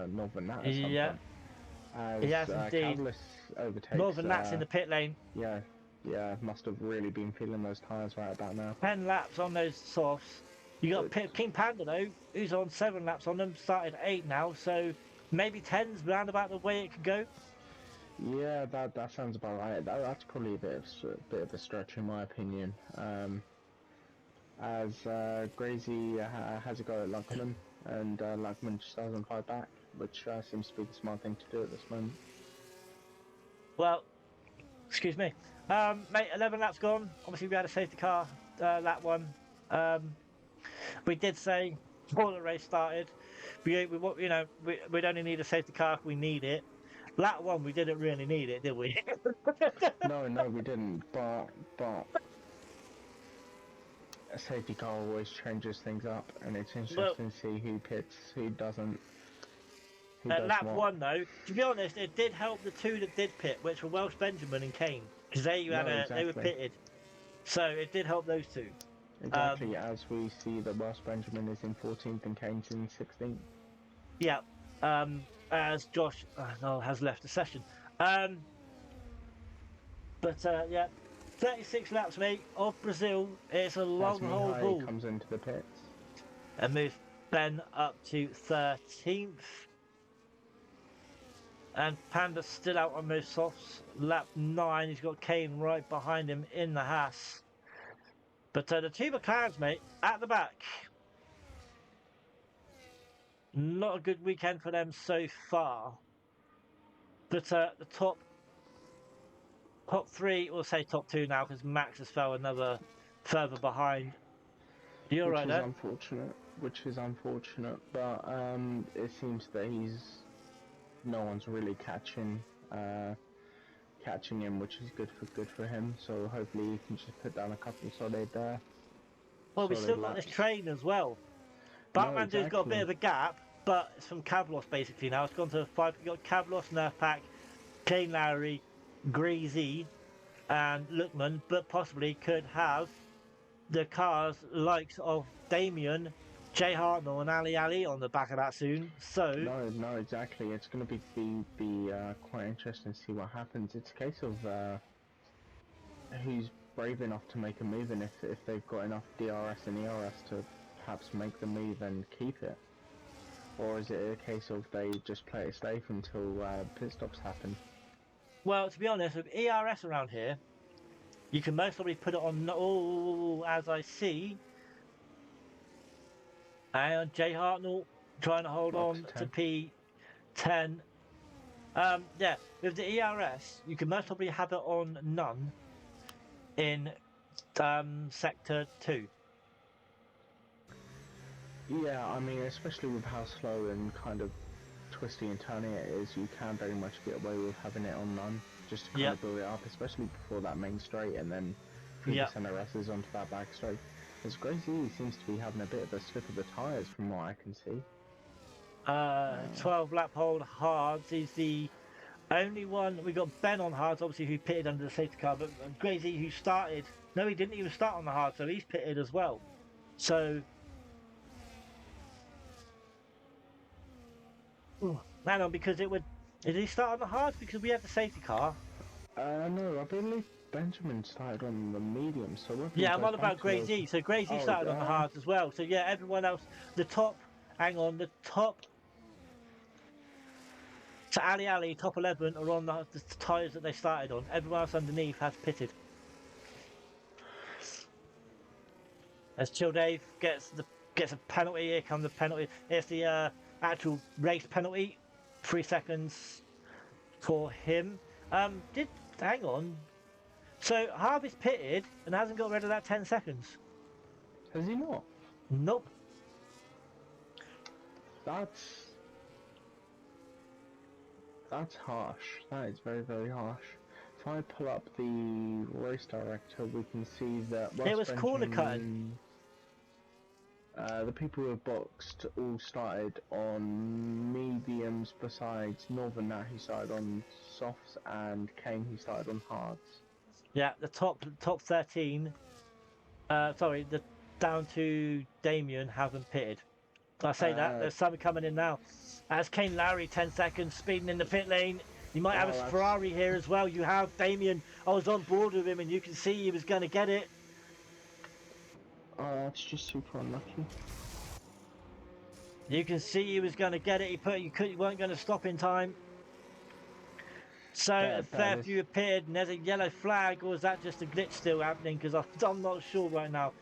Northern Nat. Yeah, As he has indeed. Catalyst overtakes. Northern Nat's in the pit lane. Yeah, must have really been feeling those tyres right about now. 10 laps on those softs. You got King Panda though, who's on 7 laps on them. Started 8 now, so maybe 10's round about the way it could go. Yeah, that sounds about right. That's probably a bit of a stretch in my opinion. As Grazy has a go at Luckman, and Luckman just doesn't fight back, which seems to be the smart thing to do at this moment. Well, excuse me. Mate, 11 laps gone. Obviously we had a safety car lap 1. We did say before the race started, we'd only need a safety car if we need it. Lap 1 we didn't really need it, did we? No, we didn't. But a safety car always changes things up, and it's interesting to see who pits, who doesn't. Lap 1 though, to be honest, it did help the two that did pit, which were Welsh Benjamin and Kane, because they were pitted. So it did help those two. Exactly, as we see that Welsh Benjamin is in 14th and Kane's in 16th. Yeah, as Josh has left the session. Yeah, 36 laps, mate, of Brazil. It's a long haul ball. Comes into the pits. And moves Ben up to 13th. And Panda's still out on those softs. Lap 9, he's got Kane right behind him in the Haas. But the two McLarens, mate, at the back. Not a good weekend for them so far. But the top 3, we'll say top 2 now, because Max has fell another further behind. You're right there. Which is unfortunate, but it seems that no one's really catching him, which is good for him. So hopefully he can just put down a couple of solid. Well, we still got this train as well. Bartmandu's got a bit of a gap, but it's from Kavlos basically now. It's gone to 5. You got Kavlos, Nerfpack, Kane Lowry, Greasy, and Lookman, but possibly could have the cars likes of Damien, Jay Hartnell, and Ali on the back of that soon. So no, exactly. It's going to be quite interesting to see what happens. It's a case of who's brave enough to make a move, and if they've got enough DRS and ERS to perhaps make the move and keep it, or is it a case of they just play it safe until pit stops happen? Well, to be honest, with ERS around here, you can most probably put it on. As I see, and Jay Hartnell trying to hold on to P10. Yeah, with the ERS, you can most probably have it on none in sector 2. Yeah, I mean, especially with how slow and kind of twisty and turny it is, you can very much get away with having it on none, just to kind of build it up, especially before that main straight, and then through the center S's onto that back straight. Because Gracie seems to be having a bit of a slip of the tyres from what I can see. 12 lap hold hards. He's the only one. We got Ben on hards, obviously, who pitted under the safety car, but Gracie, who started. No, he didn't even start on the hard, so he's pitted as well. So. Hang on, because it would. Did he start on the hards because we had the safety car? No, I believe Benjamin started on the medium, so yeah, I'm on about Gracie. So Gracie started on the hards as well. So yeah, everyone else, the top. Hang on, the top. So Ali, top 11 are on the tyres that they started on. Everyone else underneath has pitted. As Chill Dave gets a penalty, here comes the penalty. Here's the actual race penalty. 3 seconds for him. Hang on. So Harvey's pitted and hasn't got rid of that 10 seconds. Has he not? Nope. That's harsh. That is very, very harsh. If I pull up the race director, we can see that It was corner cutting. The people who have boxed all started on mediums, besides Northern Nat who started on softs, and Kane who started on hards. Yeah, the top 13. Sorry, the down to Damien haven't pitted. I say that there's some coming in now. As Kane Lowry 10 seconds speeding in the pit lane. You might have a Ferrari here as well. You have Damien. I was on board with him, and you can see he was going to get it. Oh, that's just super unlucky. You can see he was going to get it. You weren't going to stop in time. So a fair few appeared, and there's a yellow flag, or is that just a glitch still happening? Because I'm not sure right now.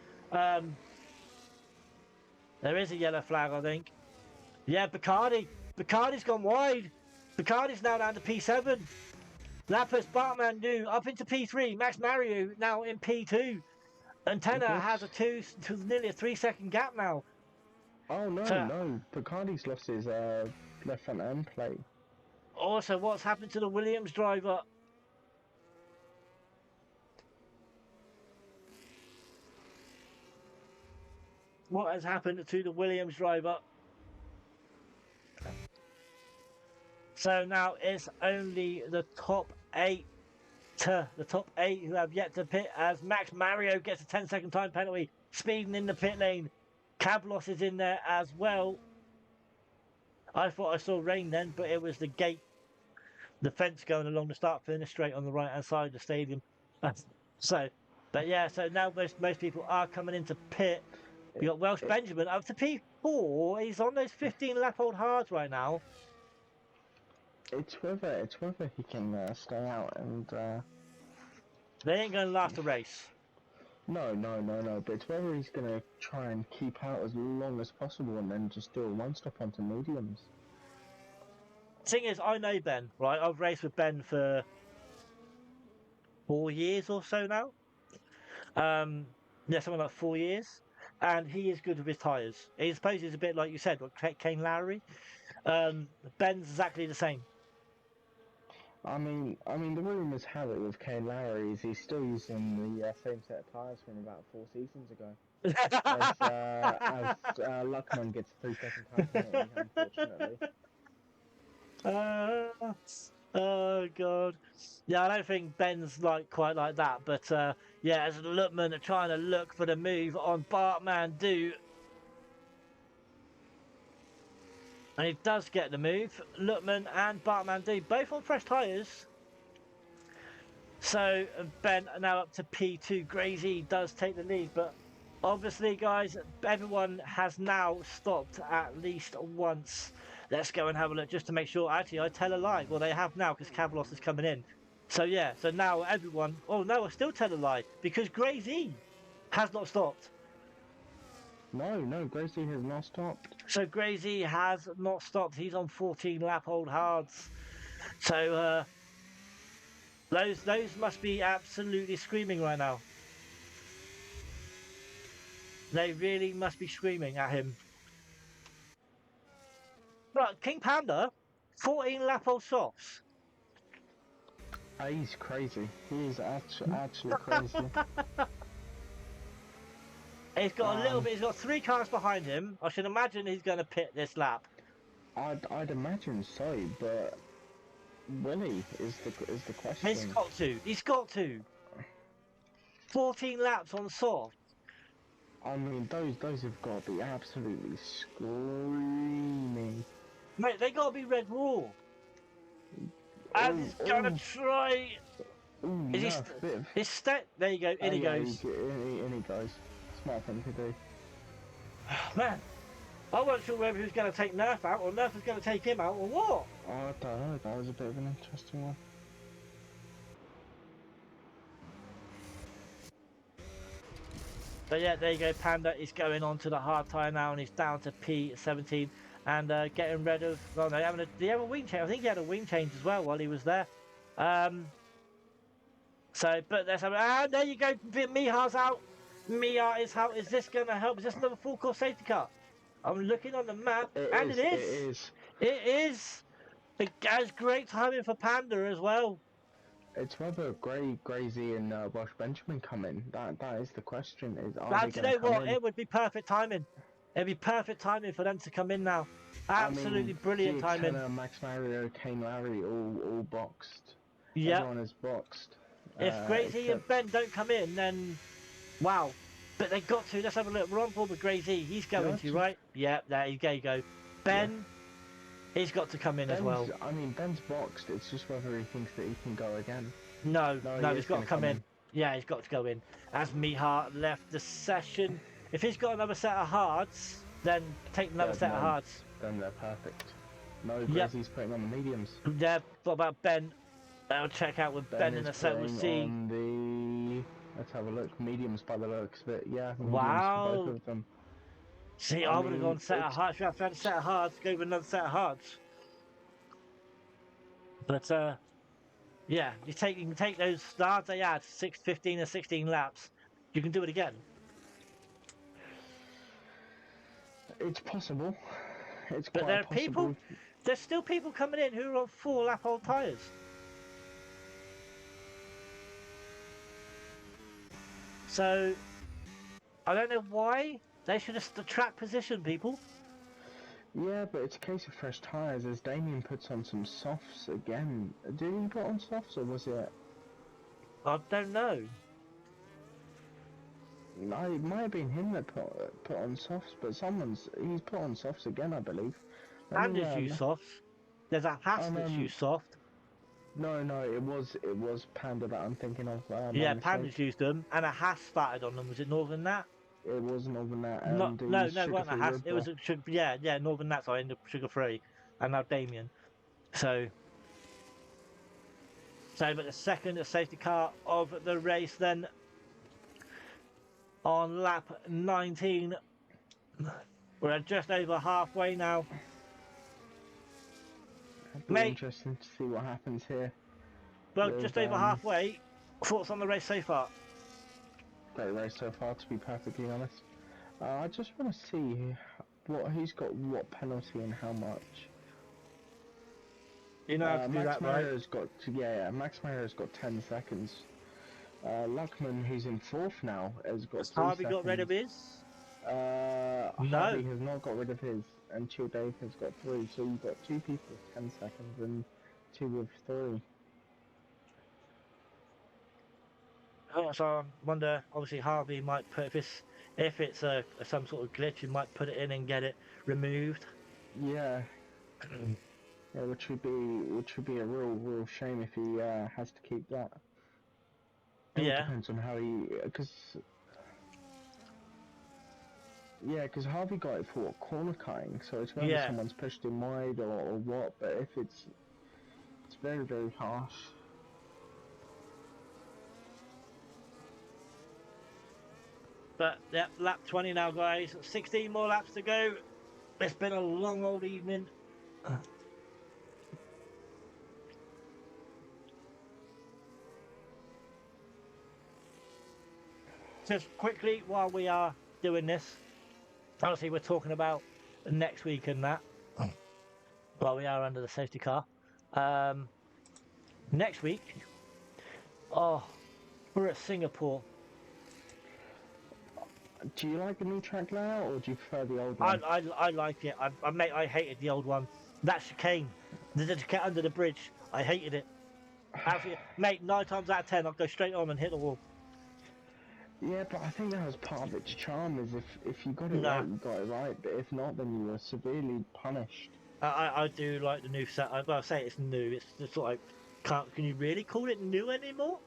There is a yellow flag, I think. Yeah, Bacardi. Bacardi's gone wide. Bacardi's now down to P7. That puts Bartman up into P3. Max Mario now in P2. Antenna has nearly a 3 second gap now. Oh no, Bacardi's lost his left front end plate. Also, what's happened to the Williams driver? What has happened to the Williams driver? So now it's only the top 8 who have yet to pit, as Max Mario gets a 10-second time penalty, speeding in the pit lane. Cablos is in there as well. I thought I saw rain then, but it was the gate, the fence going along the start finish straight on the right hand side of the stadium. So now most people are coming into pit. We got Welsh Benjamin up to P4. He's on those 15 lap old hards right now. It's whether he can stay out and. They ain't going to last the race. No. But it's whether he's going to try and keep out as long as possible and then just do a one-stop onto mediums. Thing is, I know Ben, right? I've raced with Ben for 4 years or so now. Something like 4 years. And he is good with his tyres. I suppose he's a bit like you said, Kane Lowry. Ben's exactly the same. I mean, the rumours have it with Kane Lowry is he's still using the same set of tyres from about 4 seasons ago. as Luckman gets a 3 second time penalty, unfortunately. Oh god. Yeah, I don't think Ben's quite like that, but as Luckman are trying to look for the move on Bartman. And he does get the move. Luckman and Bartman both on fresh tyres. So Ben now up to P2. Grazy does take the lead, but obviously, guys, everyone has now stopped at least once. Let's go and have a look just to make sure. Actually, I tell a lie. Well, they have now because Cavalos is coming in. So now everyone. Oh no, I still tell a lie because Grazy has not stopped. No, Gracie has not stopped. So Grazy has not stopped. He's on 14 lap old hards. So those must be absolutely screaming right now. They really must be screaming at him. Right, King Panda, 14 lap old softs. He's crazy. He is actually crazy. He's got a little bit. He's got 3 cars behind him. I should imagine he's going to pit this lap. I'd imagine so, but will he? Is the question. He's got to. 14 laps on soft. I mean, those have got to be absolutely screaming. Mate, they got to be red raw. And he's going to try. Ooh, There you go. In he goes. In he goes. Smart thing to do. Man, I wasn't sure whether he was going to take Nerf out or Nerf was going to take him out or what. Oh, I don't know. That was a bit of an interesting one. But yeah, there you go. Panda is going on to the hard tyre now and he's down to P17. and getting rid of. Well, no, did he have a wing change? I think he had a wing change as well while he was there. So, but there's there you go. Miha's out. Miha is out. Is this going to help? Is this another full course safety car? I'm looking on the map, and it It is. is. It is. It has great timing for Panda as well. It's whether Grazy and Welsh Benjamin come in. That is the question. Is are Now, they do you going know to come what? in? It would be perfect timing. It'd be perfect timing for them to come in now. I Absolutely mean, brilliant GX timing. Henner, Max Mario, Kane Larry, all boxed. Yep. Everyone is boxed. If Grazy and Except Ben don't come in, then wow. But they got to. Let's have a look. We're on board with Grazy. He's going to, right? Yeah, there you go. Ben, he's got to come in as well. I mean, Ben's boxed. It's just whether he thinks that he can go again. No, He he's is got gonna to come in. Yeah, he's got to go in. As Miha left the session, if he's got another set of hards, then take another set of hards. Then they're perfect. No, Yep. Grazy's putting on the mediums. Yeah, what about Ben? I'll check out with Ben in a sec. We'll see. On the... Let's have a look. Mediums by the looks of it. Yeah, mediums Wow. for both of them. See, I would have gone set of hards. If I had a set of hards, go with another set of hards. But yeah, you can take those hards they had 15 or 16 laps. You can do it again. It's possible. It's But quite there are possible. there's still people coming in who are on 4-lap old tyres. So, I don't know why. They should have the track position, people. Yeah, but it's a case of fresh tyres as Damien puts on some softs again. Did he put on softs or was it... I don't know. No, it might have been him that put on softs, but he's put on softs again, I believe. Panda's use softs. There's a Haas that's used soft. No, it was Panda that I'm thinking of. Yeah, Panda's used them, and a Haas started on them. Was it Northern Nat? It was Northern Nat. No, it wasn't a Haas. It was a Northern Nat. So I ended up sugar free, and now Damien. So, but the second safety car of the race then on lap 19. We're just over halfway now. It'll be interesting to see what happens here. Well, just over halfway. Thoughts on the race so far? Great race so far, to be perfectly honest. I just want to see who's got what penalty and how much. You know how to do that, right? Max Mario's got 10 seconds. Luckman, who's in 4th now, has got 3 seconds. Harvey got rid of his? Harvey has not got rid of his, and Chill Dave has got 3, so you've got 2 people with 10 seconds and 2 with 3. So I wonder, obviously Harvey might put, if it's some sort of glitch, he might put it in and get it removed. Yeah. Yeah, which would be a real shame if he has to keep that. It depends on how because Harvey got it for corner cutting, so it's whether someone's pushed him wide or what. But if it's very harsh. But yeah, lap 20 now, guys. 16 more laps to go. It's been a long old evening. Just quickly, while we are doing this, obviously we're talking about next week and that, while we are under the safety car. Next week, we're at Singapore. Do you like the new track layout, or do you prefer the old one? I like it. I hated the old one. That chicane, the chicane under the bridge, I hated it. Mate, 9 times out of 10, I'll go straight on and hit the wall. Yeah, but I think that was part of its charm, is if you got it right, you got it right, but if not, then you were severely punished. I do like the new set. I'll say it's new. It's just sort of can you really call it new anymore?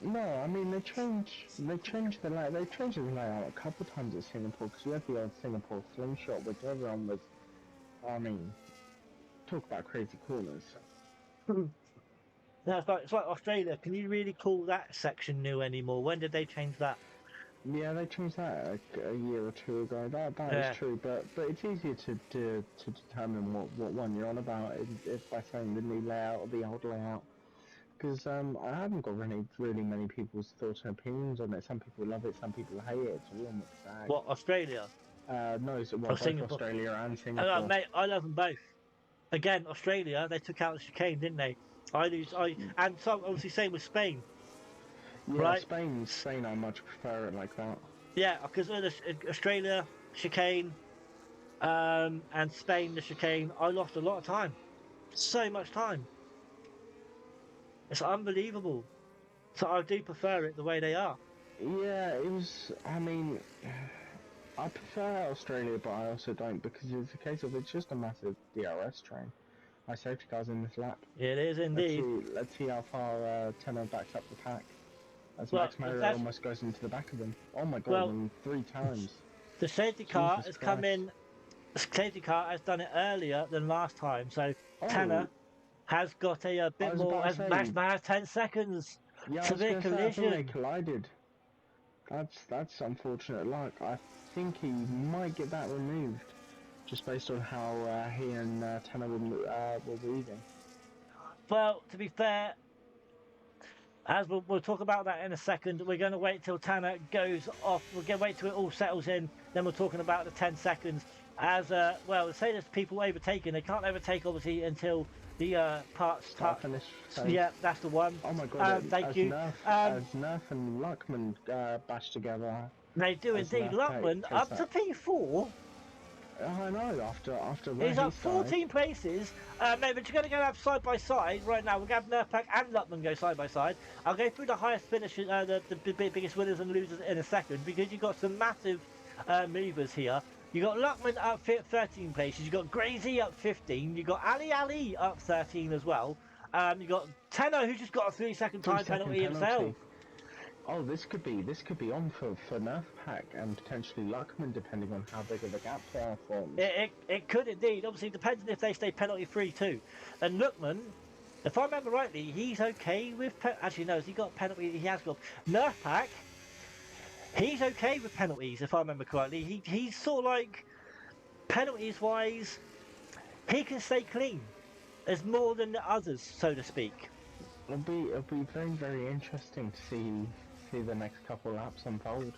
No, I mean they changed the layout. They changed the layout a couple of times at Singapore, because you had the old Singapore slingshot, which everyone was. I mean, talk about crazy corners. No, it's like Australia. Can you really call that section new anymore? When did they change that? Yeah, they changed that a year or two ago. That is Yeah. true, but it's easier to determine what one you're on about if by saying the new layout or the old layout. Because I haven't got really many people's thoughts and opinions on it. Some people love it, some people hate it. It's a real mixed bag. What, Australia No, so well, or both Singapore? Australia and Singapore. Mate, I love them both. Again, Australia, they took out the chicane, didn't they? And so obviously same with Spain, Yeah, right? Spain, I much prefer it like that. Yeah, because Australia chicane, and Spain the chicane, I lost a lot of time, so much time. It's unbelievable. So I do prefer it the way they are. Yeah, it was. I mean, I prefer Australia, but I also don't because it's a case of it's just a massive DRS train. My safety car's in this lap. It is Let's indeed. see. Let's see how far Tenno backs up the pack. As Well, Max Mario that's almost goes into the back of him. Oh my god! well, And 3 times. the safety car Jesus has come Christ. in. The safety car has done it earlier than last time, so Oh, Tanner has got a I bit was more. about to Has Max say. has 10 seconds. Yeah, I was Severe gonna say. I think they collision. collided. That's unfortunate luck. I think he might get that removed, just based on how he and Tanner were weaving. Well, to be fair, as we'll talk about that in a second. We're going to wait till Tanner goes off. We're going to wait till it all settles in. Then we're talking about the 10 seconds. As well, say there's people overtaking. They can't overtake obviously until the Start finish phase. Yeah, that's the one. Oh my god! Thank you. As Nerf and Luckman bash together. They do As indeed. Nerf Luckman takes up that. to P4. I know. After where He's he up started. 14 places. Mate, we're just going to go have side by side right now. We're going to have Nerfpack and Lutman go side by side. I'll go through the highest finishes, the biggest winners and losers in a second because you've got some massive movers here. You got Luckman up 13 places. You got Grazy up 15. You got Ali up 13 as well. You got Tenno who just got a 3 second time 3 second penalty himself. Oh, this could be on for Nerf Pack and potentially Luckman, depending on how big of a gap forms. It could indeed. Obviously, depending if they stay penalty free too. And Lookman, if I remember rightly, he's okay with actually no, has he got penalty? He has got Nerf Pack. He's okay with penalties, if I remember correctly. He's sort of like penalties wise, he can stay clean. There's more than the others, so to speak. It'll be very interesting to see the next couple laps unfold.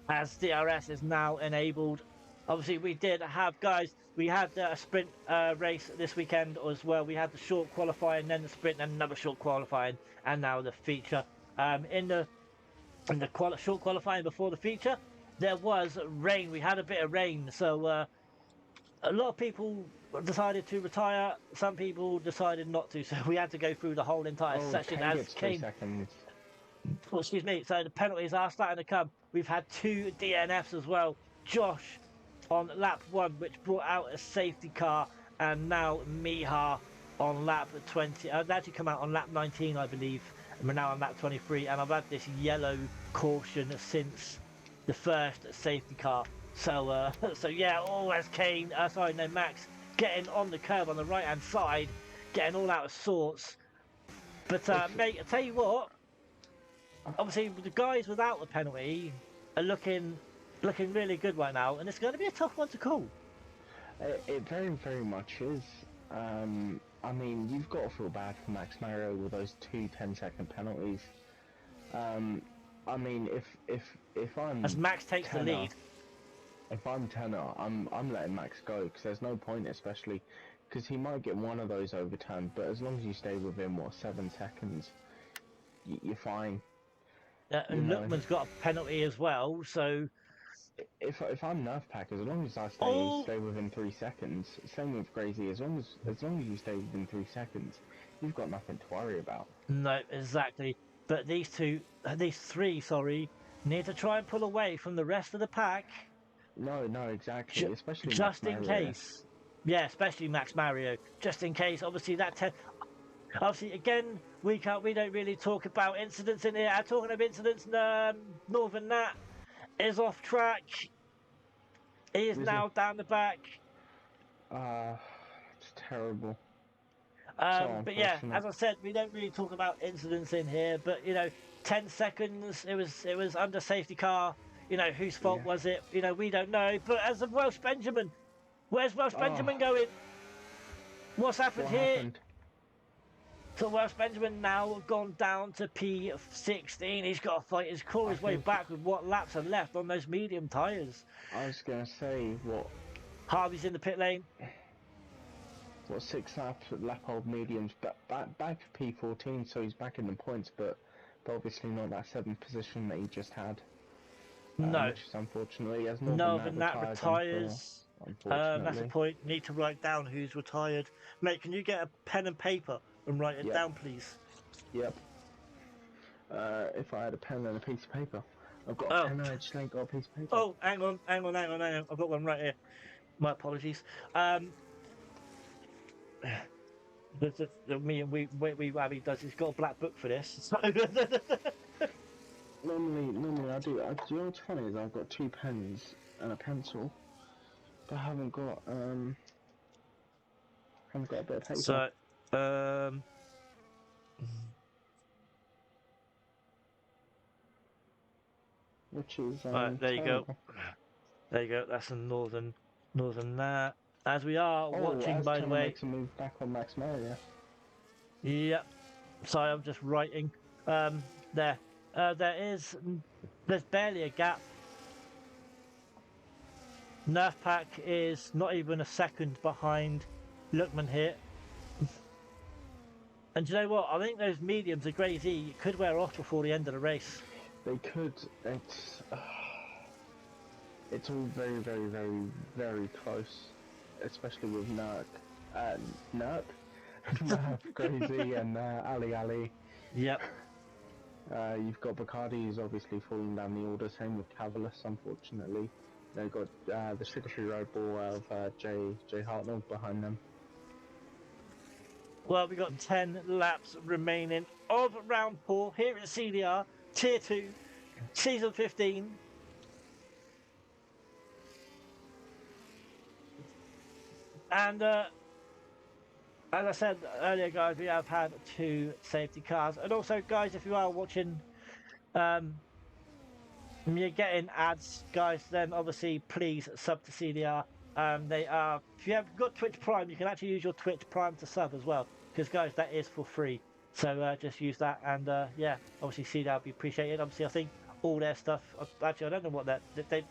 As DRS is now enabled. Obviously, we did have we had a sprint race this weekend as well. We had the short qualifying, then the sprint, and another short qualifying, and now the feature. In the short qualifying before the feature, there was rain. We had a bit of rain, so a lot of people decided to retire. Some people decided not to, so we had to go through the whole entire session Kane as gets 3 Kane. seconds. Oh, excuse me. So the penalties are starting to come. We've had 2 DNFs as well. Josh on lap 1, which brought out a safety car, and now Miha on lap 20. They actually come out on lap 19, I believe. And we're now on lap 23, and I've had this yellow caution since the first safety car. So, so yeah, as Kane, Max, getting on the curb on the right-hand side, getting all out of sorts. But mate, I tell you what. Obviously, the guys without the penalty are looking really good right now, and it's going to be a tough one to call. It very much is. I mean, you've got to feel bad for Max Mario with those 2 10-second penalties. I mean, if I'm as Max takes Tenor, the lead, if I'm Tenor, I'm letting Max go because there's no point, especially because he might get one of those overturned. But as long as you stay within 7 seconds, you're fine. and Lookman's got a penalty as well. So if I'm Nerf Pack, as long as I stay within 3 seconds, same with Crazy, as long as you stay within 3 seconds, you've got nothing to worry about. No, exactly. But these three, need to try and pull away from the rest of the pack. No, exactly. Especially just Max in Mario. case. Yeah, especially Max Mario. Just in case. Obviously, obviously, again, we don't really talk about incidents in here. I'm talking of incidents. Northern Nat is off track. He is now down the back. It's terrible. But yeah, as I said, we don't really talk about incidents in here. But you know, 10 seconds. It was under safety car. You know, whose fault Yeah. was it? You know, we don't know. But as of Welsh Benjamin, where's Welsh Oh, Benjamin going? What's happened what here? happened? So Welsh Benjamin now gone down to P16. He's got to fight his claw I his way think back with what laps are left on those medium tyres. I was gonna say Harvey's in the pit lane. what 6 lap old mediums, but back to P14, so he's back in the points, but obviously not that 7th position that he just had. No, Which is unfortunately as no, Northern but Nat retires. That's the unfortunately. point. Need to write down who's retired. Mate, can you get a pen and paper and write it Yep. down, please? Yep. If I had a pen and a piece of paper. I've got a Oh. pen, I just ain't got a piece of paper. Oh, hang on. I've got one right here. My apologies. Me and we Abby does. He's got a black book for this. Normally I do. You know what's funny is I've got 2 pens and a pencil, but I haven't got a bit of paper. So, Which is right, there you go. terrible. There you go. That's a northern that. As we are watching, as by the Tanner way. makes a move back on Max Maria. Yep. Sorry, I'm just writing. There. There's barely a gap. Nerf Pack is not even a second behind Lookman here. And do you know what? I think those mediums, the Grey Z, could wear off before the end of the race. They could. It's all very, very, very, very close, especially with Nerf, Crazy, and Ali. Yep. You've got Bacardi, who's obviously falling down the order. Same with Cavalis, unfortunately. They've got the Sugar-Free Road Ball of Jay Hartnell behind them. Well, we've got 10 laps remaining of round 4 here at CDR Tier 2, Season 15. And as I said earlier, guys, we have had 2 safety cars. And also, guys, if you are watching, you're getting ads, guys, then obviously please sub to CDR. They are, if you have got Twitch Prime, you can actually use your Twitch Prime to sub as well, because guys, that is for free. So just use that, and yeah, obviously CDR would be appreciated. Obviously, I think all their stuff. Actually, I don't know what that they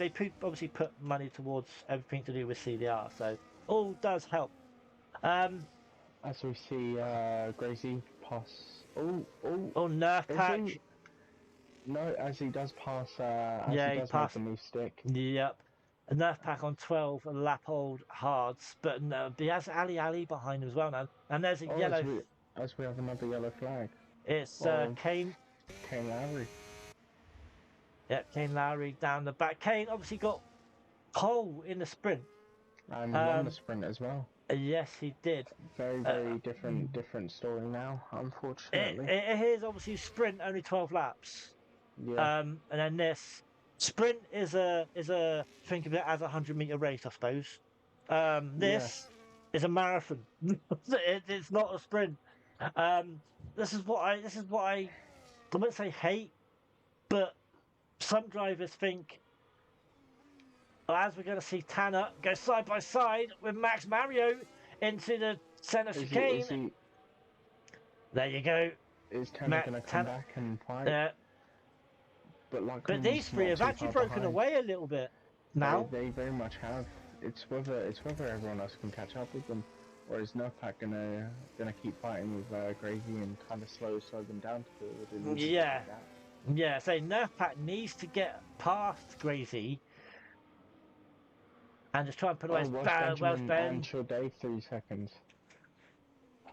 obviously put money towards everything to do with CDR, so all does help. As we see, Gracie pass. Oh, Nerf is Pack. he? No, as he does pass. Yeah, he he does passed. make the move stick. Yep. A Nerf Pack on 12 lap old hards, but no, he has Ali behind him as well now. And there's a yellow. As we have another yellow flag. It's Kane. Kane Lowry. Yep, Kane Lowry down the back. Kane obviously got pole in the sprint. And won the sprint as well. Yes, he did. Very different story now, unfortunately. It is obviously sprint, only 12 laps. Yeah. And then this sprint is a think of it as a 100-meter race, I suppose. This is a marathon. It's not a sprint. This is what I wouldn't say hate, but some drivers think, well, as we're going to see Tanner go side by side with Max Mario into the centre chicane. There you go. Is Tanner going to come back and fight? But these 3 have actually broken away a little bit now. They very much have. It's whether everyone else can catch up with them, or is Nerfpack gonna keep fighting with Gravy and kind of slow them down forward? Yeah. So Nerfpack needs to get past Gracie and just try and put away Welsh Ben. And Day 3 seconds.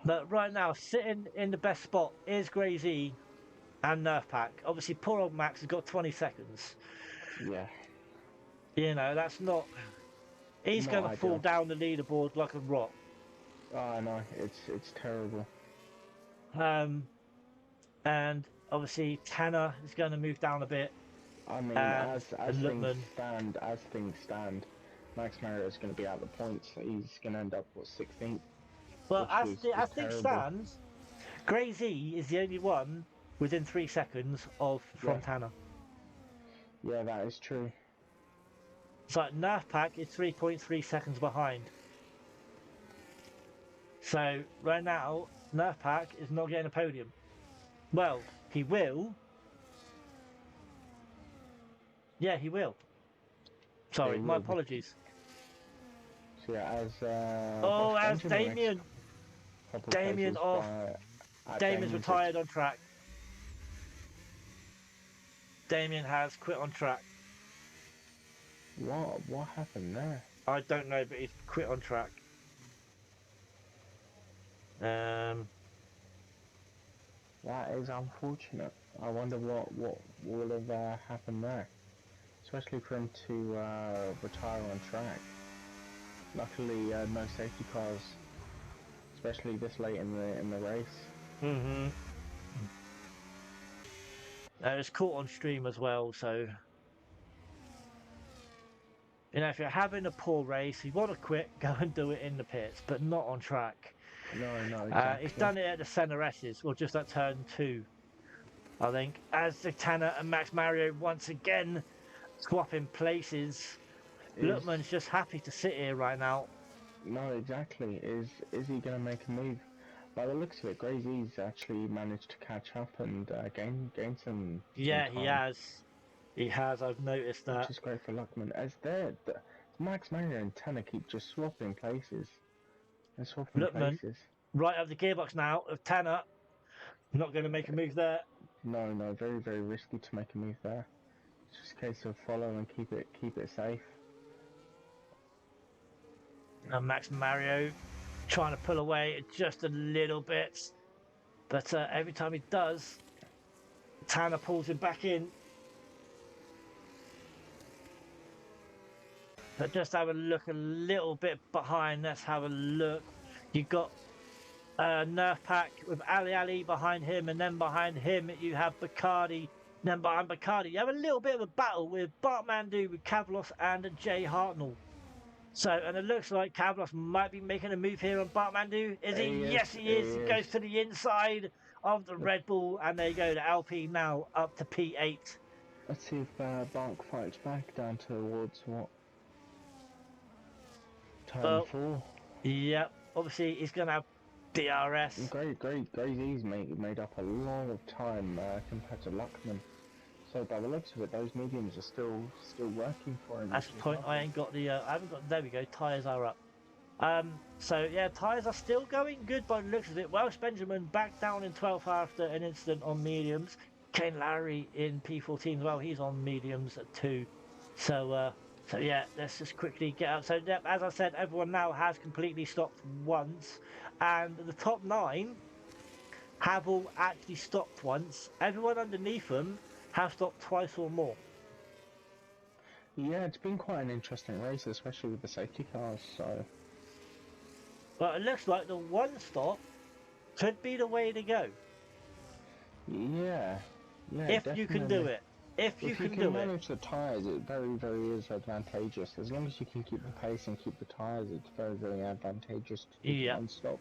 But right now, sitting in the best spot is Gracie and Nerfpack. Obviously, poor old Max has got 20 seconds. Yeah. You know, that's not. He's going to fall down the leaderboard like a rock. Oh no, it's terrible. And obviously Tanner is going to move down a bit. I mean, as things stand, Max Mario is going to be out of the points. He's going to end up 16th. Well, as things stands, Grey Z is the only one within 3 seconds of from Yeah. Tanner. Yeah, that is true. So Nerf Pack is 3.3 seconds behind. So right now, Nerf Pack is not getting a podium. Well, he will. Yeah, he will. Yeah, Sorry, he my will. apologies. So yeah, as Oh, as Benjamin makes Damien. a couple of Damien places, off. Damien's Damien's just retired on track. Damien has quit on track. what happened there? I don't know, but he's quit on track. That is unfortunate. I wonder what will have happened there, especially for him to retire on track. Luckily, no safety cars, especially this late in the race. Mm-hmm. It's caught on stream as well, so you know if you're having a poor race, you want to quit, go and do it in the pits, but not on track. No, He's exactly. done it at the center S's, or just at turn 2, I think. As the Tanner and Max Mario once again swapping places. Is Lookman's just happy to sit here right now. No, exactly. Is he gonna make a move? By the looks of it, Grazy's actually managed to catch up and gain some Yeah, he time, has. He has. I've noticed which that. is great for Luckman. As Max Mario and Tanner keep just swapping places. They're swapping Lookman places. right up the gearbox now of Tanner. Not going to make a move there. No, very risky to make a move there. It's just a case of follow and keep it safe. And Max Mario trying to pull away just a little bit. But every time he does, Tanner pulls him back in. But just have a look a little bit behind. Let's have a look. You've got Nerf Pack with Ali behind him, and then behind him you have Bacardi. Then behind Bacardi, you have a little bit of a battle with Bartmandu, with Kavlos, and Jay Hartnell. So, and it looks like Kavlos might be making a move here on Bartmandu. Is he? Yes, he is. He goes to the inside of the Red Bull, and there you go. The LP now up to P8. Let's see if Bark fights back down towards what? Turn 4. Yep. Obviously, he's going to have DRS. Grazy's made up a lot of time compared to Luckman. So by the looks of it, those mediums are still working for him. That's the point. I ain't got the. I haven't got. There we go. Tires are up. So yeah, tires are still going good by the looks of it. Welsh Benjamin back down in 12th after an incident on mediums. Kane Larry in P14 as well. He's on mediums too. So yeah, let's just quickly get out. So yeah, as I said, everyone now has completely stopped once, and the top 9 have all actually stopped once. Everyone underneath them have stopped twice or more. Yeah, it's been quite an interesting race, especially with the safety cars. So, but it looks like the one stop could be the way to go. yeah, If definitely. you can do it. If you can manage the tyres, it very is advantageous. As long as you can keep the pace and keep the tyres, it's very advantageous to keep one stop.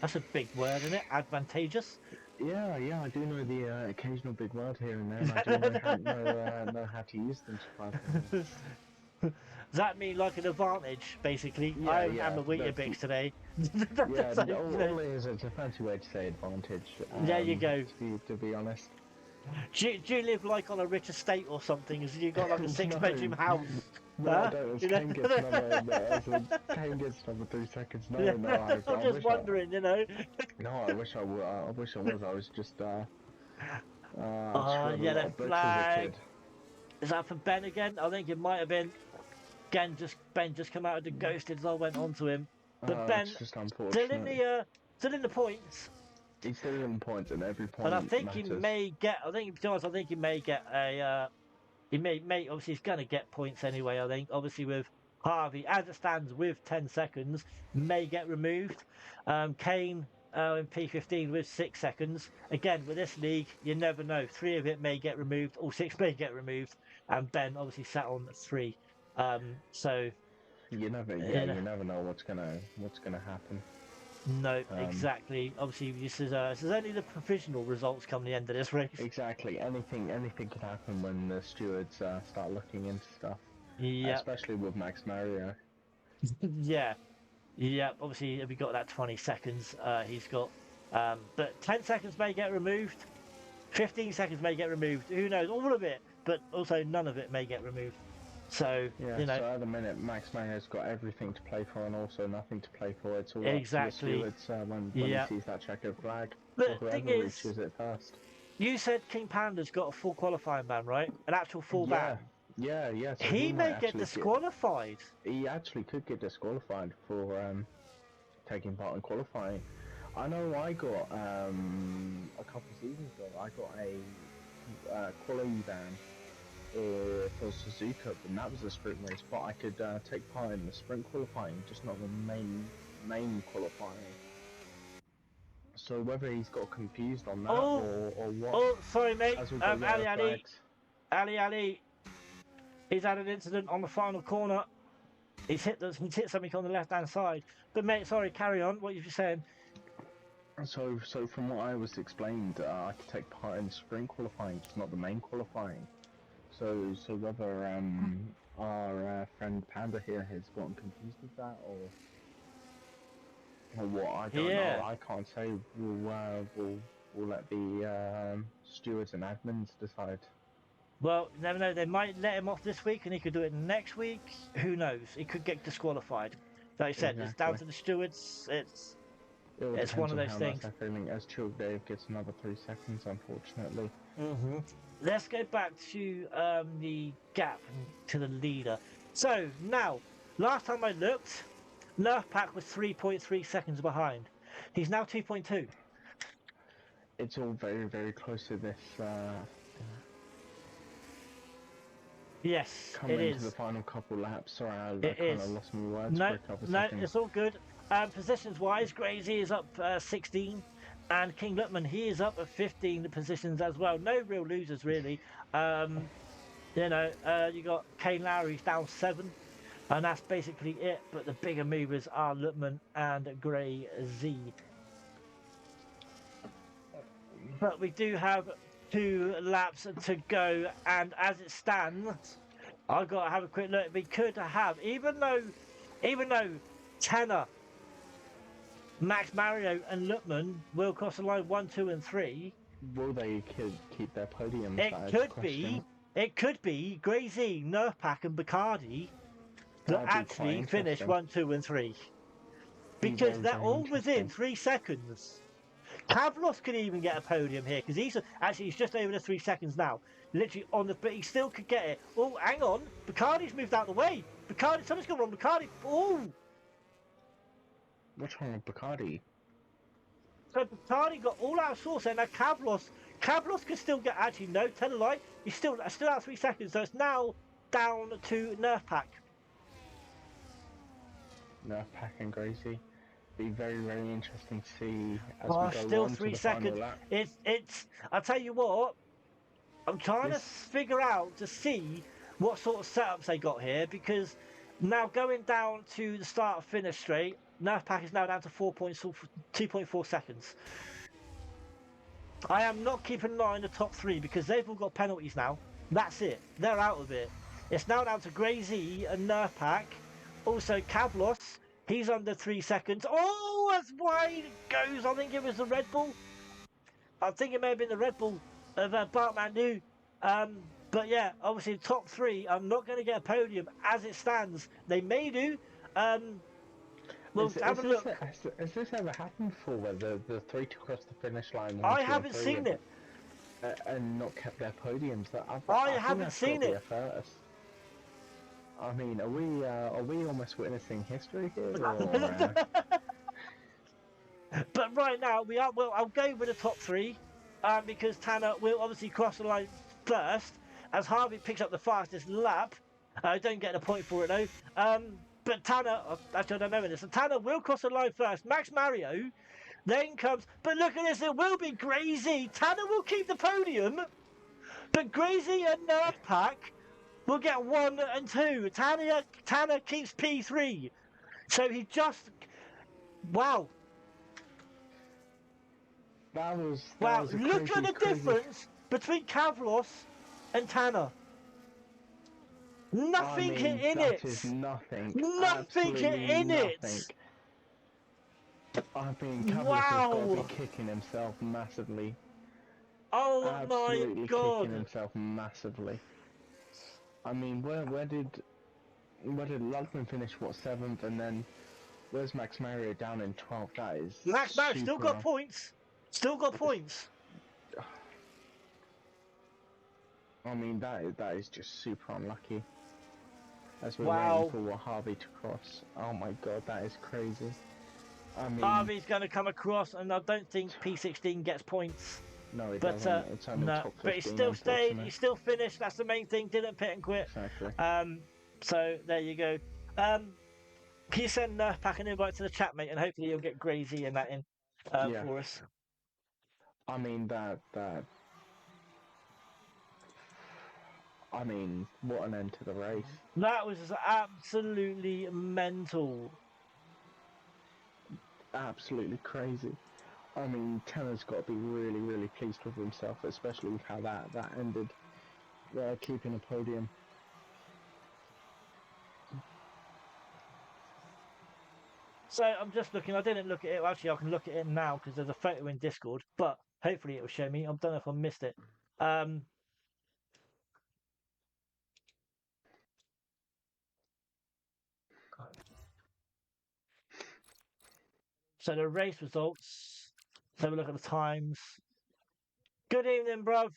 That's a big word, isn't it? Advantageous. Yeah, I do know the occasional big word here and there, and I do know how to use them surprisingly. Does that mean like an advantage, basically? Yeah, I am a Weetabix today. Yeah, all it is, it's a fancy way to say advantage. There you go. To be honest. Do you live like on a rich estate or something? Has you got like a 6-bedroom house? No, I don't. Kane gets number 3 seconds. No, I'm just wondering, you know. No, I wish I was. I was just yellow flag. Is that for Ben again? I think it might have been. Again, Ben just come out of the ghosted as I went on to him. But Ben still in the points. He's still in points, and every point. And I think matters. he may get. I think he may get a. He may obviously he's gonna get points anyway. I think obviously with Harvey as it stands with 10 seconds may get removed. Kane in P15 with 6 seconds. Again with this league, you never know. 3 of it may get removed, all 6 may get removed, and Ben obviously sat on 3. So you never know what's gonna happen. No, Um, exactly. Obviously, this is only the provisional results come the end of this race. exactly. Anything could happen when the stewards start looking into stuff, Yep. especially with Max Mario. Yeah. Yep. Obviously, we got that 20 seconds. He's got, but 10 seconds may get removed. 15 seconds may get removed. Who knows? All of it, but also none of it may get removed. So, Yeah, you know, so at the minute, Max Mario's got everything to play for and also nothing to play for. It's all up to the exactly. stewards when he Yeah. sees that checkered flag, or The thing whoever is, reaches it first. you said King Panda's got a full qualifying ban, right? An actual full Yeah, ban. yeah. So he He might may get actually get. disqualified. He actually could get disqualified for taking part in qualifying. I know I got a couple of seasons ago. I got a quality ban for Suzuka, and that was a sprint race. But I could take part in the sprint qualifying, just not the main qualifying. So whether he's got confused on that Oh, or what, oh, sorry, mate. as we got yellow flags. Ali, he's had an incident on the final corner. He's hit something on the left hand side. But mate, sorry, carry on. What you were saying? So from what I was explained, I could take part in sprint qualifying, just not the main qualifying. So whether our friend Panda here has gotten confused with that or what, I don't know. Yeah. I can't say. We'll let the stewards and admins decide. Well, you never know. They might let him off this week, and he could do it next week. Who knows? He could get disqualified. Like I said, it's down Exactly. to the stewards. It all It's one depends of on those how things. nice they're feeling. As Chilled Dave gets another 3 seconds, unfortunately. Let's go back to the gap to the leader. So now, last time I looked, Nerf Pack was 3.3 seconds behind. He's now 2.2. It's all very close to this. Yes, Coming it into the is. final couple laps. Sorry, I It kind of is. lost my words No, for a couple no, seconds. it's all good. Positions wise, Gracie is up 16, and King Lutman he is up at 15 positions as well. No real losers really. You got Kane Lowry's down 7, and that's basically it. But the bigger movers are Lutman and Gray Z. But we do have 2 laps to go, and as it stands, I've got to have a quick look. We could have, even though Tanner, Max Mario, and Lutman will cross the line 1, 2, and 3. Will they keep their podiums? It That is the could question. be Grey Z, Nerfpack, and Bacardi that That'd be quite actually finish interesting. 1, 2, and 3 Be because they're very all within interesting. 3 seconds. Kavlos could even get a podium here because he's just over the 3 seconds now, literally on the. But he still could get it. Oh, hang on, Bacardi's moved out the way. Bacardi, something's gone wrong. Bacardi. Oh, What's wrong with Bacardi? so Bacardi got all out of source there. Now Kavlos can still get. Actually, no, tell a lie. He's still out 3 seconds. So it's now down to Nerf Pack. Nerf Pack and Gracie. Be very interesting to see as Oh, we go still on to 3 the seconds. final lap. It's. I'll tell you what. I'm trying to figure out to see what sort of setups they got here because now going down to the start finish straight, Nerf Pack is now down to 2.4 seconds. I am not keeping an eye on the top 3 because they've all got penalties now. That's it. They're out of it. It's now down to Grey Z and Nerf Pack. Also Kavlos, he's under 3 seconds. Oh, that's wide it goes. I think it was the Red Bull. I think it may have been the Red Bull of Bartman New. But yeah, obviously top 3. I'm not going to get a podium as it stands. They may do. We'll have a look. Has this ever happened before where the 3 to cross the finish line, 1, I 2, and haven't 3 seen it. and not kept their podiums? I think haven't that's seen gotta be it. a first. I mean, are we almost witnessing history here? Or, But right now we are. Well, I'll go with the top 3 because Tanner will obviously cross the line first as Harvey picks up the fastest lap. Don't get a point for it though. But Tanner, actually I don't know this. So Tanner will cross the line first. Max Mario then comes. But look at this. It will be Grazy. Tanner will keep the podium, but Grazy and Nerf Pack will get 1 and 2. Tanner keeps P3. So he just. Wow. That was Wow, a look at crazy, the crazy. difference between Kavlos and Tanner. I Nothing mean, in that it. is nothing. Nothing Absolutely in it. nothing. I mean, Cavaliers has got to be Wow. kicking himself massively. Oh my Absolutely god. kicking himself massively. I mean, where did Ludman finish? What, 7th, and then where's Max Mario down in 12th? That is Max still got super. points. Still got points. I mean, that is just super unlucky. As we're waiting Wow. for Harvey to cross. Oh my god, that is crazy. I mean, Harvey's going to come across, and I don't think P16 gets points. no, it But doesn't. It's only no, top but he 15, still stayed. unfortunately. He still finished. That's the main thing. Didn't pit and quit. Exactly. So there you go. Can you send Pack an invite to the chat, mate, and hopefully you'll get Grazy and that in Yeah. for us. I mean, I mean, what an end to the race. That was absolutely mental. Absolutely crazy. I mean, Tanner's got to be really, really pleased with himself, especially with how that ended. They're keeping a podium. So I'm just looking. I didn't look at it. Actually, I can look at it now because there's a photo in Discord. But hopefully it will show me. I don't know if I missed it. So the race results. Let's have a look at the times. Good evening, bruv.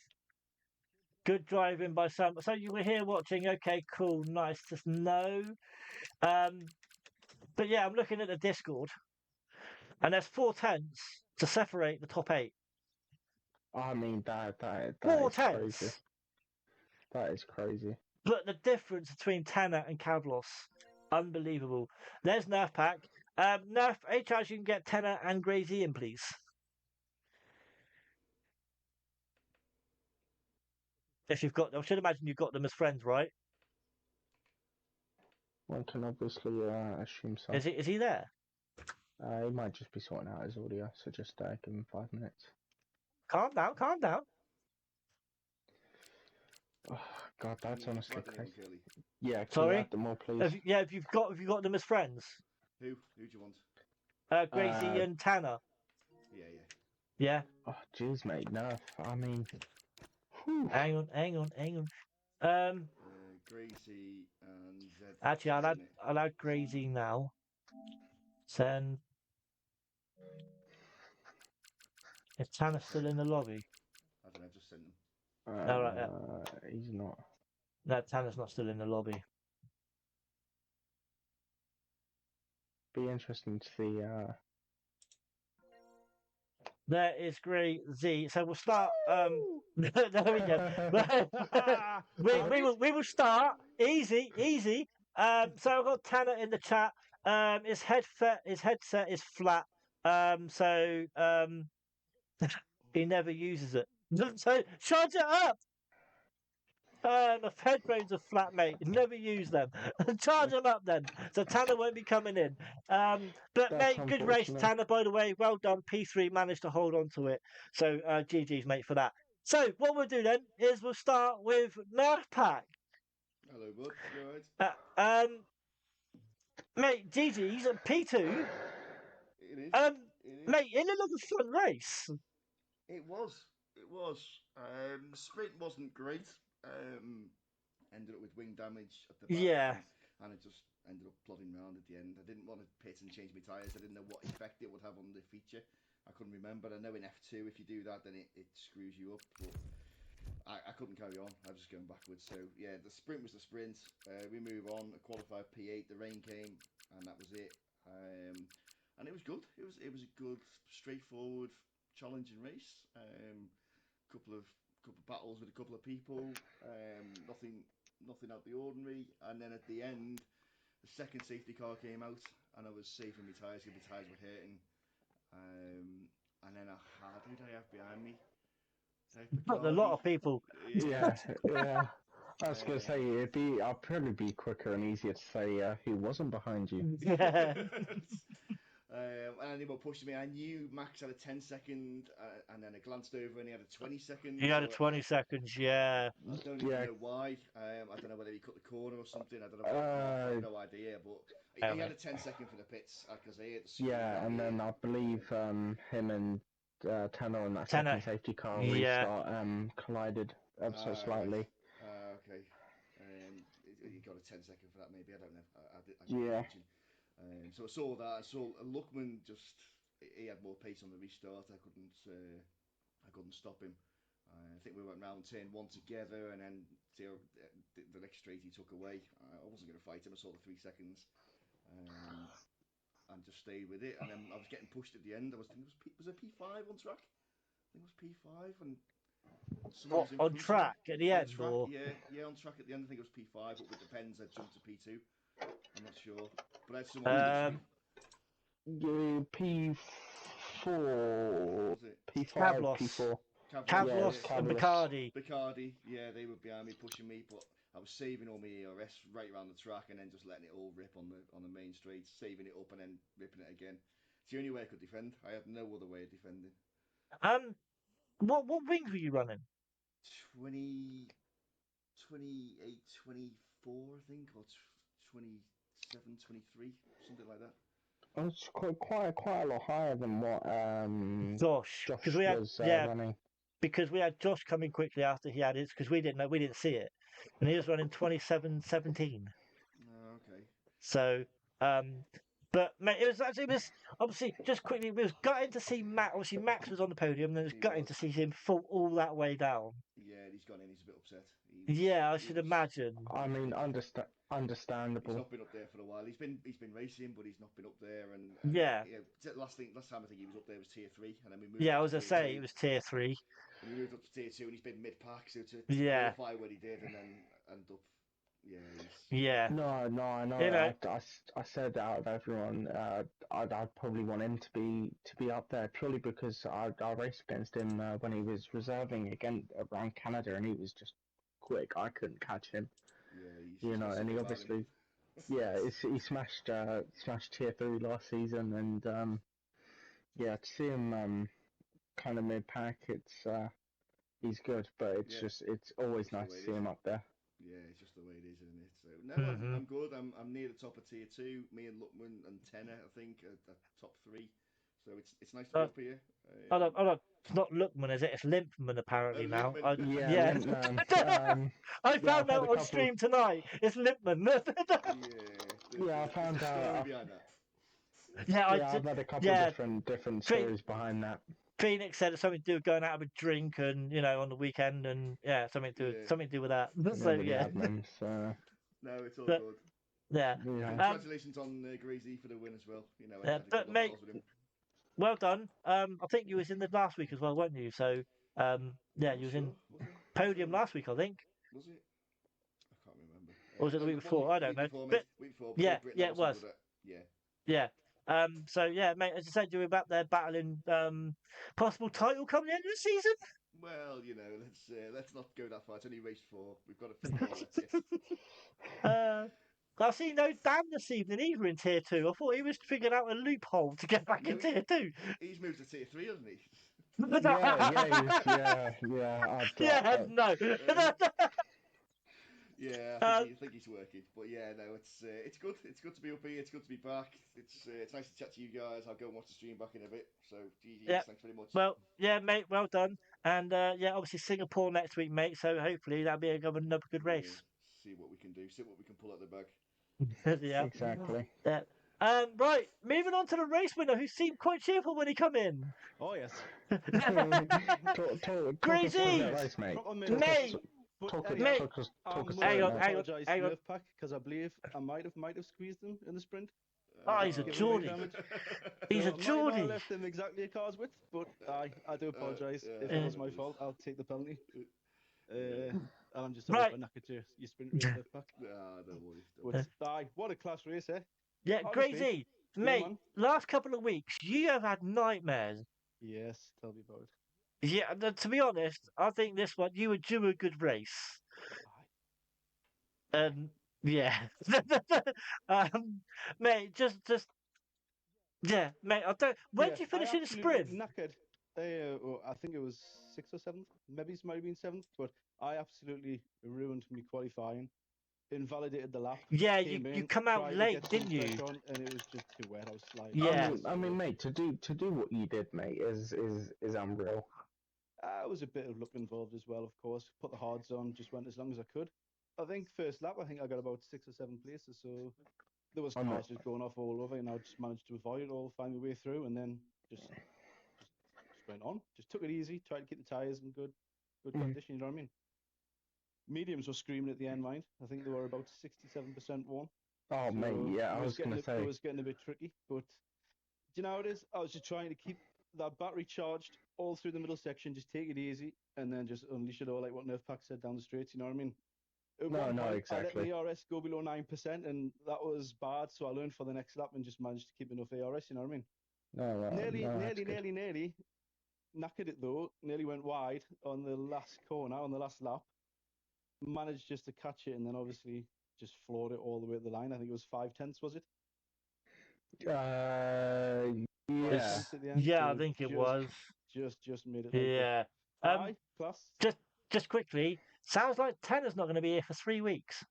Good driving by some. So you were here watching. Okay, cool, nice to know. But yeah, I'm looking at the Discord, and there's 4 tenths to separate the top 8. I mean, that Four is crazy. tenths. That is crazy. But the difference between Tanner and Kavlos, unbelievable. There's Nerf Pack. Nerf, any chance you can get Tanner and Grazy in, please? If you've got, I should imagine you've got them as friends, right? One can obviously assume so. Is he there? He might just be sorting out his audio, so just give him 5 minutes. Calm down, calm down. Oh, God, that's honestly crazy. Yeah, can Sorry? you add them all, please? Have you got them as friends? Who do you want? Grazy and Tanner. Yeah. Yeah. Oh, jeez, mate, Nerf. I mean, Hang on. Gracie and Zed. Actually, I'll add Grazy now. Send. Is Tanner still in the lobby? I don't know, I've just sent them. All right, yeah. He's not. No, Tanner's not still in the lobby. Be interesting to see. There is Grazy. So we'll start. There we go. we will start easy. So I've got Tanner in the chat. His headset is flat. He never uses it. So charge it up. The headphones are flat, mate. Never use them. Charge them up then. So Tanner won't be coming in. But That's mate, good race, unfortunate. Tanner. By the way, well done. P3 managed to hold on to it. So GG's, mate, for that. So what we'll do then is we'll start with Nerf Pack. Hello, bud. You alright? Mate, GG's at P2. It is. It is. Mate, in another fun race. It was. The sprint wasn't great. Ended up with wing damage at the back. Yeah. And it just ended up plodding around at the end. I didn't want to pit and change my tyres. I didn't know what effect it would have on the feature. I couldn't remember. I know in F2 if you do that then it screws you up. But I couldn't carry on. I was just going backwards. So yeah, the sprint was the sprint. We move on. I qualified P8. The rain came and that was it. And it was good. It was a good, straightforward, challenging race. Couple of battles with a couple of people. Nothing out the ordinary. And then at the end, the second safety car came out, and I was saving my tyres because my tyres were hurting. And then who did I have behind me? Not a lot of people. Yeah. I was gonna say I'd probably be quicker and easier to say who wasn't behind you. Yeah. And they were pushing me. I knew Max had a 10-second, and then I glanced over and he had a 20-second. He had a So 20 seconds, yeah. I don't even Yeah. know why. I don't know whether he cut the corner or something. I don't know. I Uh, have no idea. But Yeah, he had a mate. 10-second for the pits because I heard the scream yeah, down and here. then I believe him and Tanner on that Tanner, second safety car yeah. restart collided ever so Right. slightly. Okay. He got a 10-second for that, maybe. I don't know. I can't Yeah. imagine. So I saw that. I saw Luckman just. He had more pace on the restart. I couldn't stop him. I think we went round turn one together, and then the next straight he took away. I wasn't going to fight him. I saw the 3 seconds, and just stayed with it. And then I was getting pushed at the end. I was thinking, was it P5 on track? I think it was P5, and someone What, was in on front of me. track at the On end, track, or? yeah, on track at the end. I think it was P5, but with the pens, I jumped to P2. I'm not sure, but I had someone pushing me. P4, Was it P5, Cavlos. P4. Cavlos? Yeah, Cavlos it's and Cavlos. Bacardi. Bacardi, yeah, they were behind me pushing me, but I was saving all my ERS right around the track and then just letting it all rip on the main straight, saving it up and then ripping it again. It's the only way I could defend. I had no other way of defending. What rings were you running? 20, 28, 24, I think, or 27, 23, something like that. It's quite a lot higher than what Josh, because Josh we had was yeah, running. because we had Josh coming quickly after he had his, because we didn't see it, and he was running 27:17. Oh, okay. So, um, but mate, it was obviously just quickly. It was gutting to see Matt. Obviously, Max was on the podium, and it was He gutting was. to see him fall all that way down. Yeah, he's gone in. He's a bit upset. Yeah, I should imagine. I mean, He's understandable. not been up there for a while. He's been racing, but he's not been up there. And Yeah. last time I think he was up there was tier 3, and then we moved. Yeah, I up was to gonna tier say 2. it was tier 3. And we moved up to tier 2, and he's been mid pack. So to Yeah. qualify what he did, and then end up, yeah, Yeah. No, I know. You know. I said out of everyone, I'd probably want him to be up there purely because I raced against him when he was reserving around Canada, and he was just quick. I couldn't catch him. Yeah, You know, and he obviously, yeah, he smashed tier 3 last season, and yeah, to see him kind of mid pack, he's good, but it's always nice to see him up there. Yeah, it's just the way it is, isn't it? So no, Mm-hmm. I'm good. I'm near the top of tier 2. Me and Luckman and Tenner, I think, are top 3. So it's nice to be up here. Hold on. It's not Lookman, is it? It's Limpman apparently now. Limpman. Yeah. Limpman. I found out on stream tonight. It's Limpman. Yeah, I found out. Story behind that. Yeah, I've had a couple of different stories behind that. Phoenix said it's something to do with going out of a drink and on the weekend and something to do with that. So yeah. Admin, so. No, it's all good. Yeah. Congratulations on Greasy for the win as well. But mate, well done. I think you was in the last week as well, weren't you? So you was in podium last week, I think. Was it? I can't remember. Or was it the week before? I don't know. Week before, yeah, it was. Yeah. Yeah. So yeah, mate, as I said, you're about there battling possible title coming in this season. Well, let's not go that far. It's only race 4. We've got to figure I see no Dan this evening either in tier 2. I thought he was figuring out a loophole to get back in tier 2. He's moved to tier 3, hasn't he? Yeah, no. Yeah, I think he's working, but yeah, no, it's good. It's good to be up here. It's good to be back. It's nice to chat to you guys. I'll go and watch the stream back in a bit. So, GG, thanks very much. Well, yeah, mate, well done. And obviously Singapore next week, mate. So hopefully that'll be another good race. Yeah, see what we can do. See what we can pull out the bag. Yeah, exactly. Yeah. Right, moving on to the race winner, who seemed quite cheerful when he come in. Oh yes. Crazy, mate. Hang on. Because I believe I might have squeezed him in the sprint. Oh, he's a Geordie. He's a Geordie. I left him exactly a car's width, but I do apologise if it was my fault. I'll take the penalty. I'm just sorry for knackered your sprint race left pack. Don't worry. But what a class race, eh? Yeah, Crazy, mate. Last couple of weeks, you have had nightmares. Yes, tell me about it. Yeah, to be honest, I think this one you were due a good race. Yeah, mate, just Yeah, mate. I don't. Where Yeah, did you I finish in the absolutely sprint? knackered. Well, I think it was sixth or seventh. Maybe it might have been seventh, but I absolutely ruined me qualifying. Invalidated the lap. Yeah, Came you in, come out tried to late, get some didn't you? pressure on, and it was just too wet. I was sliding. Yeah. I mean, mate, to do what you did, mate, is unreal. Was a bit of luck involved as well, of course. Put the hards on, just went as long as I could. I think first lap, I think I got about 6 or 7 places. So there was On cars the, just going off all over, and I just managed to avoid it all, find my way through, and then just went on. Just took it easy, tried to keep the tires in good condition. You know what I mean? Mediums were screaming at the end, mind. I think they were about 67% worn. oh, So mate, yeah, I was gonna it say. was getting a bit tricky. But do you know how it is? I was just trying to keep that battery charged all through the middle section, just take it easy, and then just unleash it all like what Nerfpack said down the straights. You know what I mean? At No, one no, point, I let exactly. my ARS go below 9%, and that was bad. So I learned for the next lap and just managed to keep enough ARS. You know what I mean? No, that's good. Nearly knackered it though. Nearly went wide on the last corner on the last lap. Managed just to catch it, and then obviously just floored it all the way to the line. I think it was 5/10, was it? Yeah. 5/10 at the end. Yeah, I So think it was. just made it like, but Yeah. aye, class. Just quickly. Sounds like Tanner's not going to be here for 3 weeks.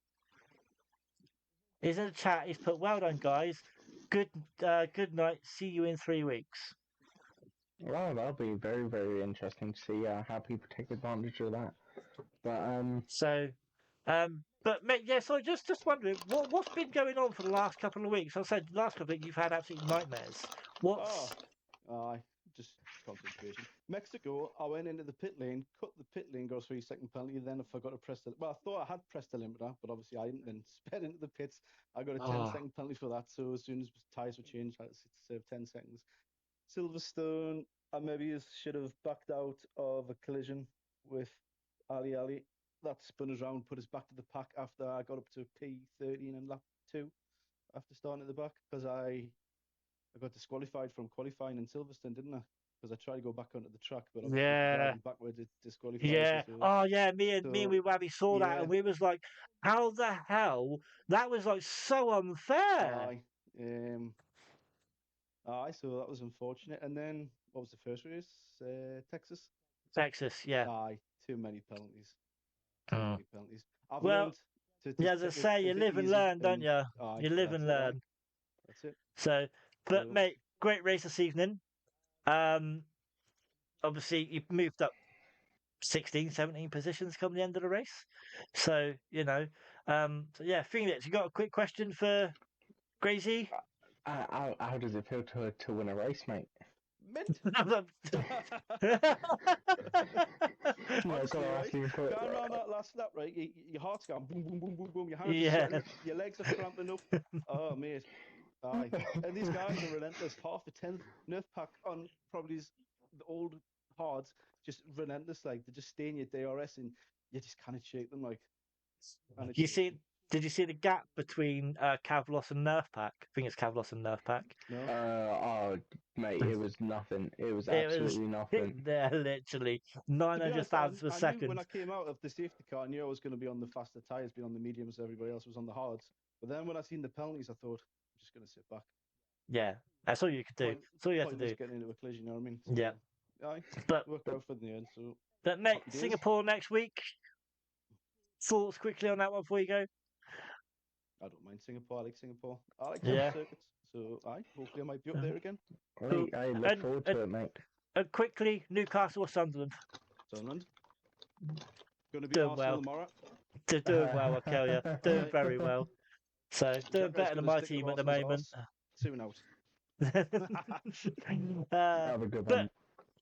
He's in the chat. He's put, "Well done, guys. Good night. See you in 3 weeks." Well, that'll be very, very interesting to see how people take advantage of that. But So, but mate, yeah. So just wondering, what's been going on for the last couple of weeks? I said the last couple of weeks you've had absolute nightmares. Oh, What's aye, just concentration. Mexico, I went into the pit lane, cut the pit lane, got a 3 second penalty. Then I forgot to press the. Well, I thought I had pressed the limiter, but obviously I didn't. Then sped into the pits. I got a 10 second penalty for that. So as soon as tyres were changed, I had to serve 10 seconds. Silverstone, I maybe should have backed out of a collision with Ali. That spun us around, put us back to the pack after I got up to P13 and lap 2 after starting at the back because I got disqualified from qualifying in Silverstone, didn't I? Because I tried to go back onto the track, but obviously Yeah, driving backwards it disqualifies you. yeah. Oh yeah, me and So we Wabby saw that, yeah, and we was like, "How the hell? That was like so unfair." aye, aye. So that was unfortunate. And then what was the first race? Texas. Texas, yeah. Aye, too many penalties. Too Mm. many penalties. I've Well, learned to yeah, just as I take say, you it live and easy, learn, don't and you? aye, You live that's and it. Aye, learn. that's it. So, but So mate, great race this evening. Um, obviously you've moved up 16, 17 positions come the end of the race. So, so yeah, Phoenix, you got a quick question for Gracie? how does it feel to win a race, mate? mint. No, Honestly, gotta right? ask you for. Going around that last lap, right? Your heart's going boom, boom, boom, boom, boom. Your hands are Yeah, sweating. Your legs are cramping up. Oh, mate. Aye. And these guys are relentless. Half a tenth Nerf pack on probably the old hards, just relentless. Like they just stay in your DRS and you just can't shake them. Like, and it's you see, did you see the gap between Kavlos and Nerf Pack? I think it's Kavlos and Nerf Pack. no. Oh, mate, it was nothing. It was It was absolutely nothing. there literally To be 900 honest, thousandths per I knew when second. I came out of the safety car, I knew I was going to be on the faster tyres, being on the mediums. Everybody else was on the hards. But then when I seen the penalties, I thought I'm just going to sit back. Yeah, that's all you could do. That's all you had to Pointless do. getting into a collision. You know what I mean? So, Yeah, aye, but worked out for the end. So mate, happy days. Singapore next week. Thoughts quickly on that one before you go? I don't mind Singapore. I like Singapore. I like Yeah. circuits. So aye, hopefully I might be up there again. Cool. I look forward to it, mate. And quickly, Newcastle or Sunderland? Sunderland. Going to be Doing Arsenal well. tomorrow. Doing well, I tell you. Doing very well. So doing Jacko's better than gonna my stick team to at the Arsenal's moment. arse. Soon out. Have a good one.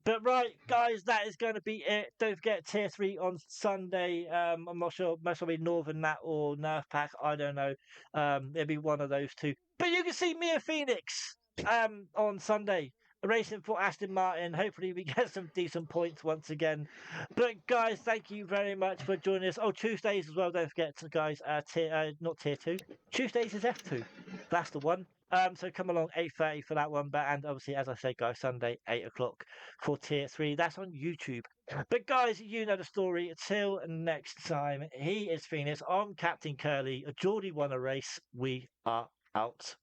But right, guys, that is going to be it. Don't forget Tier 3 on Sunday. I'm not sure. Most will be Northern Nat or Nerf Pack. I don't know. It'll be one of those two. But you can see me and Phoenix on Sunday racing for Aston Martin. Hopefully, we get some decent points once again. But guys, thank you very much for joining us. Oh, Tuesdays as well. Don't forget, guys. Not Tier 2. Tuesdays is F2. That's the one. So come along 8:30 for that one. But and obviously, as I said, guys, Sunday 8 o'clock for Tier 3. That's on YouTube. But guys, you know the story. Until next time, he is Phoenix. I'm Captain Curly. Geordie won a race. We are out.